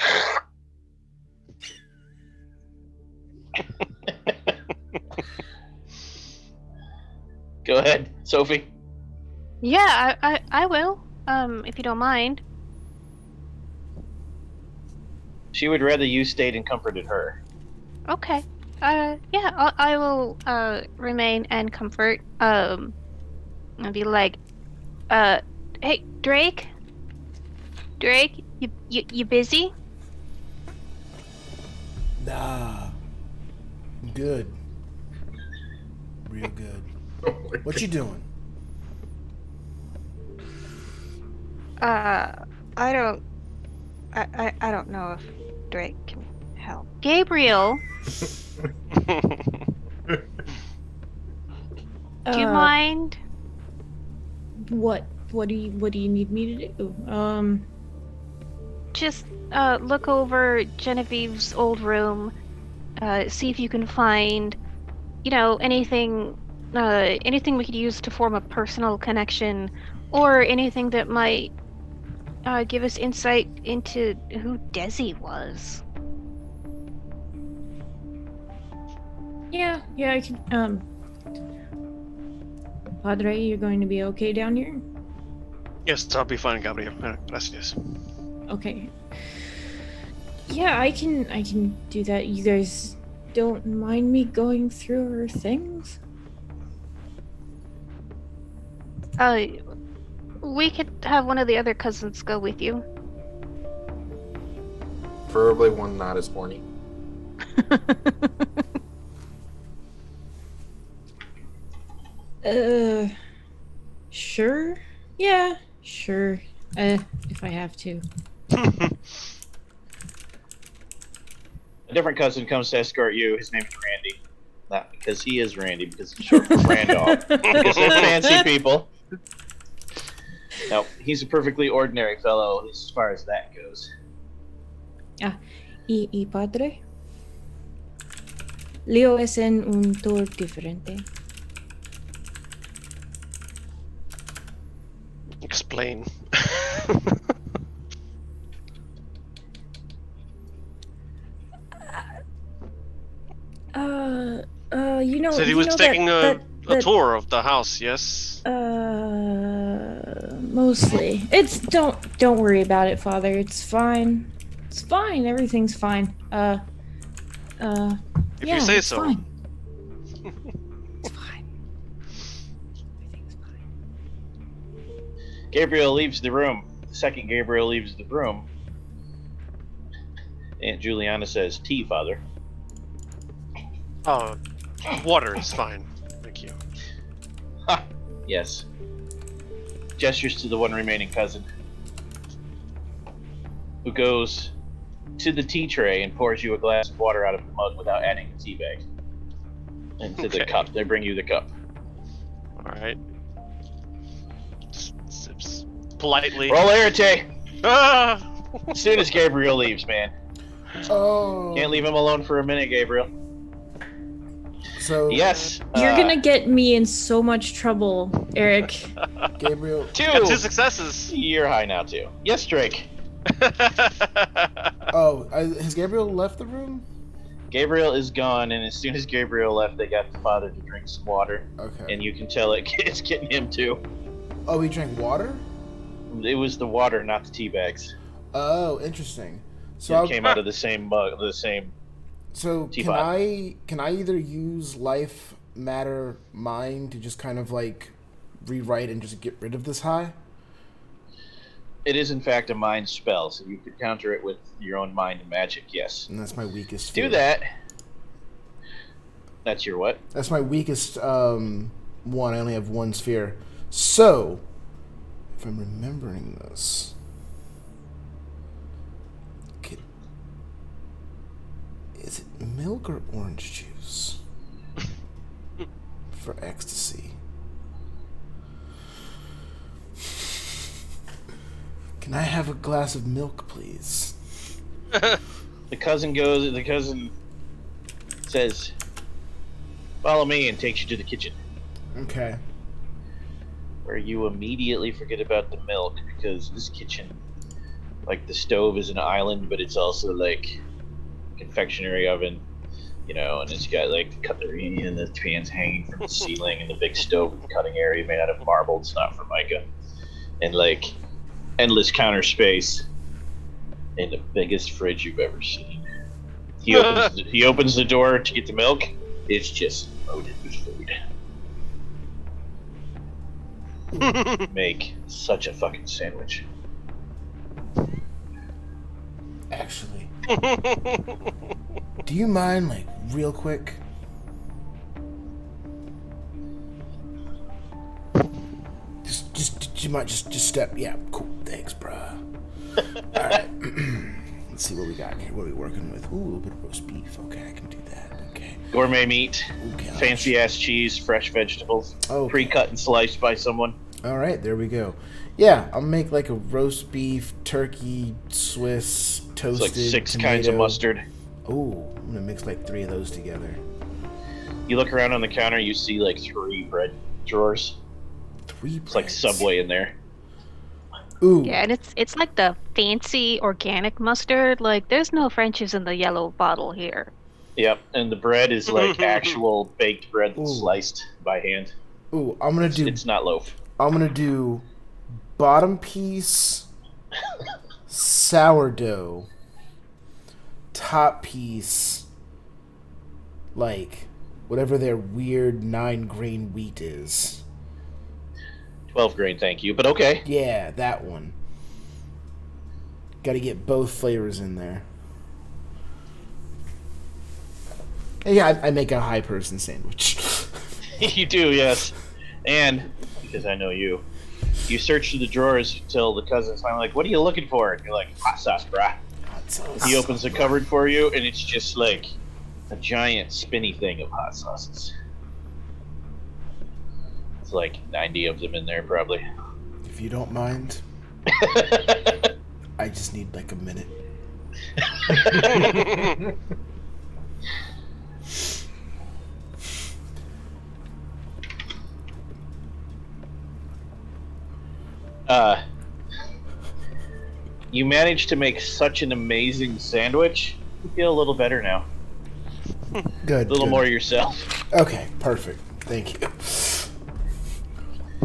[SPEAKER 1] Go ahead, Sophie.
[SPEAKER 4] Yeah, I will. If you don't mind.
[SPEAKER 1] She would rather you stayed and comforted her.
[SPEAKER 4] Okay. Yeah, I will remain and comfort. I'll be like, hey, Drake, you busy?
[SPEAKER 6] Nah, I'm good, real good. What you doing?
[SPEAKER 4] I don't know if Drake can help. Gabriel, do you mind?
[SPEAKER 2] What do you need me to do?
[SPEAKER 4] Just look over Genevieve's old room, see if you can find, anything we could use to form a personal connection, or anything that might give us insight into who Desi was.
[SPEAKER 2] Yeah, I can. Padre, you're going to be okay down here?
[SPEAKER 3] Yes, I'll be fine, Gabriel. Gracias.
[SPEAKER 2] Okay. Yeah, I can do that. You guys don't mind me going through her things?
[SPEAKER 4] We could have one of the other cousins go with you.
[SPEAKER 5] Preferably one not as horny.
[SPEAKER 2] Sure? Yeah, sure. If I have to.
[SPEAKER 1] A different cousin comes to escort you. His name's Randy. Not because he is Randy, because it's short for Randolph. Because they're fancy people. No, he's a perfectly ordinary fellow as far as that goes.
[SPEAKER 2] Y padre? Leo es en un tour diferente.
[SPEAKER 3] Explain.
[SPEAKER 2] You know.
[SPEAKER 3] Said he was taking a tour of the house. Yes.
[SPEAKER 2] Mostly. Don't worry about it, Father. It's fine. It's fine. Everything's fine.
[SPEAKER 3] If
[SPEAKER 2] yeah,
[SPEAKER 3] you say
[SPEAKER 2] it's
[SPEAKER 3] so.
[SPEAKER 2] Fine. It's fine. Everything's fine.
[SPEAKER 1] Gabriel leaves the room. The second Gabriel leaves the room, Aunt Juliana says, "Tea, Father."
[SPEAKER 3] Oh, water is fine. Thank you.
[SPEAKER 1] Ha! Yes. Gestures to the one remaining cousin, who goes to the tea tray and pours you a glass of water out of the mug without adding the tea bag. Into the cup. They bring you the cup.
[SPEAKER 3] Alright. Sips politely.
[SPEAKER 1] Roll Arete!
[SPEAKER 3] Ah!
[SPEAKER 1] As soon as Gabriel leaves, man.
[SPEAKER 6] Oh.
[SPEAKER 1] Can't leave him alone for a minute, Gabriel.
[SPEAKER 6] So
[SPEAKER 1] Yes.
[SPEAKER 2] You're gonna get me in so much trouble, Eric.
[SPEAKER 6] Gabriel.
[SPEAKER 3] Got 2
[SPEAKER 1] two.
[SPEAKER 3] successes.
[SPEAKER 1] You're high now, too. Yes, Drake.
[SPEAKER 6] Oh, has Gabriel left the room?
[SPEAKER 1] Gabriel is gone, and as soon as Gabriel left, they got the father to drink some water.
[SPEAKER 6] Okay.
[SPEAKER 1] And you can tell it's getting him, too.
[SPEAKER 6] Oh, he drank water?
[SPEAKER 1] It was the water, not the tea bags.
[SPEAKER 6] Oh, interesting. So
[SPEAKER 1] It
[SPEAKER 6] I'll,
[SPEAKER 1] came out of the same mug, the same.
[SPEAKER 6] so
[SPEAKER 1] teapot.
[SPEAKER 6] can I either use life, matter, mind to just kind of like rewrite and just get rid of this high?
[SPEAKER 1] It is, in fact, a mind spell, so you could counter it with your own mind and magic, yes.
[SPEAKER 6] And that's my weakest fear.
[SPEAKER 1] Do that. That's your what?
[SPEAKER 6] That's my weakest one. I only have one sphere. So, if I'm remembering this, okay, is it milk or orange juice for ecstasy? Can I have a glass of milk, please?
[SPEAKER 1] The cousin says, "Follow me," and takes you to the kitchen,
[SPEAKER 6] Okay.
[SPEAKER 1] where you immediately forget about the milk, because this kitchen, like, the stove is an island, but it's also like a confectionery oven, you know, and it's got like the cutlery and the pans hanging from the ceiling, and the big stove and cutting area made out of marble. It's not formica, and like endless counter space, and the biggest fridge you've ever seen. He opens the door to get the milk. It's just loaded with food. Make such a fucking sandwich.
[SPEAKER 6] Actually, do you mind, like, real quick? You might just step. Yeah, cool. Thanks, bruh. All right. Let's see what we got here. What are we working with? Ooh, a little bit of roast beef. Okay, I can do that. Okay.
[SPEAKER 1] Gourmet meat,
[SPEAKER 6] Okay.
[SPEAKER 1] fancy ass cheese, fresh vegetables,
[SPEAKER 6] Okay.
[SPEAKER 1] pre-cut and sliced by someone.
[SPEAKER 6] All right, there we go. Yeah, I'll make like a roast beef, turkey, Swiss,
[SPEAKER 1] It's
[SPEAKER 6] toasted.
[SPEAKER 1] like 6
[SPEAKER 6] tomato.
[SPEAKER 1] kinds of mustard.
[SPEAKER 6] Ooh, I'm gonna mix like 3 of those together.
[SPEAKER 1] You look around on the counter, you see like 3 bread drawers.
[SPEAKER 6] 3
[SPEAKER 1] It's like
[SPEAKER 6] breads.
[SPEAKER 1] Subway in there.
[SPEAKER 6] Ooh.
[SPEAKER 4] Yeah, and it's like the fancy organic mustard. Like, there's no Frenchies in the yellow bottle here.
[SPEAKER 1] Yep, and the bread is like actual baked bread that's
[SPEAKER 6] Ooh.
[SPEAKER 1] sliced by hand.
[SPEAKER 6] Ooh, I'm gonna do.
[SPEAKER 1] It's not loaf.
[SPEAKER 6] I'm gonna do bottom piece, sourdough, top piece, like whatever their weird 9-grain wheat is.
[SPEAKER 1] 12 grain, thank you. But okay.
[SPEAKER 6] Yeah, that one. Got to get both flavors in there. And yeah, I make a high person sandwich.
[SPEAKER 1] You do, yes. And because I know you search through the drawers until the cousin's finally like, "What are you looking for?" And you're like, "Hot sauce, brah."
[SPEAKER 6] Hot sauce.
[SPEAKER 1] He opens the cupboard for you, and it's just like a giant spinny thing of hot sauces. It's like 90 of them in there, probably.
[SPEAKER 6] If you don't mind, I just need like a minute.
[SPEAKER 1] You managed to make such an amazing sandwich. You feel a little better now.
[SPEAKER 6] Good.
[SPEAKER 1] A little
[SPEAKER 6] good.
[SPEAKER 1] more yourself.
[SPEAKER 6] Okay, perfect. Thank you.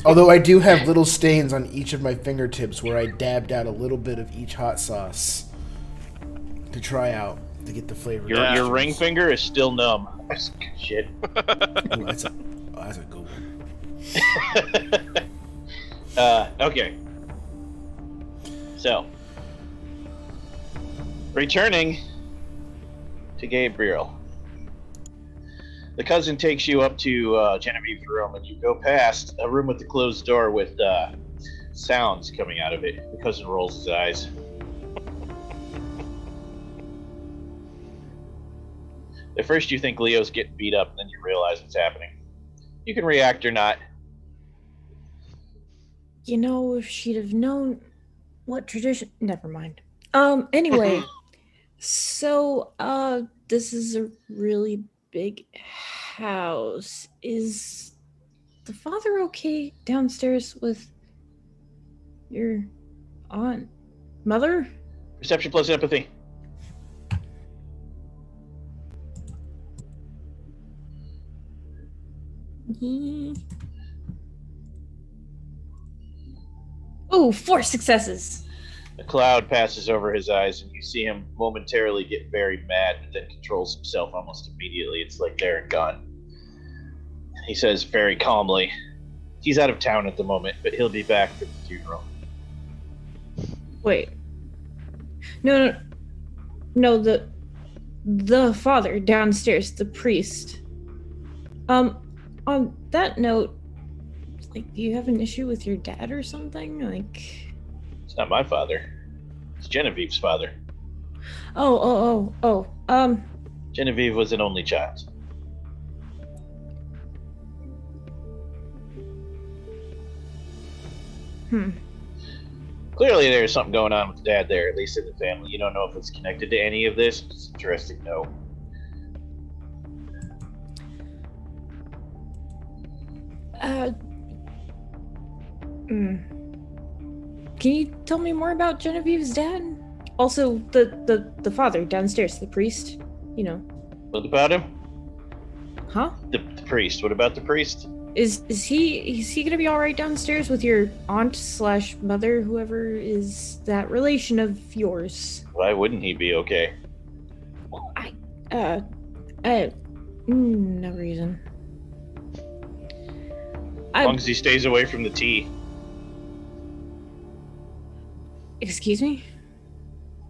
[SPEAKER 6] Although I do have little stains on each of my fingertips where I dabbed out a little bit of each hot sauce to try out to get the flavor.
[SPEAKER 1] Your ring finger is still numb. Shit.
[SPEAKER 6] Ooh, that's a good one.
[SPEAKER 1] Okay. So, returning to Gabriel. The cousin takes you up to Genevieve's room, and you go past a room with a closed door with sounds coming out of it. The cousin rolls his eyes. At first you think Leo's getting beat up, and then you realize what's happening. You can react or not.
[SPEAKER 2] You know, if she'd have known what tradition... Never mind. Anyway, so, this is a really big house. Is the father okay downstairs with your aunt? Mother?
[SPEAKER 1] Perception plus empathy.
[SPEAKER 2] Oh, 4 successes.
[SPEAKER 1] A cloud passes over his eyes, and you see him momentarily get very mad, but then controls himself almost immediately. It's like there and gone. He says very calmly, he's out of town at the moment, but he'll be back for the funeral.
[SPEAKER 2] Wait. No, the father downstairs, the priest. On that note, like, do you have an issue with your dad or something? Like...
[SPEAKER 1] It's not my father. It's Genevieve's father.
[SPEAKER 2] Oh.
[SPEAKER 1] Genevieve was an only child. Clearly there's something going on with Dad there, at least in the family. You don't know if it's connected to any of this. It's interesting, no.
[SPEAKER 2] Can you tell me more about Genevieve's dad? Also, the father downstairs, the priest, you know.
[SPEAKER 1] What about him?
[SPEAKER 2] Huh?
[SPEAKER 1] The priest. What about the priest?
[SPEAKER 2] Is he gonna be all right downstairs with your aunt/mother, whoever is that relation of yours?
[SPEAKER 1] Why wouldn't he be okay?
[SPEAKER 2] Well, no reason.
[SPEAKER 1] As long as he stays away from the tea.
[SPEAKER 2] Excuse me?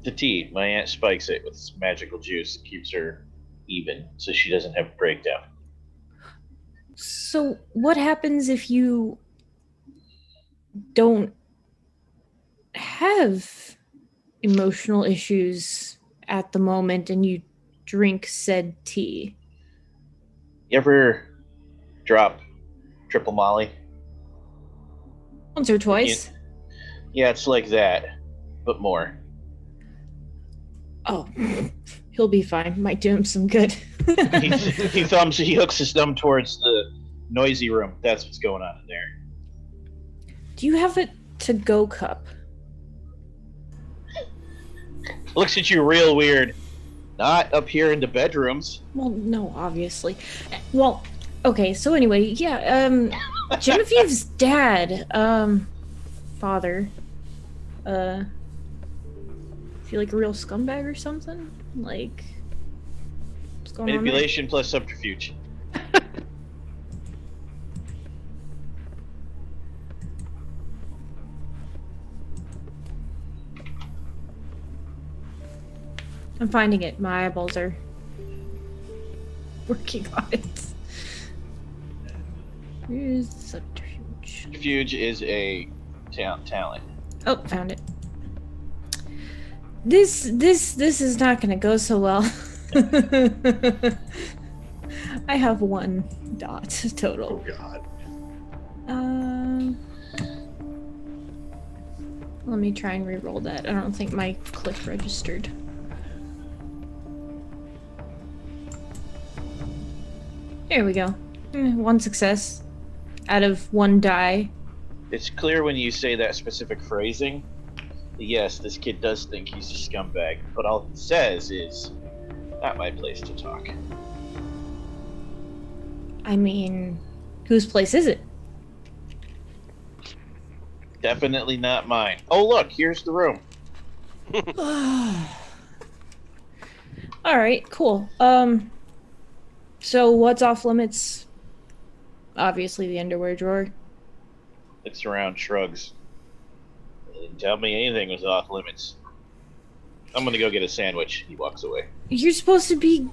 [SPEAKER 1] The tea. My aunt spikes it with some magical juice. It keeps her even, so she doesn't have a breakdown.
[SPEAKER 2] So, what happens if you don't have emotional issues at the moment and you drink said tea?
[SPEAKER 1] You ever drop triple molly?
[SPEAKER 2] Once or twice.
[SPEAKER 1] Yeah, it's like that, but more.
[SPEAKER 2] Oh, he'll be fine. Might do him some good.
[SPEAKER 1] He hooks his thumb towards the noisy room. That's what's going on in there.
[SPEAKER 2] Do you have a to-go cup?
[SPEAKER 1] Looks at you real weird. Not up here in the bedrooms.
[SPEAKER 2] Well, no, obviously. Well, Okay, so anyway, yeah, Genevieve's dad, father, feel like a real scumbag or something? Like, what's going on there?
[SPEAKER 1] Manipulation plus subterfuge.
[SPEAKER 2] I'm finding it. My eyeballs are working on it. Where's the subterfuge?
[SPEAKER 1] Subterfuge is a talent.
[SPEAKER 2] Oh, found it. This is not gonna go so well. I have 1 dot total.
[SPEAKER 5] Oh God.
[SPEAKER 2] Let me try and re-roll that. I don't think my click registered. There we go. 1 success out of 1 die.
[SPEAKER 1] It's clear when you say that specific phrasing. Yes, this kid does think he's a scumbag, but all he says is, "Not my place to talk."
[SPEAKER 2] I mean, whose place is it?
[SPEAKER 1] Definitely not mine. Oh, look, here's the room.
[SPEAKER 2] All right, cool. So what's off limits? Obviously, the underwear drawer.
[SPEAKER 1] Looks around, shrugs. They didn't tell me anything was off limits. I'm gonna go get a sandwich. He walks away.
[SPEAKER 2] You're supposed to be.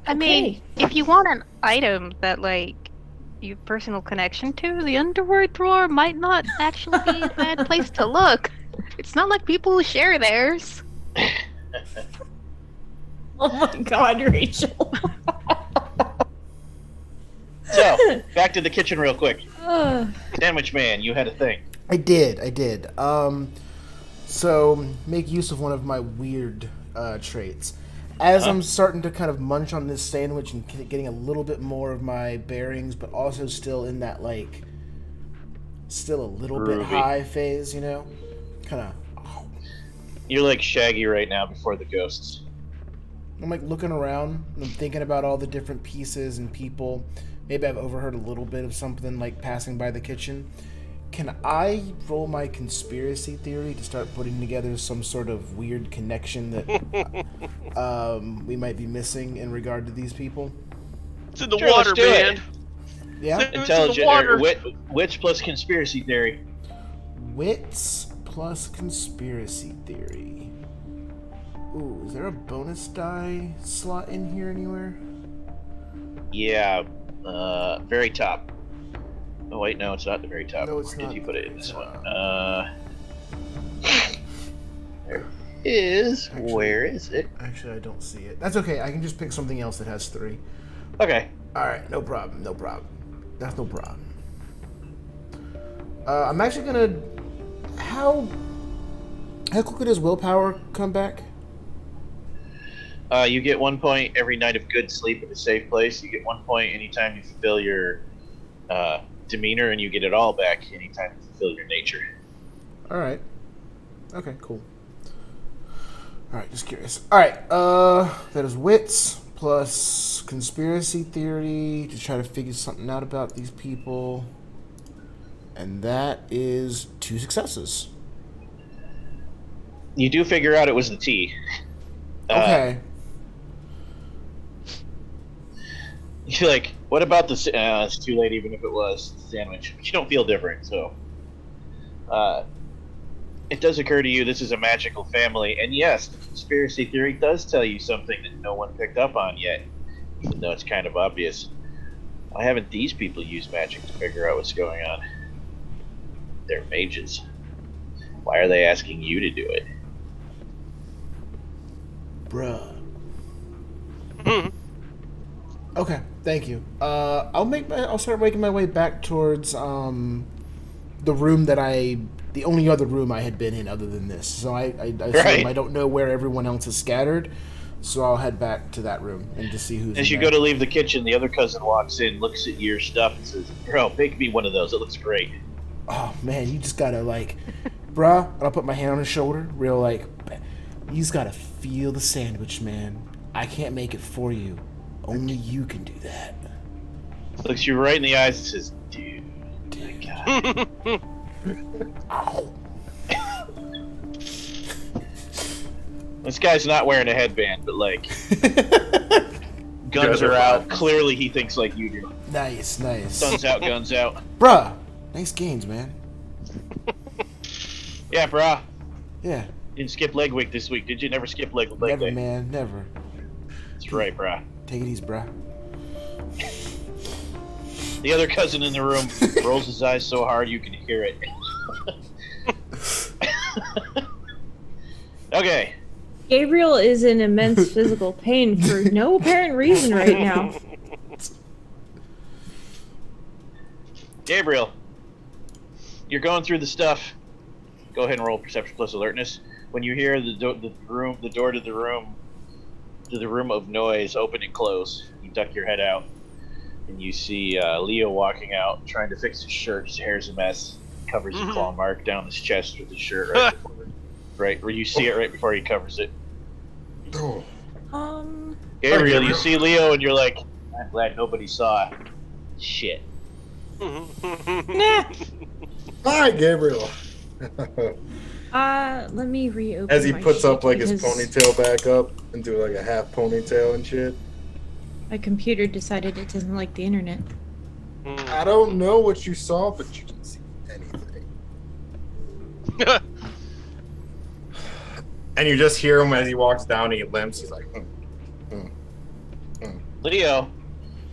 [SPEAKER 4] I mean, if you want an item that, like, you have personal connection to, the underwear drawer might not actually be a bad place to look. It's not like people share theirs.
[SPEAKER 2] Oh my God, Rachel.
[SPEAKER 1] So, back to the kitchen real quick. Sandwich man, you had a thing.
[SPEAKER 6] I did. So make use of one of my weird traits. As I'm starting to kind of munch on this sandwich and getting a little bit more of my bearings, but also still in that, like, still a little bit high phase, you know? Kind of.
[SPEAKER 1] You're like Shaggy right now before the ghosts.
[SPEAKER 6] I'm, like, looking around and I'm thinking about all the different pieces and people. Maybe I've overheard a little bit of something, like, passing by the kitchen. Can I roll my conspiracy theory to start putting together some sort of weird connection that we might be missing in regard to these people?
[SPEAKER 3] It's in the
[SPEAKER 1] Sure,
[SPEAKER 3] water,
[SPEAKER 1] let's do
[SPEAKER 3] man.
[SPEAKER 1] it.
[SPEAKER 6] Yeah?
[SPEAKER 3] It's in the
[SPEAKER 1] Intelligent
[SPEAKER 3] water.
[SPEAKER 1] wits plus conspiracy theory.
[SPEAKER 6] Wits plus conspiracy theory. Ooh, is there a bonus die slot in here anywhere?
[SPEAKER 1] Yeah, very top. Oh wait, no, it's not the very top.
[SPEAKER 6] No, it's
[SPEAKER 1] Where
[SPEAKER 6] not
[SPEAKER 1] did you put it in this
[SPEAKER 6] the
[SPEAKER 1] one?
[SPEAKER 6] top.
[SPEAKER 1] There it is.
[SPEAKER 6] Actually-
[SPEAKER 1] Where is it?
[SPEAKER 6] Actually, I don't see it. That's okay. I can just pick something else that has 3.
[SPEAKER 1] Okay.
[SPEAKER 6] Alright, no problem. That's no problem. I'm actually gonna... How quickly does willpower come back?
[SPEAKER 1] You get 1 point every night of good sleep in a safe place. You get 1 point anytime you fulfill your demeanor, and you get it all back anytime you fulfill your nature.
[SPEAKER 6] Alright. Okay, cool. Alright, just curious. Alright, that is wits plus conspiracy theory to try to figure something out about these people. And that is 2 successes.
[SPEAKER 1] You do figure out it was the tea.
[SPEAKER 6] Okay.
[SPEAKER 1] You're like, what about the... it's too late even if it was the sandwich. But you don't feel different, so... it does occur to you this is a magical family, and yes, the conspiracy theory does tell you something that no one picked up on yet, even though it's kind of obvious. Why haven't these people used magic to figure out what's going on? They're mages. Why are they asking you to do it?
[SPEAKER 6] Bruh. Okay, thank you. I'll start making my way back towards the room that the only other room I had been in other than this. So I assume I don't know where everyone else is scattered, so I'll head back to that room and just see who's
[SPEAKER 1] As you
[SPEAKER 6] in
[SPEAKER 1] go
[SPEAKER 6] there.
[SPEAKER 1] to leave the kitchen, the other cousin walks in, looks at your stuff, and says, "Bro, make me one of those. It looks great."
[SPEAKER 6] Oh man, you just gotta like, bruh. And I'll put my hand on his shoulder, real like, you just gotta feel the sandwich, man. I can't make it for you, Only you can do that.
[SPEAKER 1] Looks you right in the eyes and says, dude, my God.
[SPEAKER 6] Ow.
[SPEAKER 1] This guy's not wearing a headband, but like, guns are out. Clearly he thinks like you do.
[SPEAKER 6] Nice.
[SPEAKER 1] Sun's out, guns out.
[SPEAKER 6] Bruh, nice gains, man.
[SPEAKER 1] Yeah, brah.
[SPEAKER 6] Yeah.
[SPEAKER 1] Didn't skip leg week this week, did you? Never skip leg
[SPEAKER 6] Never,
[SPEAKER 1] day.
[SPEAKER 6] man, never.
[SPEAKER 1] That's right, brah.
[SPEAKER 6] Take it easy, bruh.
[SPEAKER 1] The other cousin in the room rolls his eyes so hard you can hear it. Okay.
[SPEAKER 2] Gabriel is in immense physical pain for no apparent reason right now.
[SPEAKER 1] Gabriel, you're going through the stuff. Go ahead and roll perception plus alertness. When you hear the door to the room of noise open and close, you duck your head out, and you see Leo walking out, trying to fix his shirt. His hair's a mess. Covers a claw mark down his chest with his shirt right where you see it right before he covers it.
[SPEAKER 5] Oh.
[SPEAKER 1] Gabriel, you see Leo, and you're like, I'm glad nobody saw. Shit.
[SPEAKER 2] Nah.
[SPEAKER 5] Hi, Gabriel.
[SPEAKER 2] Let me reopen.
[SPEAKER 5] As he
[SPEAKER 2] my
[SPEAKER 5] puts up
[SPEAKER 2] sheet
[SPEAKER 5] like his
[SPEAKER 2] because
[SPEAKER 5] ponytail back up into like a half ponytail and shit.
[SPEAKER 2] my computer decided it doesn't like the internet.
[SPEAKER 5] I don't know what you saw, but you didn't see anything. And you just hear him as he walks down and he limps. He's like,
[SPEAKER 1] Leo,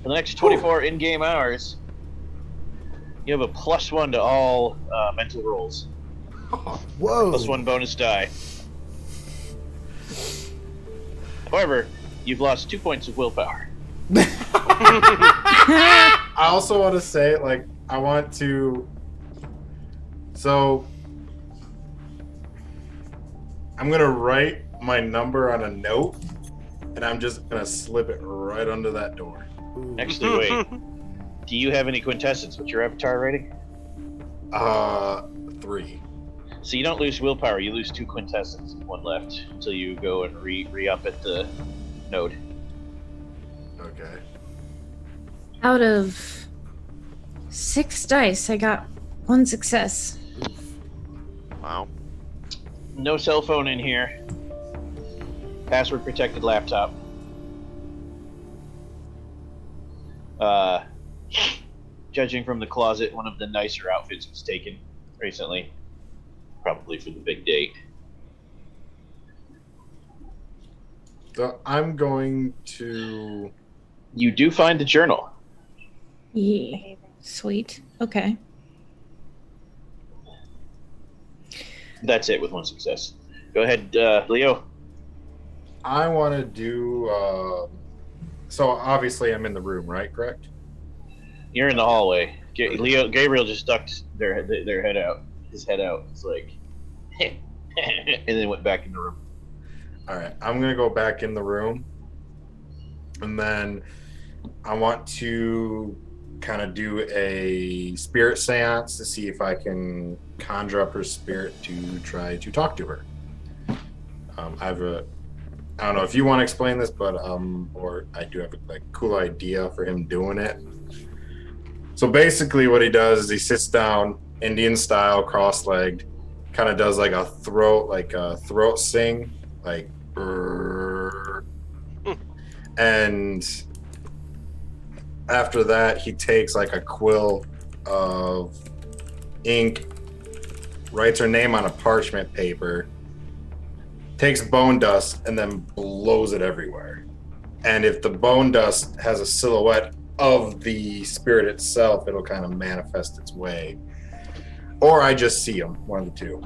[SPEAKER 1] for the next 24 in-game hours, you have a +1 to all mental rolls.
[SPEAKER 6] Whoa.
[SPEAKER 1] +1 bonus die. However, you've lost 2 points of willpower.
[SPEAKER 5] I also want to say, like, I want to. So, I'm gonna write my number on a note, and I'm just gonna slip it right under that door.
[SPEAKER 1] Actually, wait. Do you have any quintessence? What's your avatar rating?
[SPEAKER 5] 3.
[SPEAKER 1] So you don't lose willpower. You lose 2 quintessence, 1 left, until you go and re-up at the node.
[SPEAKER 5] Okay.
[SPEAKER 2] Out of 6 dice, I got 1 success.
[SPEAKER 3] Wow.
[SPEAKER 1] No cell phone in here. Password protected laptop. Judging from the closet, one of the nicer outfits was taken recently. Probably for the big date.
[SPEAKER 5] So I'm going to.
[SPEAKER 1] You do find the journal.
[SPEAKER 2] Yeah. Sweet. Okay.
[SPEAKER 1] That's it with 1 success. Go ahead, Leo.
[SPEAKER 5] I want to do. So obviously I'm in the room, right? Correct.
[SPEAKER 1] You're in the hallway. Gabriel just ducked their head out. His head out. It's like, and then went back in the room.
[SPEAKER 5] All right. I'm gonna go back in the room, and then I want to kind of do a spirit seance to see if I can conjure up her spirit to try to talk to her. I don't know if you want to explain this, but or I do have a cool idea for him doing it. So basically what he does is he sits down Indian style, cross-legged, kind of does like a throat sing, like and after that he takes like a quill of ink, writes her name on a parchment paper, takes bone dust, and then blows it everywhere. And if the bone dust has a silhouette of the spirit itself, it'll kind of manifest its way. Or I just see them, one of the two,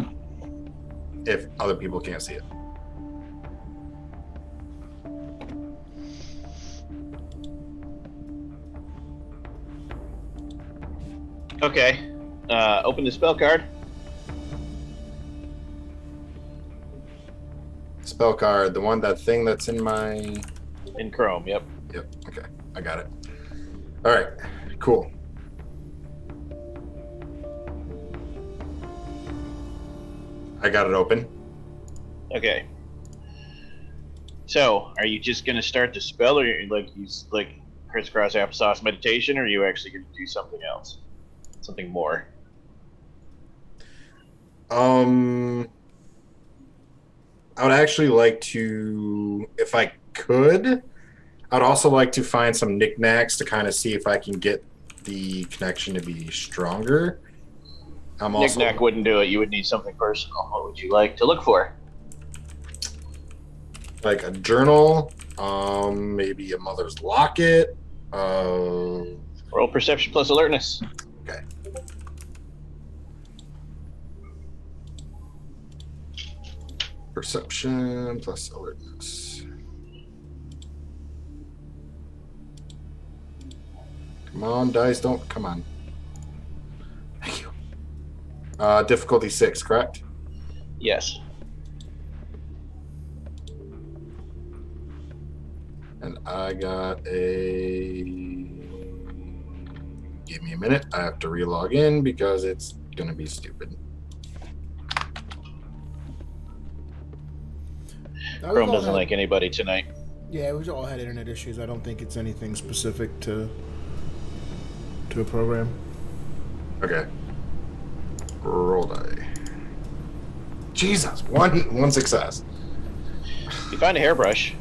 [SPEAKER 5] if other people can't see it.
[SPEAKER 1] Okay. Open the spell card.
[SPEAKER 5] Spell card, that thing that's in my...
[SPEAKER 1] In Chrome, yep.
[SPEAKER 5] Yep, okay, I got it. All right, cool. I got it open.
[SPEAKER 1] Okay. So, are you just gonna start the spell, or like use like crisscross applesauce meditation, or are you actually gonna do something else, something more?
[SPEAKER 5] I would actually like to, if I could, I'd also like to find some knickknacks to kind of see if I can get the connection to be stronger. I'm also
[SPEAKER 1] Knick-knack wouldn't do it. You would need something personal. What would you like to look for?
[SPEAKER 5] like a journal, maybe a mother's locket.
[SPEAKER 1] Roll perception plus alertness.
[SPEAKER 5] Okay. Perception plus alertness. Come on, dice, don't come on. Thank you. Difficulty 6, correct?
[SPEAKER 1] Yes.
[SPEAKER 5] And I got a. Give me a minute. I have to relog in because it's gonna be stupid.
[SPEAKER 1] Chrome doesn't like anybody tonight.
[SPEAKER 6] Yeah, we all had internet issues. I don't think it's anything specific to a program.
[SPEAKER 5] Okay. Roll die. Jesus, one success.
[SPEAKER 1] You find a hairbrush.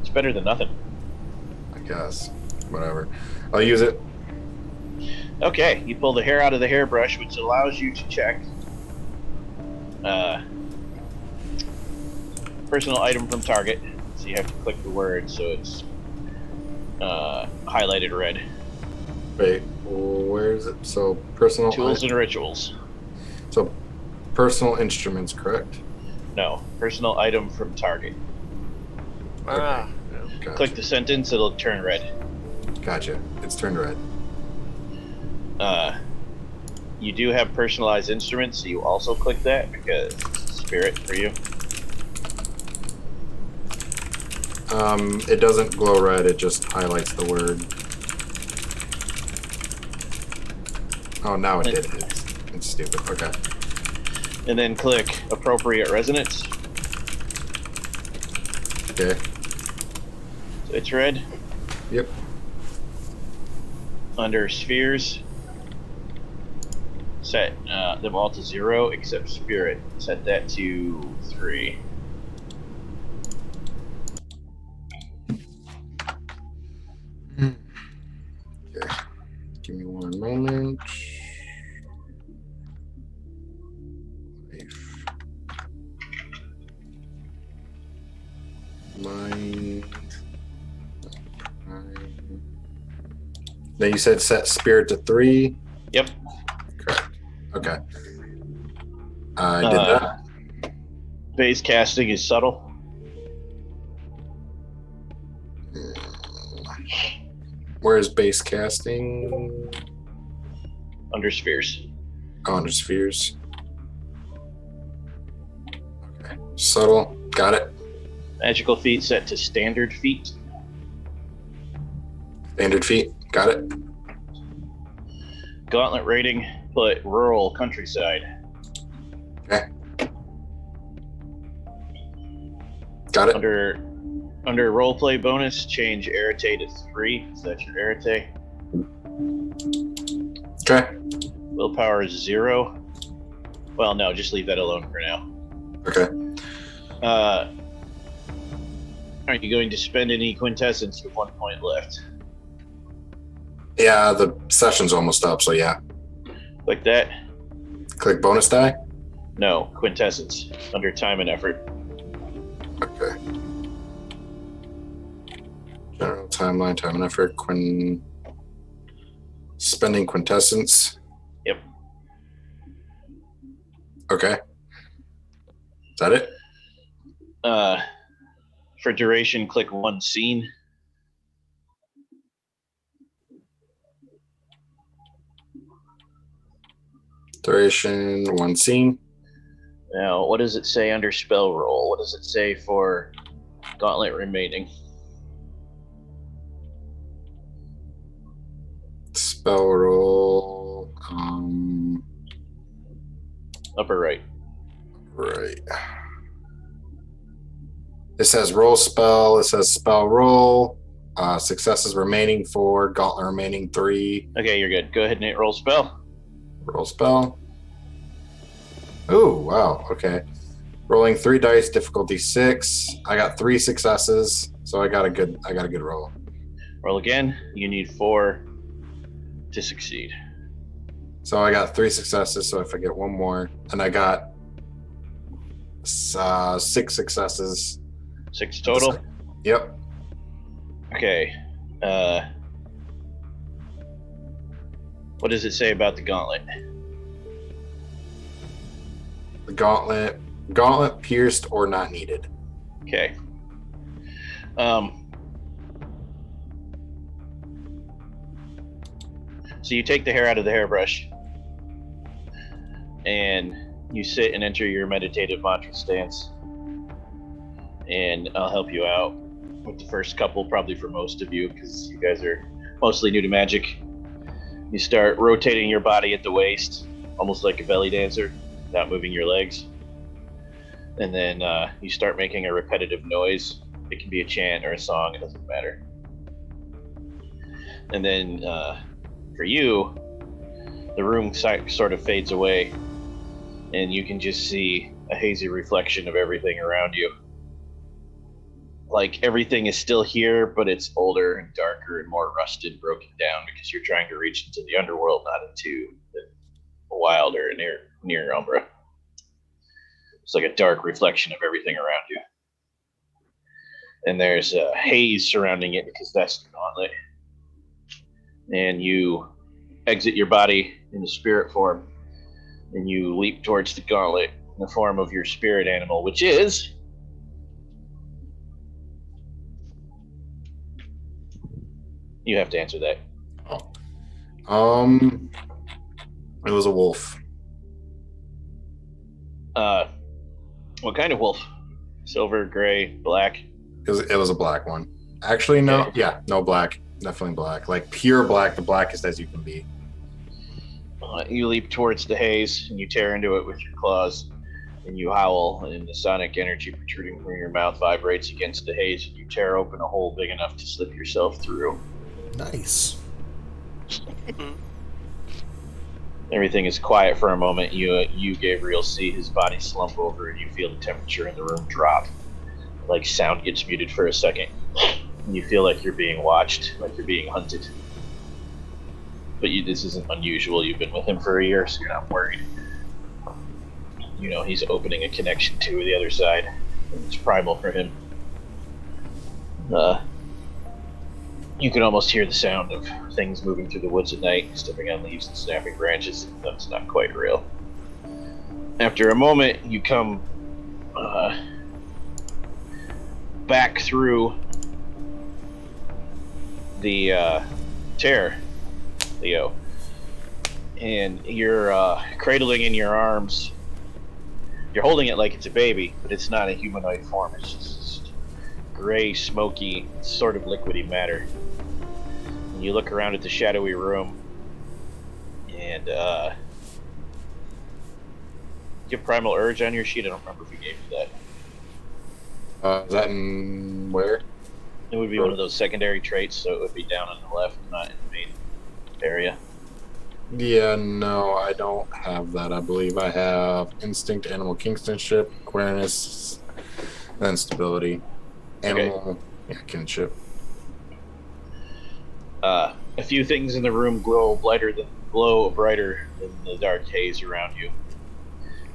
[SPEAKER 1] It's better than nothing.
[SPEAKER 5] I guess. Whatever. I'll use it.
[SPEAKER 1] Okay, you pull the hair out of the hairbrush, which allows you to check personal item from target. So you have to click the word so it's highlighted red.
[SPEAKER 5] Wait, where is it? So personal
[SPEAKER 1] Tools and rituals.
[SPEAKER 5] So personal instruments, correct?
[SPEAKER 1] No, personal item from target.
[SPEAKER 7] Ah.
[SPEAKER 5] Gotcha.
[SPEAKER 1] Click the sentence, it'll turn red.
[SPEAKER 5] Gotcha. It's turned red.
[SPEAKER 1] You do have personalized instruments, so you also click that because it's spirit for you.
[SPEAKER 5] It doesn't glow red, it just highlights the word. Oh, now it did. It's stupid. Okay.
[SPEAKER 1] And then click appropriate resonance.
[SPEAKER 5] Okay.
[SPEAKER 1] So it's red.
[SPEAKER 5] Yep.
[SPEAKER 1] Under spheres, set them all to 0 except spirit. Set that to 3.
[SPEAKER 5] Okay. Give me one moment. Mind. Then you said set spirit to 3.
[SPEAKER 1] Yep.
[SPEAKER 5] Correct. Okay. I did that.
[SPEAKER 1] Base casting is subtle.
[SPEAKER 5] Where's base casting?
[SPEAKER 1] Under spheres.
[SPEAKER 5] Oh, under spheres. Okay. Subtle. Got it.
[SPEAKER 1] Magical feat set to standard feat.
[SPEAKER 5] Standard feet. Got it.
[SPEAKER 1] Gauntlet rating, but rural countryside.
[SPEAKER 5] Okay. Got it.
[SPEAKER 1] Under roleplay bonus, change arete to 3. So that's your arete.
[SPEAKER 5] Okay.
[SPEAKER 1] Willpower is 0. Well, no, just leave that alone for now.
[SPEAKER 5] Okay.
[SPEAKER 1] Are you going to spend any quintessence with 1 point left?
[SPEAKER 5] Yeah, the session's almost up, so yeah.
[SPEAKER 1] Like that?
[SPEAKER 5] Click bonus die.
[SPEAKER 1] No, quintessence. Under time and effort.
[SPEAKER 5] Okay. General timeline, time and effort, spending quintessence.
[SPEAKER 1] Yep.
[SPEAKER 5] Okay. Is that it?
[SPEAKER 1] For duration, click 1 scene.
[SPEAKER 5] Duration, 1 scene.
[SPEAKER 1] Now, what does it say under spell roll? What does it say for gauntlet remaining?
[SPEAKER 5] Spell roll.
[SPEAKER 1] Upper right.
[SPEAKER 5] Right. It says roll spell. It says spell roll. Successes remaining 4. Gauntlet remaining 3.
[SPEAKER 1] Okay, you're good. Go ahead and roll spell.
[SPEAKER 5] Roll spell. Oh, wow. Okay. Rolling 3 dice, difficulty 6. I got 3 successes, so I got a good roll.
[SPEAKER 1] Roll again. You need 4 to succeed.
[SPEAKER 5] So I got 3 successes, so if I get one more, and I got 6 successes.
[SPEAKER 1] 6 total?
[SPEAKER 5] Yep.
[SPEAKER 1] Okay. What does it say about the gauntlet?
[SPEAKER 5] The gauntlet pierced or not needed.
[SPEAKER 1] Okay. So you take the hair out of the hairbrush and you sit and enter your meditative mantra stance. And I'll help you out with the first couple, probably for most of you, because you guys are mostly new to magic. You start rotating your body at the waist, almost like a belly dancer, without moving your legs. And then you start making a repetitive noise. It can be a chant or a song, it doesn't matter. And then for you, the room sort of fades away, and you can just see a hazy reflection of everything around you. Like everything is still here, but it's older and darker and more rusted, broken down, because you're trying to reach into the underworld, not into the wild or near Umbra. It's like a dark reflection of everything around you. And there's a haze surrounding it because that's the gauntlet. And you exit your body in the spirit form, and you leap towards the gauntlet in the form of your spirit animal, which is... You have to answer that.
[SPEAKER 5] It was a wolf.
[SPEAKER 1] What kind of wolf? Silver, gray, black?
[SPEAKER 5] It was a black one. Actually, no.
[SPEAKER 1] Okay.
[SPEAKER 5] Yeah, no, black. Definitely black. Like pure black, the blackest as you can be.
[SPEAKER 1] You leap towards the haze, and you tear into it with your claws, and you howl, and the sonic energy protruding from your mouth vibrates against the haze, and you tear open a hole big enough to slip yourself through.
[SPEAKER 6] Nice.
[SPEAKER 1] Everything is quiet for a moment. You, Gabriel, see his body slump over, and you feel the temperature in the room drop. Like sound gets muted for a second. And you feel like you're being watched, like you're being hunted. But this isn't unusual. You've been with him for a year, so you're not worried. You know he's opening a connection to the other side. It's primal for him. You can almost hear the sound of things moving through the woods at night, stepping on leaves and snapping branches. That's not quite real. After a moment, you come back through the tear, Leo, and you're cradling in your arms. You're holding it like it's a baby, but it's not a humanoid form. It's just gray, smoky, sort of liquidy matter. And you look around at the shadowy room, and you have Primal Urge on your sheet. I don't remember if you gave me that.
[SPEAKER 5] Is that in where?
[SPEAKER 1] It would be one of those secondary traits, so it would be down on the left, not in the main area.
[SPEAKER 5] Yeah, no, I don't have that. I believe I have Instinct, Animal Kingship, Awareness, and then Stability. Animal, yeah, Kinship.
[SPEAKER 1] A few things in the room glow brighter than the dark haze around you.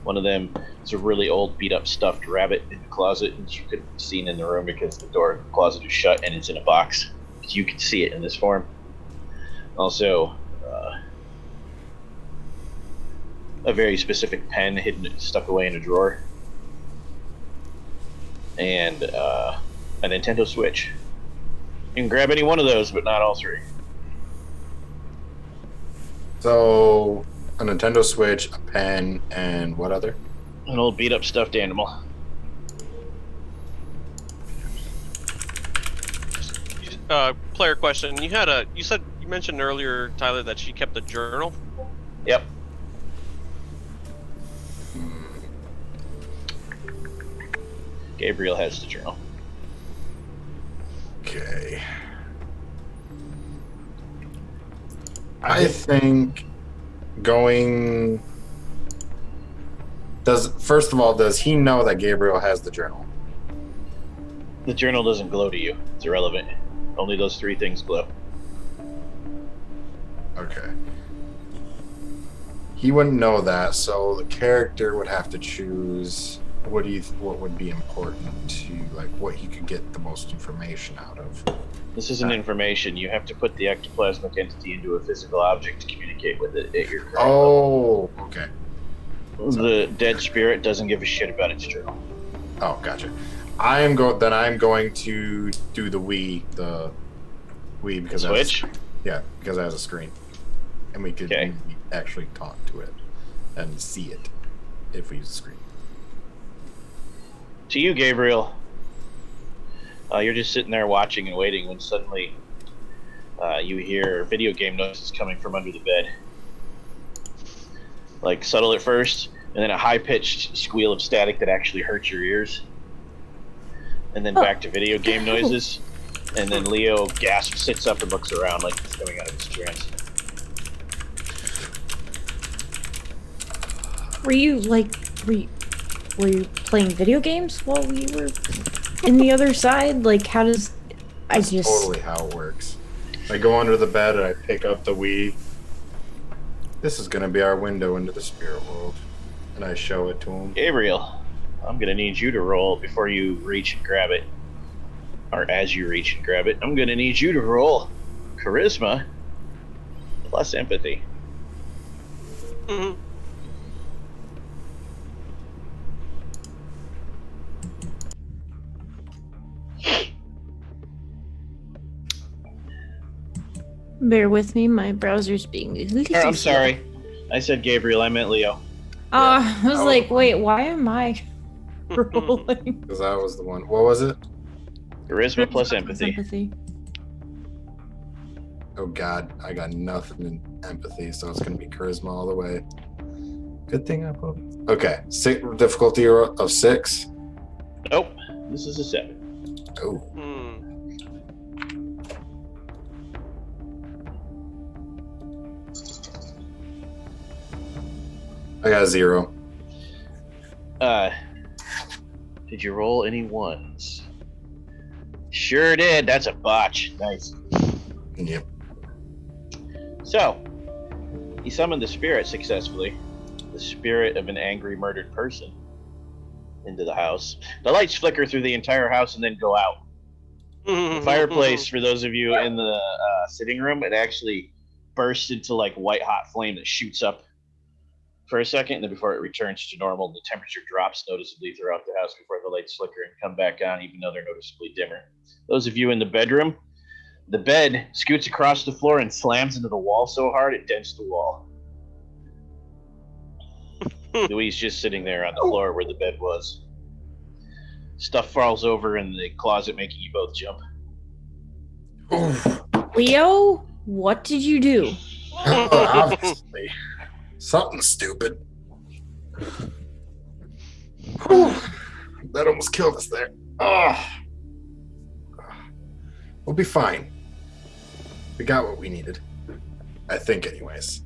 [SPEAKER 1] One of them is a really old, beat-up stuffed rabbit in the closet, which you couldn't have seen in the room because the door of the closet is shut and it's in a box. But you can see it in this form. Also, a very specific pen stuck away in a drawer. And a Nintendo Switch. You can grab any one of those, but not all three.
[SPEAKER 5] So, a Nintendo Switch, a pen, and what other?
[SPEAKER 1] An old beat-up stuffed animal.
[SPEAKER 7] Player question. You mentioned earlier, Tyler, that she kept a journal.
[SPEAKER 1] Yep. Gabriel has the journal.
[SPEAKER 5] Okay. I think going. First of all, does he know that Gabriel has the journal?
[SPEAKER 1] The journal doesn't glow to you. It's irrelevant. Only those 3 things glow.
[SPEAKER 5] Okay. He wouldn't know that, so the character would have to choose what would be important to, like, what he could get the most information out of.
[SPEAKER 1] This isn't information. You have to put the ectoplasmic entity into a physical object to communicate with it at your current level.
[SPEAKER 5] Okay.
[SPEAKER 1] The dead spirit doesn't give a shit about its journal.
[SPEAKER 5] Oh, gotcha. I'm going to do the Wii because
[SPEAKER 1] Switch?
[SPEAKER 5] because it has a screen. And we could actually talk to it and see it if we use the screen.
[SPEAKER 1] To you, Gabriel, you're just sitting there watching and waiting when suddenly you hear video game noises coming from under the bed. Like subtle at first, and then a high-pitched squeal of static that actually hurts your ears. And then back to video game noises. And then Leo gasps, sits up, and looks around like he's coming out of his trance.
[SPEAKER 2] Were you playing video games while we were in the other side? Like, how does...
[SPEAKER 5] That's totally how it works. I go under the bed and I pick up the Wii. This is going to be our window into the spirit world. And I show it to him.
[SPEAKER 1] Gabriel, I'm going to need you to roll before you reach and grab it. Or as you reach and grab it. I'm going to need you to roll charisma plus empathy.
[SPEAKER 7] Mm-hmm.
[SPEAKER 2] Bear with me, my browser's being...
[SPEAKER 1] I'm sorry. I said Gabriel, I meant Leo.
[SPEAKER 2] I was like, wait, why am I rolling?
[SPEAKER 5] Because I was the one. What was it?
[SPEAKER 1] Charisma plus empathy.
[SPEAKER 5] Oh god, I got nothing in empathy, so it's going to be charisma all the way. Good thing I put... Okay, difficulty of 6.
[SPEAKER 1] Nope, this is a 7.
[SPEAKER 5] Oh. I got a 0.
[SPEAKER 1] Did you roll any 1s? Sure did. That's a botch. Nice.
[SPEAKER 5] Yep.
[SPEAKER 1] So, he summoned the spirit successfully. The spirit of an angry, murdered person into the house. The lights flicker through the entire house and then go out. The fireplace, for those of you in the sitting room, it actually bursts into like white hot flame that shoots up for a second, and then before it returns to normal, the temperature drops noticeably throughout the house before the lights flicker and come back on, even though they're noticeably dimmer. Those of you in the bedroom, the bed scoots across the floor and slams into the wall so hard it dents the wall. Louise just sitting there on the floor where the bed was. Stuff falls over in the closet, making you both jump.
[SPEAKER 2] Leo, what did you do?
[SPEAKER 5] Obviously. Something stupid. That almost killed us there. We'll be fine. We got what we needed. I think anyways.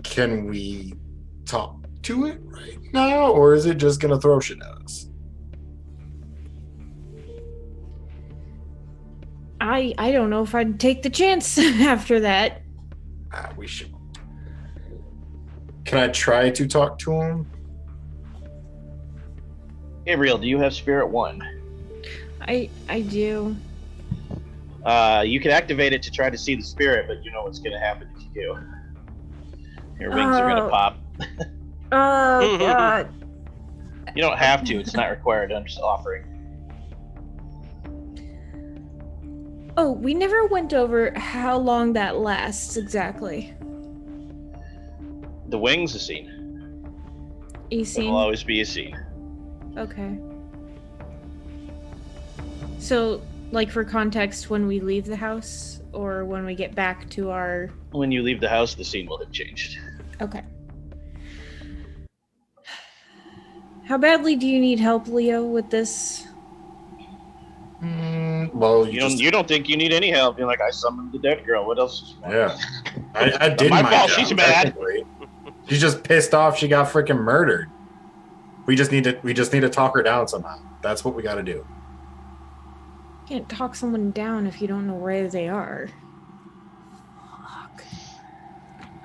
[SPEAKER 5] Can we talk to it right now, or is it just gonna throw shit at us?
[SPEAKER 2] I don't know if I'd take the chance after that.
[SPEAKER 5] We should. Can I try to talk to him?
[SPEAKER 1] Gabriel, do you have Spirit 1?
[SPEAKER 2] I do.
[SPEAKER 1] You can activate it to try to see the spirit, but you know what's going to happen if you do. Your rings are going to pop.
[SPEAKER 2] Oh, God.
[SPEAKER 1] You don't have to. It's not required. I'm just offering.
[SPEAKER 2] Oh, we never went over how long that lasts exactly.
[SPEAKER 1] The wing's a scene.
[SPEAKER 2] A
[SPEAKER 1] It
[SPEAKER 2] scene?
[SPEAKER 1] will always be a scene.
[SPEAKER 2] Okay. So, like for context, when we leave the house or when we get back to our...
[SPEAKER 1] When you leave the house, the scene will have changed.
[SPEAKER 2] Okay. How badly do you need help, Leo, with this?
[SPEAKER 5] Well,
[SPEAKER 1] You don't think you need any help? You're like, I summoned the dead girl. What else? Do you want?
[SPEAKER 5] Yeah, I did
[SPEAKER 1] my
[SPEAKER 5] my
[SPEAKER 1] fault,
[SPEAKER 5] job,
[SPEAKER 1] she's mad.
[SPEAKER 5] technically. She's just pissed off. She got freaking murdered. We just need to talk her down somehow. That's what we got to do.
[SPEAKER 2] You can't talk someone down if you don't know where they are. Fuck.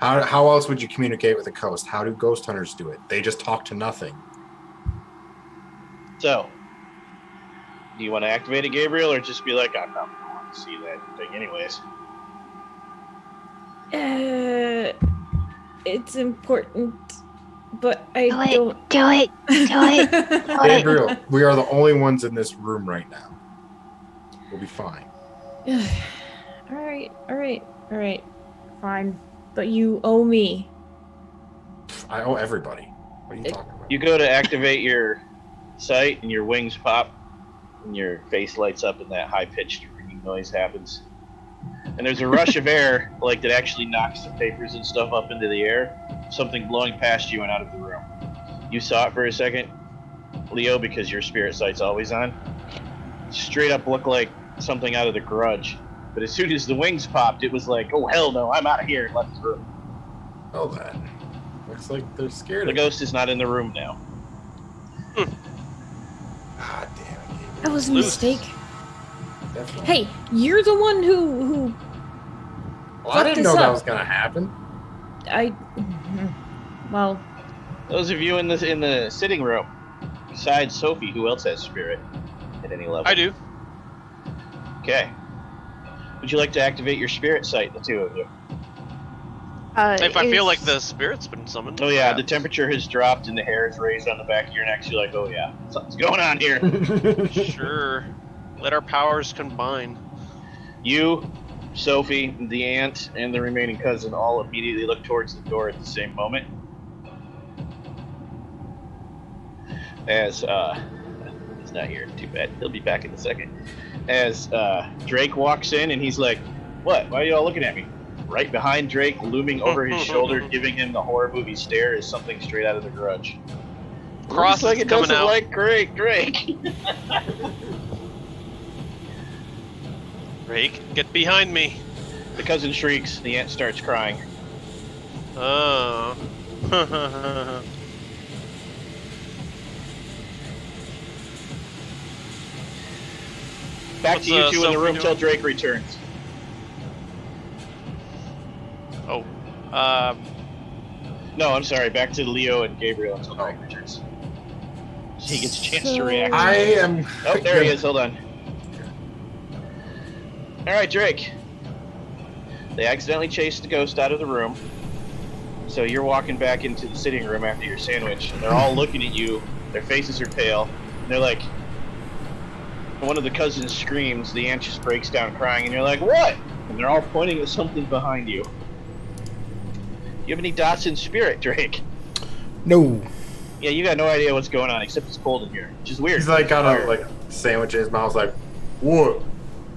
[SPEAKER 5] How else would you communicate with a ghost? How do ghost hunters do it? They just talk to nothing.
[SPEAKER 1] So, do you want to activate it, Gabriel, or just be like, I'm not going to see that thing anyways?
[SPEAKER 2] It's important, but I
[SPEAKER 4] Do it.
[SPEAKER 2] don't.
[SPEAKER 4] Do it. Do it. Do it.
[SPEAKER 5] Gabriel, we are the only ones in this room right now. We'll be fine.
[SPEAKER 2] Alright. Fine. But you owe me.
[SPEAKER 5] I owe everybody. What are you talking about?
[SPEAKER 1] You go to activate your sight, and your wings pop, and your face lights up, and that high-pitched ringing noise happens. And there's a rush of air, like that actually knocks the papers and stuff up into the air. Something blowing past you and out of the room. You saw it for a second, Leo, because your spirit sight's always on. Straight up looked like something out of The Grudge. But as soon as the wings popped, it was like, oh hell no, I'm out of here, and left the room.
[SPEAKER 5] Oh, that. Looks like they're scared
[SPEAKER 1] The
[SPEAKER 5] of
[SPEAKER 1] ghost is not in the room now.
[SPEAKER 5] God damn it, Gabriel.
[SPEAKER 2] That was a
[SPEAKER 7] Loose.
[SPEAKER 2] mistake.
[SPEAKER 5] Definitely.
[SPEAKER 2] Hey, you're the one who
[SPEAKER 5] Well, I didn't
[SPEAKER 2] this
[SPEAKER 5] know that
[SPEAKER 2] up.
[SPEAKER 5] was gonna happen.
[SPEAKER 2] Well,
[SPEAKER 1] Those of you in the sitting room, besides Sophie, who else has spirit at any level?
[SPEAKER 7] I do.
[SPEAKER 1] Okay. Would you like to activate your spirit sight, the two of you?
[SPEAKER 7] If I feel like the spirit's been summoned.
[SPEAKER 1] Oh yeah, the
[SPEAKER 7] perhaps.
[SPEAKER 1] temperature has dropped and the hair is raised on the back of your neck. So you're like, oh yeah, something's going on here.
[SPEAKER 7] Sure. Let our powers combine.
[SPEAKER 1] You, Sophie, the aunt, and the remaining cousin all immediately look towards the door at the same moment. As he's not here, too bad. He'll be back in a second. As Drake walks in and he's like, "What? Why are you all looking at me?" Right behind Drake, looming over his shoulder, giving him the horror movie stare, is something straight out of The Grudge.
[SPEAKER 7] Cross
[SPEAKER 1] Looks like
[SPEAKER 7] is
[SPEAKER 1] it
[SPEAKER 7] coming
[SPEAKER 1] doesn't
[SPEAKER 7] out.
[SPEAKER 1] like Drake.
[SPEAKER 7] Rake, get behind me.
[SPEAKER 1] The cousin shrieks. The aunt starts crying.
[SPEAKER 7] Oh.
[SPEAKER 1] Back
[SPEAKER 7] What's,
[SPEAKER 1] to you two in
[SPEAKER 7] Sophie
[SPEAKER 1] the room
[SPEAKER 7] doing?
[SPEAKER 1] till Drake returns.
[SPEAKER 7] Oh.
[SPEAKER 1] No, I'm sorry. Back to Leo and Gabriel until Drake returns. So he gets a chance to react.
[SPEAKER 5] I am.
[SPEAKER 1] Oh, there he is. Hold on. All right, Drake. They accidentally chased the ghost out of the room. So you're walking back into the sitting room after your sandwich, and they're all looking at you. Their faces are pale. And they're like, one of the cousins screams, the aunt just breaks down crying, and you're like, what? And they're all pointing at something behind you. You have any dots in spirit, Drake?
[SPEAKER 6] No.
[SPEAKER 1] Yeah, you got no idea what's going on, except it's cold in here, which is weird.
[SPEAKER 5] He's like got a like sandwich in his mouth, like, what?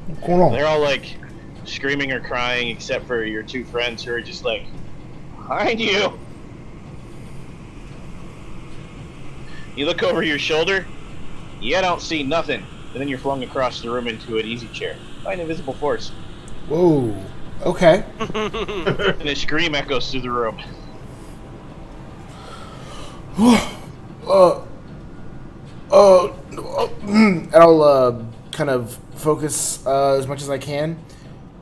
[SPEAKER 6] What's going on?
[SPEAKER 1] They're all like screaming or crying, except for your two friends who are just like, behind you. You look over your shoulder, you don't see nothing, and then you're flung across the room into an easy chair by an invisible force.
[SPEAKER 6] Whoa. Okay.
[SPEAKER 1] And a scream echoes through the room.
[SPEAKER 6] And I'll kind of focus as much as I can,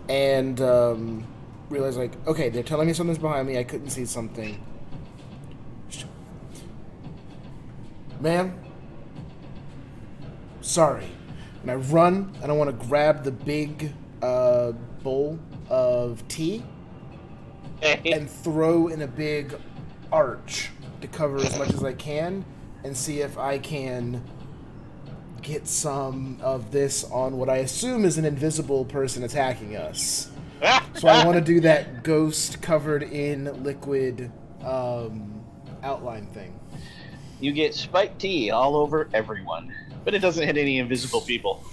[SPEAKER 6] and realize like, okay, they're telling me something's behind me. I couldn't see something. Ma'am, sorry. And I run, and I want to grab the big bowl of tea and throw in a big arch to cover as much as I can, and see if I can get some of this on what I assume is an invisible person attacking us. So I want to do that ghost covered in liquid outline thing.
[SPEAKER 1] You get spiked tea all over everyone, but it doesn't hit any invisible people.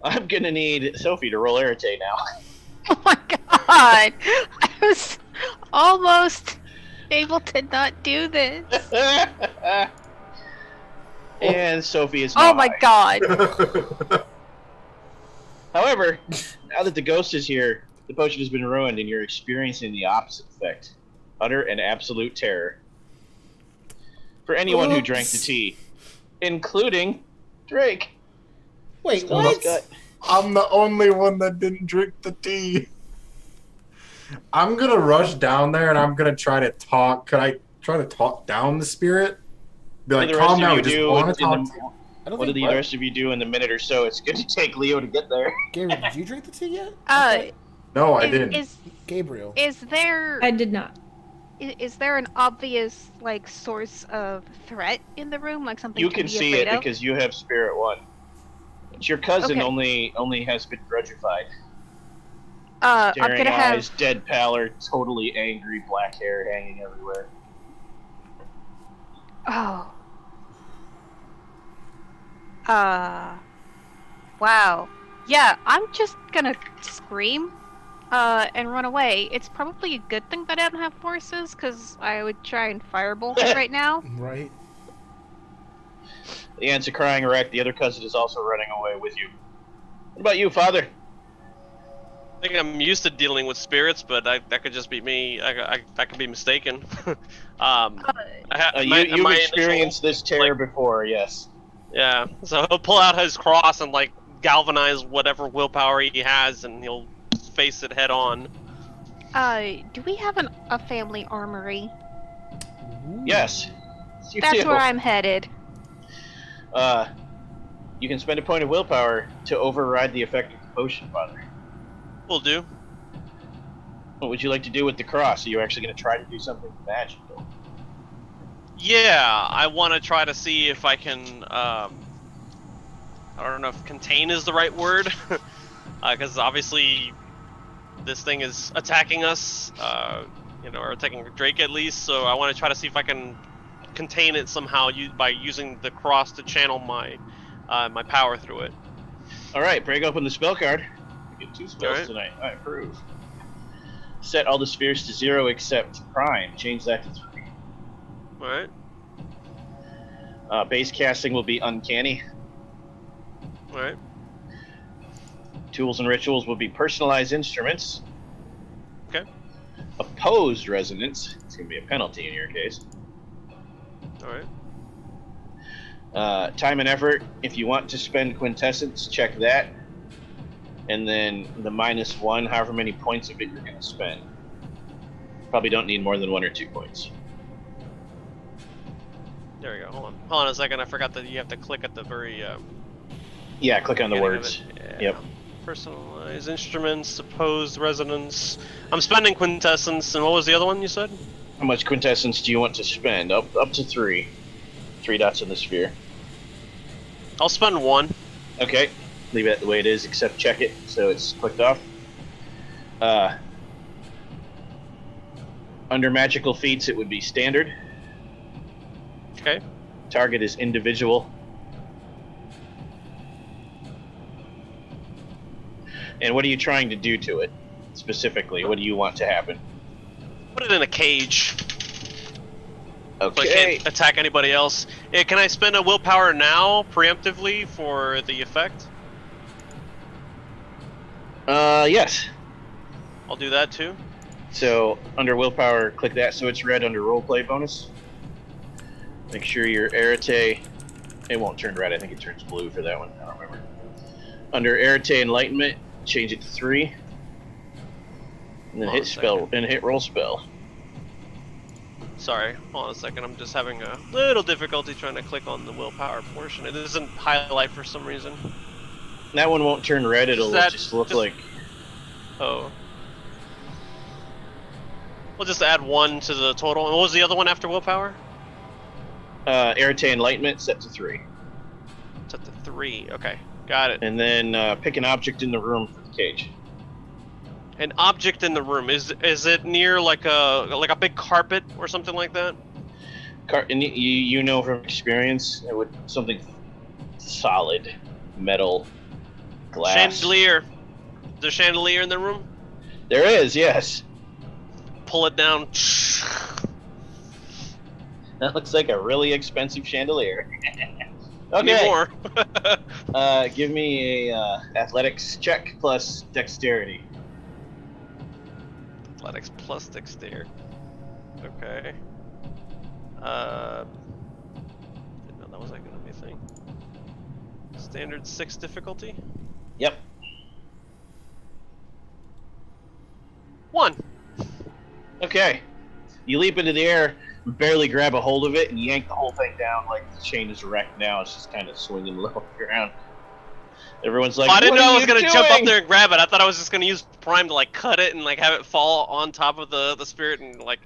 [SPEAKER 1] I'm gonna need Sophie to roll Irritate now.
[SPEAKER 4] Oh my god! I was almost able to not do this.
[SPEAKER 1] And Sophie is
[SPEAKER 4] Oh
[SPEAKER 1] now
[SPEAKER 4] my
[SPEAKER 1] high.
[SPEAKER 4] god!
[SPEAKER 1] However, now that the ghost is here, the potion has been ruined, and you're experiencing the opposite effect: utter and absolute terror. For anyone who drank the
[SPEAKER 6] Oops.
[SPEAKER 1] tea, including Drake.
[SPEAKER 6] Wait,
[SPEAKER 1] Still
[SPEAKER 6] what?
[SPEAKER 1] got-
[SPEAKER 5] I'm the only one that didn't drink the tea. I'm gonna rush down there and I'm gonna try to talk. Could I try to talk down the spirit? Be
[SPEAKER 1] What
[SPEAKER 5] like,
[SPEAKER 1] do the rest
[SPEAKER 5] calm
[SPEAKER 1] of
[SPEAKER 5] down.
[SPEAKER 1] you
[SPEAKER 5] We just
[SPEAKER 1] do
[SPEAKER 5] want to
[SPEAKER 1] in
[SPEAKER 5] talk.
[SPEAKER 1] the-
[SPEAKER 6] I don't
[SPEAKER 1] What do
[SPEAKER 6] think.
[SPEAKER 1] the rest of you do in the minute or so it's going to take Leo to get there?
[SPEAKER 6] Gabriel, did you drink the tea yet?
[SPEAKER 5] No, I didn't.
[SPEAKER 6] Gabriel.
[SPEAKER 4] Is there
[SPEAKER 2] I did not.
[SPEAKER 4] is there an obvious like source of threat in the room, like something
[SPEAKER 1] You
[SPEAKER 4] to
[SPEAKER 1] can
[SPEAKER 4] be
[SPEAKER 1] see
[SPEAKER 4] afraid
[SPEAKER 1] it
[SPEAKER 4] of?
[SPEAKER 1] because you have Spirit 1. But your cousin
[SPEAKER 4] Okay.
[SPEAKER 1] only has been grudgified.
[SPEAKER 4] I'm
[SPEAKER 1] Staring
[SPEAKER 4] gonna
[SPEAKER 1] eyes,
[SPEAKER 4] have.
[SPEAKER 1] dead pallor, totally angry, black hair hanging everywhere.
[SPEAKER 4] Oh. Wow. Yeah, I'm just gonna scream, and run away. It's probably a good thing that I don't have forces, because I would try and firebolt it right now.
[SPEAKER 6] Right.
[SPEAKER 1] The aunt's a crying wreck. The other cousin is also running away with you. What about you, father?
[SPEAKER 7] I think I'm used to dealing with spirits, but that could just be me. I could be mistaken.
[SPEAKER 1] You've experienced this terror before, yes.
[SPEAKER 7] Yeah, so he'll pull out his cross and like galvanize whatever willpower he has, and he'll face it head on.
[SPEAKER 4] Do we have a family armory?
[SPEAKER 1] Yes. You
[SPEAKER 4] That's
[SPEAKER 1] do.
[SPEAKER 4] where I'm headed.
[SPEAKER 1] You can spend a point of willpower to override the effect of the potion, father.
[SPEAKER 7] Will do.
[SPEAKER 1] What would you like to do with the cross? Are you actually going to try to do something magical?
[SPEAKER 7] Yeah, I want to try to see if I can. I don't know if contain is the right word, because obviously this thing is attacking us. Or attacking Drake at least. So I want to try to see if I can contain it somehow by using the cross to channel my my power through it.
[SPEAKER 1] All right, break open the spell card. You get 2 spells tonight. I approve. Set all the spheres to 0 except Prime. Change that to 3.
[SPEAKER 7] All right.
[SPEAKER 1] Base casting will be Uncanny.
[SPEAKER 7] All right.
[SPEAKER 1] Tools and rituals will be Personalized Instruments.
[SPEAKER 7] Okay.
[SPEAKER 1] Opposed Resonance. It's going to be a penalty in your case.
[SPEAKER 7] All right.
[SPEAKER 1] Time and effort. If you want to spend Quintessence, check that. And then the -1, however many points of it you're going to spend. Probably don't need more than 1 or 2 points.
[SPEAKER 7] There we go. Hold on a second. I forgot that you have to click at the very.
[SPEAKER 1] Yeah, click on the
[SPEAKER 7] beginning of
[SPEAKER 1] words.
[SPEAKER 7] it.
[SPEAKER 1] Yep.
[SPEAKER 7] Personalized instruments, opposed resonance. I'm spending quintessence, and what was the other one you said?
[SPEAKER 1] How much Quintessence do you want to spend? Up to 3. 3 dots in the sphere.
[SPEAKER 7] I'll spend 1.
[SPEAKER 1] Okay. Leave it the way it is, except check it so it's clicked off. Under magical feats, it would be standard.
[SPEAKER 7] Okay.
[SPEAKER 1] Target is individual. And what are you trying to do to it specifically? What do you want to happen?
[SPEAKER 7] Put it in a cage.
[SPEAKER 1] Okay.
[SPEAKER 7] So I can't attack anybody else. Can I spend a willpower now, preemptively, for the effect?
[SPEAKER 1] Yes.
[SPEAKER 7] I'll do that too.
[SPEAKER 1] So under willpower, click that so it's red under roleplay bonus. Make sure your Arete, it won't turn red, I think it turns blue for that one, I don't remember. Under Arete Enlightenment, change it to 3. And then hit roll spell.
[SPEAKER 7] Sorry, hold on a second. I'm just having a little difficulty trying to click on the willpower portion. It doesn't highlight for some reason.
[SPEAKER 1] That one won't turn red, it'll just look like...
[SPEAKER 7] Oh. We'll just add 1 to the total. And what was the other one after willpower?
[SPEAKER 1] Arete Enlightenment, set to 3.
[SPEAKER 7] Set to 3, okay. Got it.
[SPEAKER 1] And then pick an object in the room for the cage.
[SPEAKER 7] An object in the room. Is it near like a big carpet or something like that?
[SPEAKER 1] And you know from experience, it would something solid, metal, glass.
[SPEAKER 7] Chandelier. Is there a chandelier in the room?
[SPEAKER 1] There is, yes.
[SPEAKER 7] Pull it down.
[SPEAKER 1] That looks like a really expensive chandelier.
[SPEAKER 7] Need
[SPEAKER 1] Okay.
[SPEAKER 7] more.
[SPEAKER 1] Give me a athletics check plus dexterity.
[SPEAKER 7] Athletics plus dexterity. Okay. Didn't know that was like gonna be a thing. Standard 6 difficulty.
[SPEAKER 1] Yep.
[SPEAKER 7] 1.
[SPEAKER 1] Okay. You leap into the air, barely grab a hold of it, and yank the whole thing down like the chain is wrecked now. It's just kind of swinging low on the ground. Everyone's like,
[SPEAKER 7] I didn't
[SPEAKER 1] "What
[SPEAKER 7] know
[SPEAKER 1] are
[SPEAKER 7] I was
[SPEAKER 1] you
[SPEAKER 7] gonna jump up
[SPEAKER 1] doing?"
[SPEAKER 7] there and grab it. I thought I was just gonna use Prime to like cut it and like have it fall on top of the spirit and like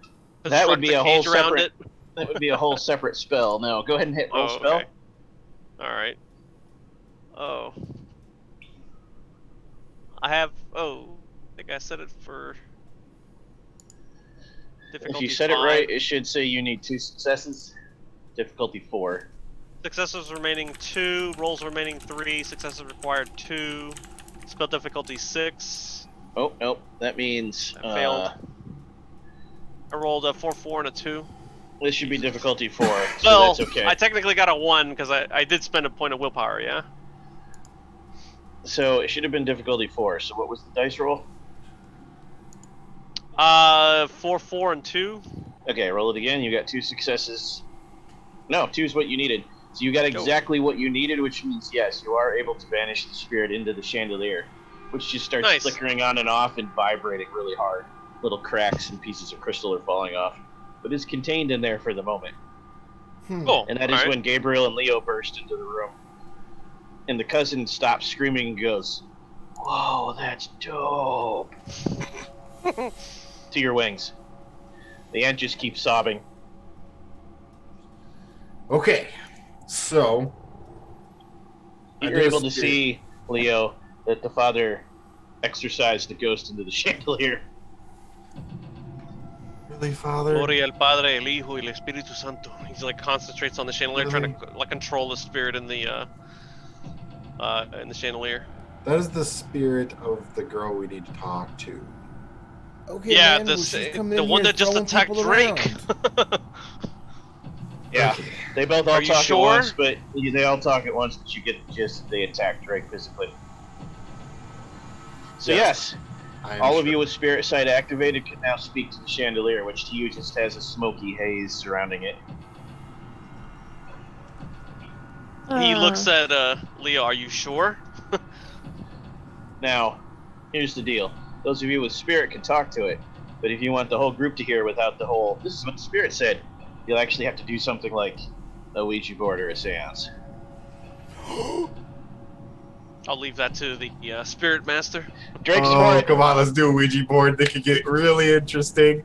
[SPEAKER 1] That would
[SPEAKER 7] construct
[SPEAKER 1] be
[SPEAKER 7] a
[SPEAKER 1] a whole
[SPEAKER 7] cage around
[SPEAKER 1] separate.
[SPEAKER 7] it.
[SPEAKER 1] That would be a whole separate spell. No, go ahead and hit roll
[SPEAKER 7] Oh,
[SPEAKER 1] spell.
[SPEAKER 7] okay. Alright. Oh. I have. Oh. I think I set it for.
[SPEAKER 1] If you
[SPEAKER 7] Difficulty
[SPEAKER 1] said
[SPEAKER 7] 5.
[SPEAKER 1] it right, it should say you need 2 successes. Difficulty 4.
[SPEAKER 7] Successes remaining 2, rolls remaining 3, successes required 2, spell difficulty 6.
[SPEAKER 1] Oh, nope. That means
[SPEAKER 7] I failed. I rolled a 4, 4, and a 2.
[SPEAKER 1] This should be difficulty 4, so
[SPEAKER 7] Well,
[SPEAKER 1] that's okay.
[SPEAKER 7] I technically got a 1 because I did spend a point of willpower, yeah?
[SPEAKER 1] So it should have been difficulty 4. So what was the dice roll?
[SPEAKER 7] 4, 4, and 2.
[SPEAKER 1] Okay, roll it again. You got 2 successes. No, 2 is what you needed. So you got exactly what you needed, which means, yes, you are able to banish the spirit into the chandelier, which just starts
[SPEAKER 7] Nice.
[SPEAKER 1] flickering on and off and vibrating really hard. Little cracks and pieces of crystal are falling off, but it's contained in there for the moment.
[SPEAKER 7] Cool.
[SPEAKER 1] And that is when Gabriel and Leo burst into the room. And the cousin stops screaming and goes, "Whoa, that's dope." To your wings. The ant just keeps sobbing.
[SPEAKER 5] Okay, so
[SPEAKER 1] You're able to see, Leo, that the father exorcised the ghost into the chandelier.
[SPEAKER 5] Really, Father?
[SPEAKER 7] Gloria al Padre, el Hijo, y el Espíritu Santo. He's like concentrates on the chandelier, trying to like control the spirit in the chandelier.
[SPEAKER 5] That is the spirit of the girl we need to talk to.
[SPEAKER 6] Okay,
[SPEAKER 7] Yeah,
[SPEAKER 6] man,
[SPEAKER 7] the
[SPEAKER 6] well, she's coming
[SPEAKER 7] the
[SPEAKER 6] in
[SPEAKER 7] one
[SPEAKER 6] here
[SPEAKER 7] that just
[SPEAKER 6] throwing
[SPEAKER 7] attacked
[SPEAKER 6] people
[SPEAKER 7] Drake.
[SPEAKER 6] around.
[SPEAKER 1] Yeah,
[SPEAKER 5] Okay.
[SPEAKER 1] they both all
[SPEAKER 7] Are you
[SPEAKER 1] talk
[SPEAKER 7] sure?
[SPEAKER 1] at once, but they all talk at once, but you get the gist that they attacked Drake physically. So yes,
[SPEAKER 5] I am
[SPEAKER 1] all of
[SPEAKER 5] sure.
[SPEAKER 1] you with spirit sight activated can now speak to the chandelier, which to you just has a smoky haze surrounding it.
[SPEAKER 7] He looks at Leo. Are you sure?
[SPEAKER 1] Now, here's the deal. Those of you with spirit can talk to it, but if you want the whole group to hear without the whole, "This is what the spirit said," you'll actually have to do something like a Ouija board or a seance.
[SPEAKER 7] I'll leave that to the spirit master.
[SPEAKER 1] Drake's for
[SPEAKER 5] Oh,
[SPEAKER 1] it.
[SPEAKER 5] come on, let's do a Ouija board. They could get really interesting.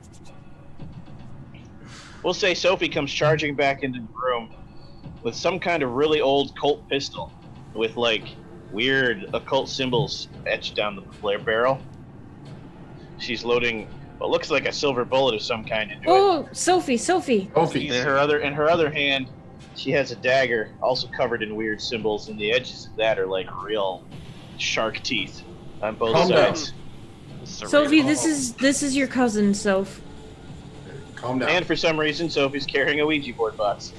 [SPEAKER 1] We'll say Sophie comes charging back into the room with some kind of really old Kult pistol with like weird occult symbols etched down the flare barrel. She's loading what looks like a silver bullet of some kind into it.
[SPEAKER 2] Oh, Sophie.
[SPEAKER 5] Sophie.
[SPEAKER 1] In her other hand, she has a dagger, also covered in weird symbols, and the edges of that are like real shark teeth on both
[SPEAKER 5] Calm down.
[SPEAKER 1] sides.
[SPEAKER 2] Sophie, this is your cousin, Soph.
[SPEAKER 5] Calm down.
[SPEAKER 1] And for some reason, Sophie's carrying a Ouija board box.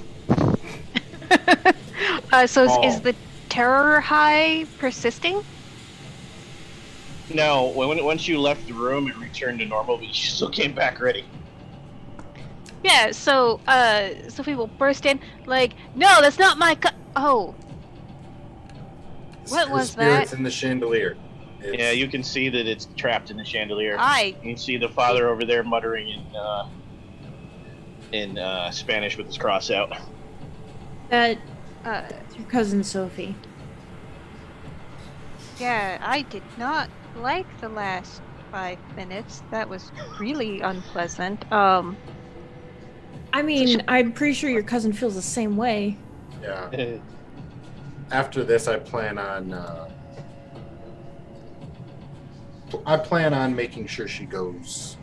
[SPEAKER 4] Is the terror high persisting?
[SPEAKER 1] No, once you left the room, it returned to normal, but she still came back ready.
[SPEAKER 4] Yeah, so Sophie will burst in like, "No, that's not my oh." What
[SPEAKER 5] Her
[SPEAKER 4] was
[SPEAKER 5] spirit's
[SPEAKER 4] that?
[SPEAKER 5] in the chandelier.
[SPEAKER 1] Yeah, you can see that it's trapped in the chandelier.
[SPEAKER 4] I
[SPEAKER 1] You can see the father over there muttering in Spanish with his cross out.
[SPEAKER 2] That's
[SPEAKER 4] uh
[SPEAKER 2] your cousin, Sophie.
[SPEAKER 4] yeah, I did not like the last 5 minutes. That was really unpleasant.
[SPEAKER 2] I mean, I'm pretty sure your cousin feels the same way.
[SPEAKER 5] Yeah. After this, I plan on making sure she goes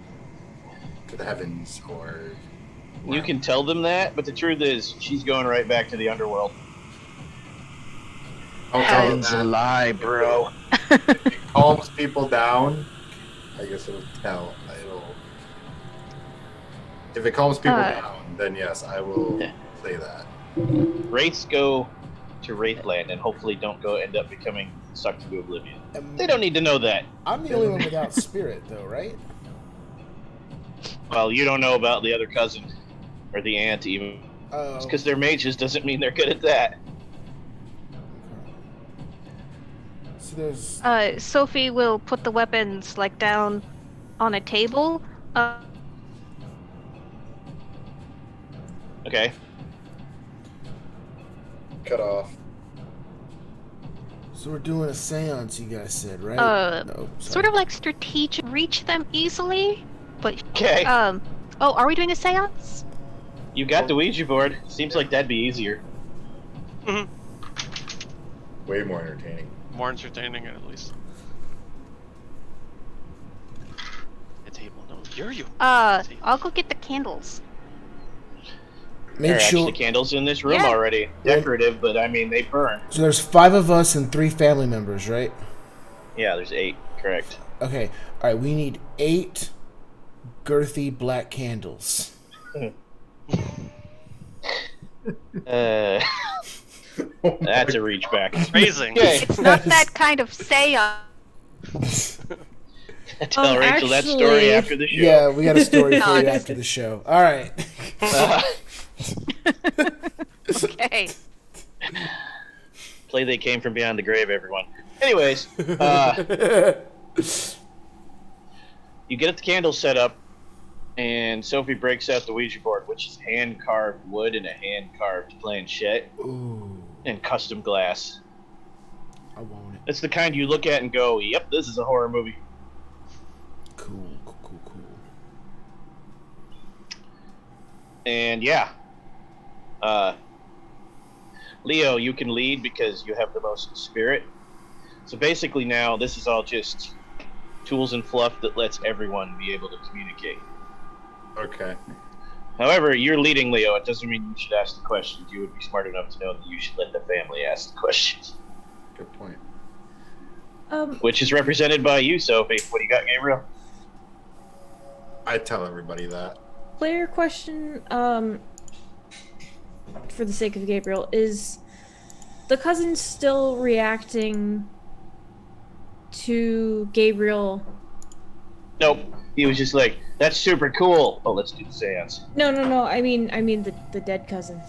[SPEAKER 5] to the heavens, or
[SPEAKER 1] You can tell them that, but the truth is, she's going right back to the underworld.
[SPEAKER 5] I'll tell them
[SPEAKER 1] It's a
[SPEAKER 5] that.
[SPEAKER 1] lie, bro.
[SPEAKER 5] If it calms people down, I guess it'll tell. If it calms people down, then yes, I will say that.
[SPEAKER 1] Wraiths go to Wraithland and hopefully don't end up becoming sucked into oblivion.
[SPEAKER 6] Um,
[SPEAKER 1] They don't need to know that.
[SPEAKER 6] I'm the only one without spirit, though, right?
[SPEAKER 1] Well, you don't know about the other cousin or the aunt even.
[SPEAKER 6] Oh.
[SPEAKER 1] Because they're mages doesn't mean they're good at that.
[SPEAKER 6] So there's.
[SPEAKER 4] Sophie will put the weapons like down on a table.
[SPEAKER 1] Okay.
[SPEAKER 5] Cut off.
[SPEAKER 6] So we're doing a seance, you guys said, right? No,
[SPEAKER 4] Sort of like strategic, reach them easily, but
[SPEAKER 1] Okay.
[SPEAKER 4] oh, are we doing a seance?
[SPEAKER 1] You got the Ouija board. Seems like that'd be easier.
[SPEAKER 5] Way more entertaining.
[SPEAKER 3] More entertaining, at least. A table, no, you.
[SPEAKER 4] I'll go get the candles.
[SPEAKER 1] There
[SPEAKER 6] Make
[SPEAKER 1] are
[SPEAKER 6] sure.
[SPEAKER 1] actually candles in this room
[SPEAKER 4] Yeah.
[SPEAKER 1] already. Decorative, but I mean, they burn.
[SPEAKER 6] So there's 5 of us and 3 family members, right?
[SPEAKER 1] Yeah, there's 8. Correct.
[SPEAKER 6] Okay. All right. We need 8 girthy black candles.
[SPEAKER 1] That's a reach back.
[SPEAKER 3] Phrasing.
[SPEAKER 1] Okay.
[SPEAKER 4] It's not that kind of seance.
[SPEAKER 1] Tell Rachel that story
[SPEAKER 2] actually-
[SPEAKER 1] after the show.
[SPEAKER 6] Yeah, we got a story for you
[SPEAKER 4] No,
[SPEAKER 6] after the show. All right.
[SPEAKER 4] Okay.
[SPEAKER 1] Play They Came From Beyond the Grave, everyone. Anyways, you get the candles set up, and Sophie breaks out the Ouija board, which is hand-carved wood and a hand-carved planchette
[SPEAKER 6] Ooh,
[SPEAKER 1] and custom glass.
[SPEAKER 6] I want it.
[SPEAKER 1] It's the kind you look at and go, yep, this is a horror movie.
[SPEAKER 6] Cool.
[SPEAKER 1] And yeah, Leo, you can lead because you have the most spirit. So basically now this is all just tools and fluff that lets everyone be able to communicate.
[SPEAKER 5] Okay.
[SPEAKER 1] However, you're leading, Leo. It doesn't mean you should ask the questions. You would be smart enough to know that you should let the family ask the questions.
[SPEAKER 5] Good point.
[SPEAKER 1] Which is represented by you, Sophie. What do you got, Gabriel?
[SPEAKER 5] I tell everybody that.
[SPEAKER 2] Player question, for the sake of Gabriel, is the cousin still reacting to Gabriel?
[SPEAKER 1] Nope. He was just like, that's super cool. Oh, let's do the seance.
[SPEAKER 2] No. I mean the dead cousin.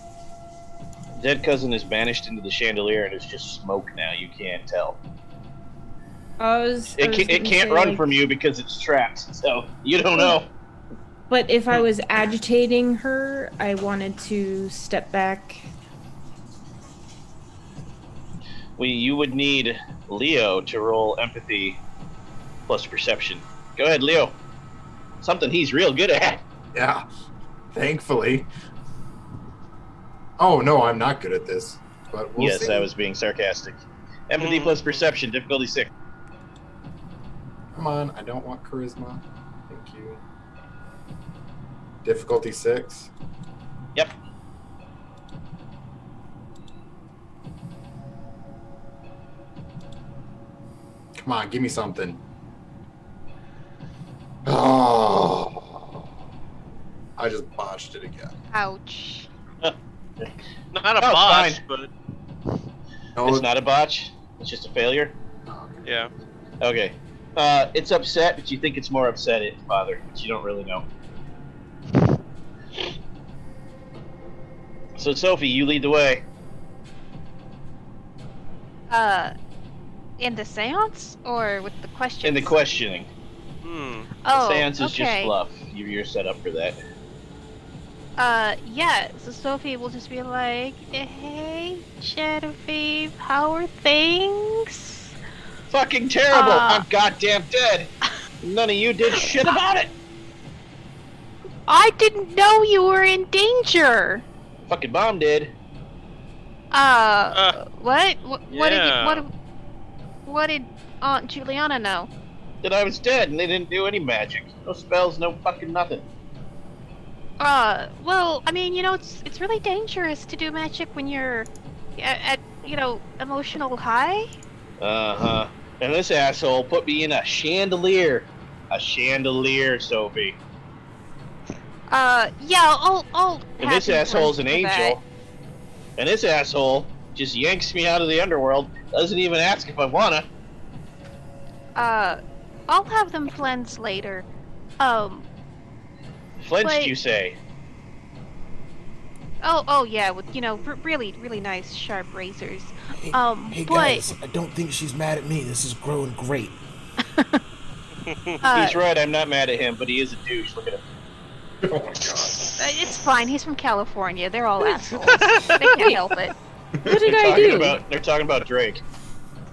[SPEAKER 1] Dead cousin is banished into the chandelier and it's just smoke now. You can't tell. It can't run from you because it's trapped. So you don't know.
[SPEAKER 2] But if I was agitating her, I wanted to step back.
[SPEAKER 1] You would need Leo to roll empathy plus perception. Go ahead, Leo. Something he's real good at.
[SPEAKER 5] Yeah. Thankfully. Oh no, I'm not good at this. But we'll
[SPEAKER 1] Yes,
[SPEAKER 5] see.
[SPEAKER 1] I was being sarcastic. Empathy plus perception, difficulty 6.
[SPEAKER 5] Come on, I don't want charisma. Thank you. Difficulty 6.
[SPEAKER 1] Yep.
[SPEAKER 5] Come on, give me something. Oh, I just botched it again.
[SPEAKER 4] Ouch.
[SPEAKER 3] Not a
[SPEAKER 1] Oh,
[SPEAKER 3] botch,
[SPEAKER 1] fine.
[SPEAKER 3] but
[SPEAKER 5] No,
[SPEAKER 1] It's not a botch. It's just a failure.
[SPEAKER 3] yeah.
[SPEAKER 1] Okay. It's upset, but you think it's more upset at its father, which you don't really know. So, Sophie, you lead the way.
[SPEAKER 4] In the seance or with the questions?
[SPEAKER 1] In the questioning.
[SPEAKER 3] Hmm.
[SPEAKER 4] Oh,
[SPEAKER 1] The seance is just
[SPEAKER 4] okay.
[SPEAKER 1] fluff. You're set up for that.
[SPEAKER 4] Yeah, so Sophie will just be like, hey, Genevieve, how are things?
[SPEAKER 1] Fucking terrible! I'm goddamn dead! None of you did shit about it!
[SPEAKER 4] I didn't know you were in danger!
[SPEAKER 1] Fucking mom did.
[SPEAKER 4] What?
[SPEAKER 3] Yeah.
[SPEAKER 4] What did Aunt Juliana know?
[SPEAKER 1] That I was dead and they didn't do any magic. No spells, no fucking nothing.
[SPEAKER 4] Well, I mean, it's really dangerous to do magic when you're at emotional high.
[SPEAKER 1] Uh-huh. And this asshole put me in a chandelier. A chandelier, Sophie.
[SPEAKER 4] Yeah, I'll
[SPEAKER 1] And this
[SPEAKER 4] have him
[SPEAKER 1] asshole's an
[SPEAKER 4] rest for that.
[SPEAKER 1] angel. And this asshole Just yanks me out of the underworld. Doesn't even ask if I wanna.
[SPEAKER 4] I'll have them flensed later.
[SPEAKER 1] Flinched,
[SPEAKER 4] But-
[SPEAKER 1] you say?
[SPEAKER 4] Oh yeah, with really really nice sharp razors.
[SPEAKER 6] Hey, hey
[SPEAKER 4] but
[SPEAKER 6] guys, I don't think she's mad at me. This is growing great.
[SPEAKER 1] He's right. I'm not mad at him, but he is a douche. Look at him.
[SPEAKER 5] Oh my god.
[SPEAKER 4] It's fine. He's from California. They're all assholes. They can't help it.
[SPEAKER 2] What did I do?
[SPEAKER 1] They're talking about Drake.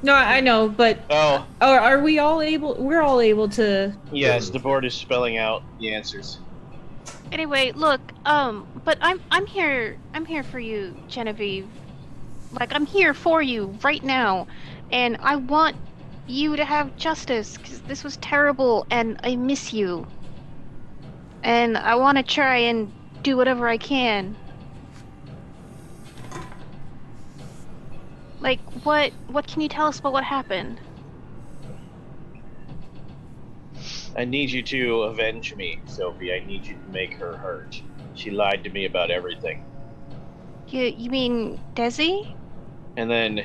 [SPEAKER 2] No, I know, but
[SPEAKER 1] Oh,
[SPEAKER 2] are we all able? We're all able to.
[SPEAKER 1] yes. The board is spelling out the answers.
[SPEAKER 4] Anyway, look, but I'm here for you, Genevieve. Like, I'm here for you right now, and I want you to have justice, because this was terrible, and I miss you. And I want to try and do whatever I can. Like, what can you tell us about what happened?
[SPEAKER 1] I need you to avenge me, Sophie. I need you to make her hurt. She lied to me about everything.
[SPEAKER 4] You mean Desi?
[SPEAKER 1] And then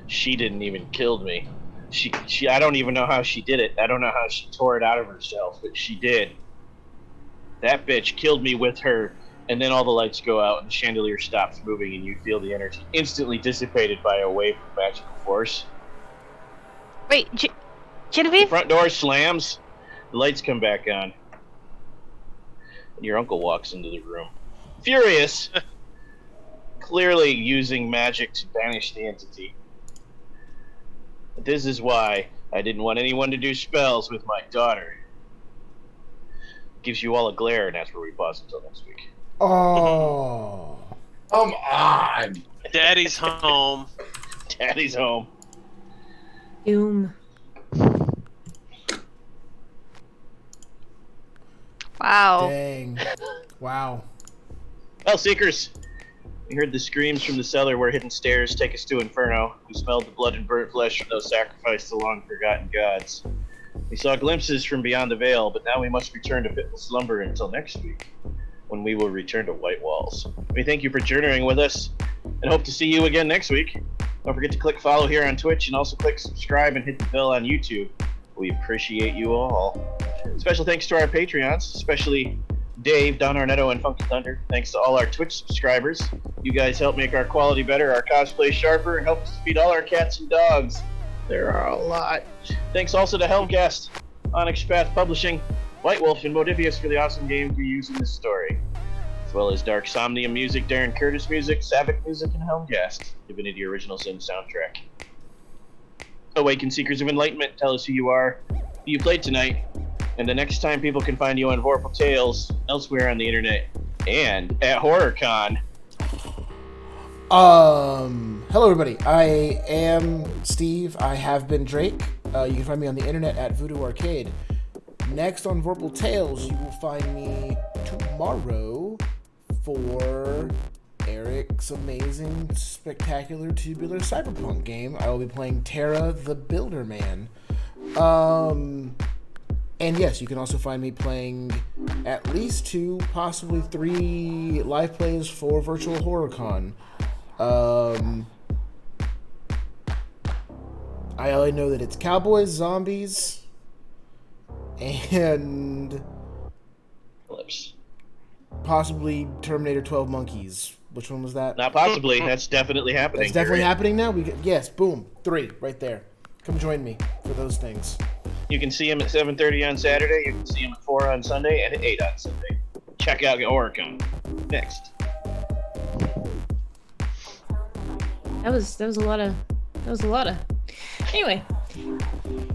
[SPEAKER 1] she didn't even kill me. She I don't even know how she did it. I don't know how she tore it out of herself, but she did. That bitch killed me with her, and then all the lights go out and the chandelier stops moving and you feel the energy instantly dissipated by a wave of magical force.
[SPEAKER 4] Wait,
[SPEAKER 1] The
[SPEAKER 4] Genevieve?
[SPEAKER 1] front door slams, the lights come back on, and your uncle walks into the room. Furious, clearly using magic to banish the entity. But this is why I didn't want anyone to do spells with my daughter. Gives you all a glare, and that's where we pause until next week.
[SPEAKER 6] Oh.
[SPEAKER 5] Come on.
[SPEAKER 3] Daddy's home.
[SPEAKER 1] Daddy's home.
[SPEAKER 2] Doom.
[SPEAKER 4] Wow.
[SPEAKER 6] Dang. Wow.
[SPEAKER 1] Well, Seekers, we heard the screams from the cellar where hidden stairs take us to Inferno. We smelled the blood and burnt flesh from those sacrificed to long-forgotten gods. We saw glimpses from beyond the veil, but now we must return to fitful slumber until next week, when we will return to White Walls. We thank you for journeying with us, and hope to see you again next week. Don't forget to click follow here on Twitch, and also click subscribe and hit the bell on YouTube. We appreciate you all. Special thanks to our Patreons, especially Dave, Don Arnetto, and Funky Thunder. Thanks to all our Twitch subscribers. You guys help make our quality better, our cosplay sharper, and help us feed all our cats and dogs. There are a lot. Thanks also to Helmcast, Onyx Path Publishing, White Wolf, and Modifius for the awesome games we use in this story. As well as Dark Somnium music, Darren Curtis music, Savick music, and Helmcast, Divinity Original Sin soundtrack. Awaken Seekers of Enlightenment, tell us who you are, who you played tonight, and the next time people can find you on Vorpal Tales, elsewhere on the internet, and at HorrorCon.
[SPEAKER 6] Hello everybody. I am Steve. I have been Drake. You can find me on the internet at Voodoo Arcade. Next on Vorpal Tales, you will find me tomorrow for Eric's amazing, spectacular, tubular cyberpunk game. I will be playing Terra the Builder Man. And yes, you can also find me playing at least 2, possibly 3 live plays for Virtual HorrorCon. I only know that it's cowboys, zombies, and
[SPEAKER 1] Lips.
[SPEAKER 6] possibly Terminator 12 monkeys. Which one was that?
[SPEAKER 1] Not possibly, that's definitely happening.
[SPEAKER 6] That's definitely happening now? Yes, boom, 3, right there. Come join me for those things.
[SPEAKER 1] You can see him at 7:30 on Saturday, you can see him at 4 on Sunday, and at 8 on Sunday. Check out HorrorCon. Next.
[SPEAKER 2] That was a lot of. Anyway,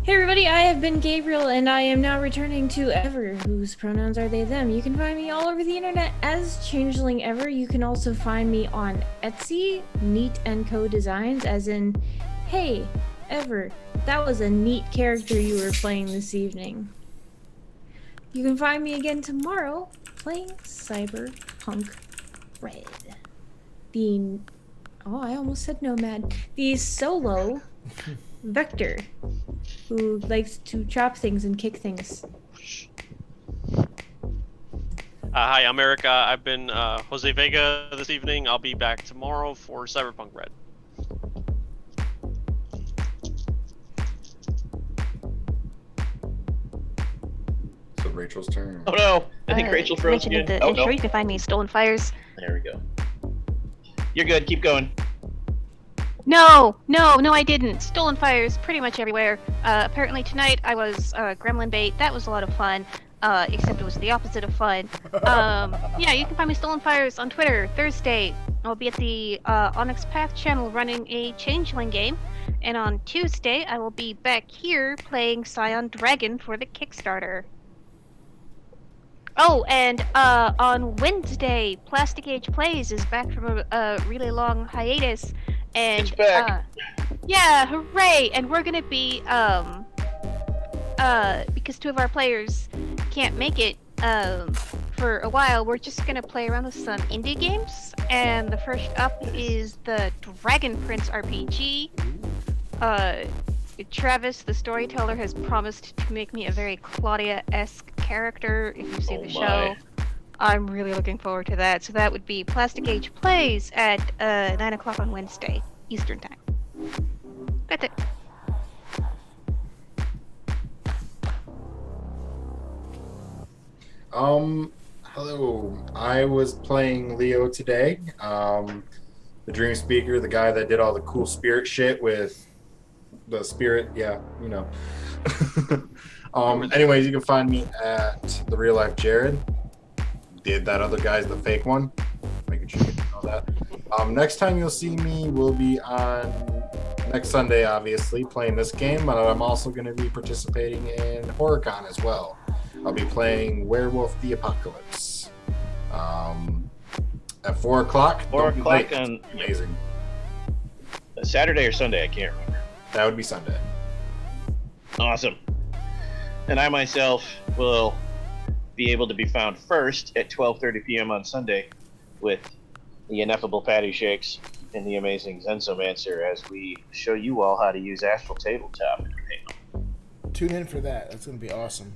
[SPEAKER 2] hey everybody, I have been Gabriel, and I am now returning to Ever, whose pronouns are they them. You can find me all over the internet as Changeling Ever. You can also find me on Etsy, Neat & Co Designs, as in, hey, Ever, that was a neat character you were playing this evening. You can find me again tomorrow playing Cyberpunk Red. I almost said Nomad. The solo Vector, who likes to chop things and kick things.
[SPEAKER 7] Hi, I'm Eric. I've been Jose Vega this evening. I'll be back tomorrow for Cyberpunk Red.
[SPEAKER 5] So Rachel's turn.
[SPEAKER 1] Oh no! I think Rachel froze
[SPEAKER 4] mentioned in
[SPEAKER 1] again.
[SPEAKER 4] the
[SPEAKER 1] Oh
[SPEAKER 4] intro,
[SPEAKER 1] no!
[SPEAKER 4] you can find me Stolen Fires.
[SPEAKER 1] There we go. You're good. Keep going.
[SPEAKER 4] No, I didn't. Stolen Fires pretty much everywhere. Apparently tonight I was Gremlin bait. That was a lot of fun. Except it was the opposite of fun. Yeah, you can find me Stolen Fires on Twitter. Thursday, I'll be at the Onyx Path channel running a Changeling game. And on Tuesday, I will be back here playing Scion Dragon for the Kickstarter. Oh, and on Wednesday, Plastic Age Plays is back from a really long hiatus. And
[SPEAKER 1] It's back.
[SPEAKER 4] yeah, hooray! And we're gonna be because two of our players can't make it for a while, we're just gonna play around with some indie games. And the first up is the Dragon Prince RPG. Travis, the storyteller, has promised to make me a very Claudia-esque character. If you've seen the show, I'm really looking forward to that. So that would be Plastic Age Plays at 9 o'clock on Wednesday, Eastern Time. That's it.
[SPEAKER 5] Hello. I was playing Leo today. The Dream Speaker, the guy that did all the cool spirit shit with the spirit, yeah, you know. Anyways, you can find me at the Real Life Jared. Did that other guy's the fake one. Making sure you know that. Next time you'll see me will be on next Sunday, obviously, playing this game, but I'm also going to be participating in HorrorCon as well. I'll be playing Werewolf the Apocalypse. At 4 o'clock.
[SPEAKER 1] 4 o'clock on
[SPEAKER 5] amazing.
[SPEAKER 1] Saturday or Sunday, I can't remember.
[SPEAKER 5] That would be Sunday.
[SPEAKER 1] Awesome. And I myself will be able to be found first at 12:30 p.m. on Sunday with the ineffable Patty Shakes and the amazing Zensomancer as we show you all how to use Astral Tabletop.
[SPEAKER 6] Tune in for that. That's going to be awesome.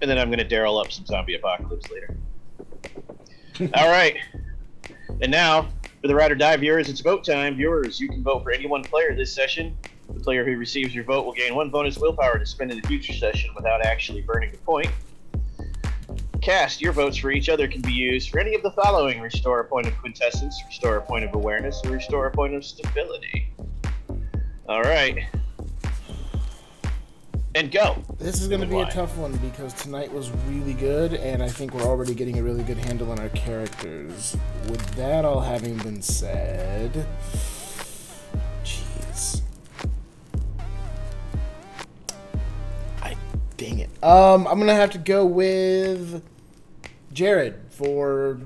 [SPEAKER 1] And then I'm going to Daryl up some Zombie Apocalypse later. All right. And now, for the Ride or Die viewers, it's vote time. Viewers, you can vote for any one player this session. The player who receives your vote will gain 1 bonus willpower to spend in the future session without actually burning the point. Cast, your votes for each other can be used for any of the following: restore a point of quintessence, restore a point of awareness, or restore a point of stability. All right. And go.
[SPEAKER 6] This is going to be a tough one because tonight was really good, and I think we're already getting a really good handle on our characters. With that all having been said, jeez, dang it. I'm gonna have to go with Jared for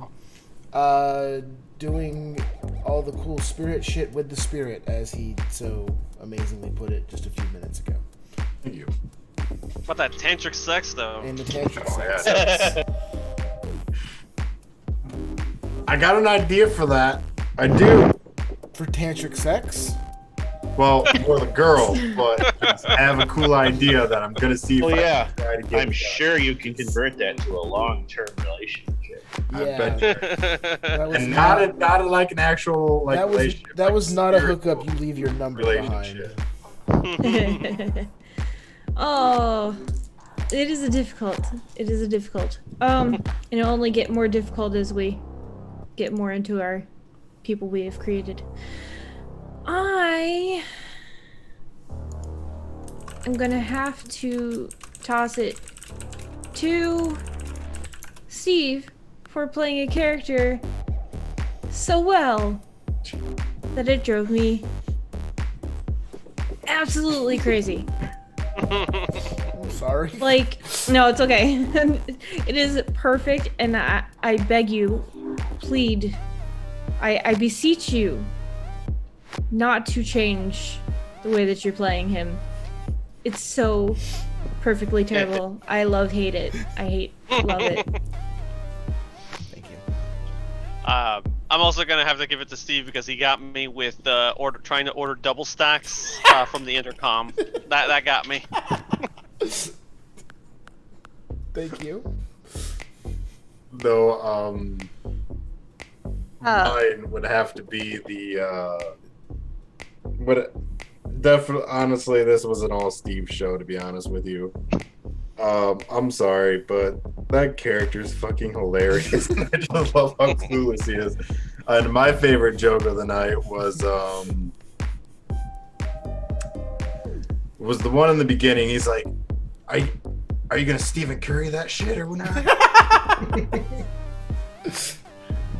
[SPEAKER 6] doing all the cool spirit shit with the spirit, as he so amazingly put it just a few minutes ago.
[SPEAKER 5] Thank you.
[SPEAKER 7] What about that tantric sex, though?
[SPEAKER 6] And the tantric sex.
[SPEAKER 5] Yeah. I got an idea for that. I do.
[SPEAKER 6] For tantric sex?
[SPEAKER 5] Well, for the girl, but I have a cool idea that I'm gonna see if I can try to get.
[SPEAKER 1] I'm sure you can convert that to a long-term relationship.
[SPEAKER 6] Yeah.
[SPEAKER 5] I bet you.
[SPEAKER 6] That was
[SPEAKER 5] And not like an actual like
[SPEAKER 6] that was
[SPEAKER 5] relationship.
[SPEAKER 6] that
[SPEAKER 5] like
[SPEAKER 6] was not a
[SPEAKER 5] spiritual
[SPEAKER 6] hookup you leave your number
[SPEAKER 5] relationship.
[SPEAKER 6] behind.
[SPEAKER 2] Oh, it is a difficult. And it'll only get more difficult as we get more into our people we have created. I am gonna have to toss it to Steve for playing a character so well that it drove me absolutely crazy.
[SPEAKER 6] I'm sorry.
[SPEAKER 2] Like, no, it's okay. It is perfect, and I beg you, plead, I beseech you not to change the way that you're playing him. It's so perfectly terrible. I hate it. Love it.
[SPEAKER 6] Thank you.
[SPEAKER 7] I'm also gonna have to give it to Steve because he got me with trying to order double stacks from the intercom. That got me.
[SPEAKER 6] Thank you.
[SPEAKER 5] though, mine would have to be the definitely, honestly, this was an all Steve show, to be honest with you. I'm sorry, but that character's fucking hilarious. I just love how clueless he is. And my favorite joke of the night was the one in the beginning. He's like, "Are you gonna Stephen Curry that shit or not?"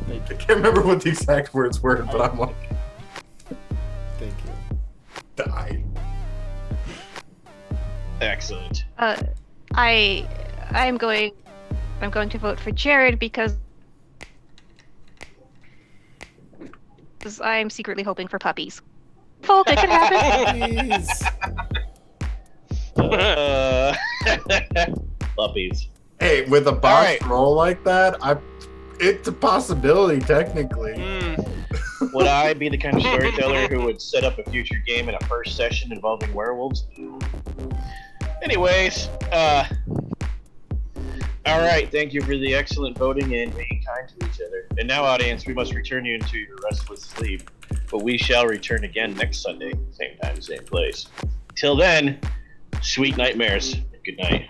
[SPEAKER 5] I can't remember what the exact words were, but I'm like,
[SPEAKER 6] Thank you.
[SPEAKER 5] die.
[SPEAKER 1] Excellent.
[SPEAKER 4] I'm going to vote for Jared because I'm secretly hoping for puppies. Fault, it could happen.
[SPEAKER 6] Please.
[SPEAKER 1] Puppies.
[SPEAKER 5] Hey, with a boss
[SPEAKER 1] right.
[SPEAKER 5] roll like that, it's a possibility technically.
[SPEAKER 1] Would I be the kind of storyteller who would set up a future game in a first session involving werewolves? Anyways, all right. Thank you for the excellent voting and being kind to each other. And now, audience, we must return you into your restless sleep. But we shall return again next Sunday, same time, same place. Till then, sweet nightmares. Good night.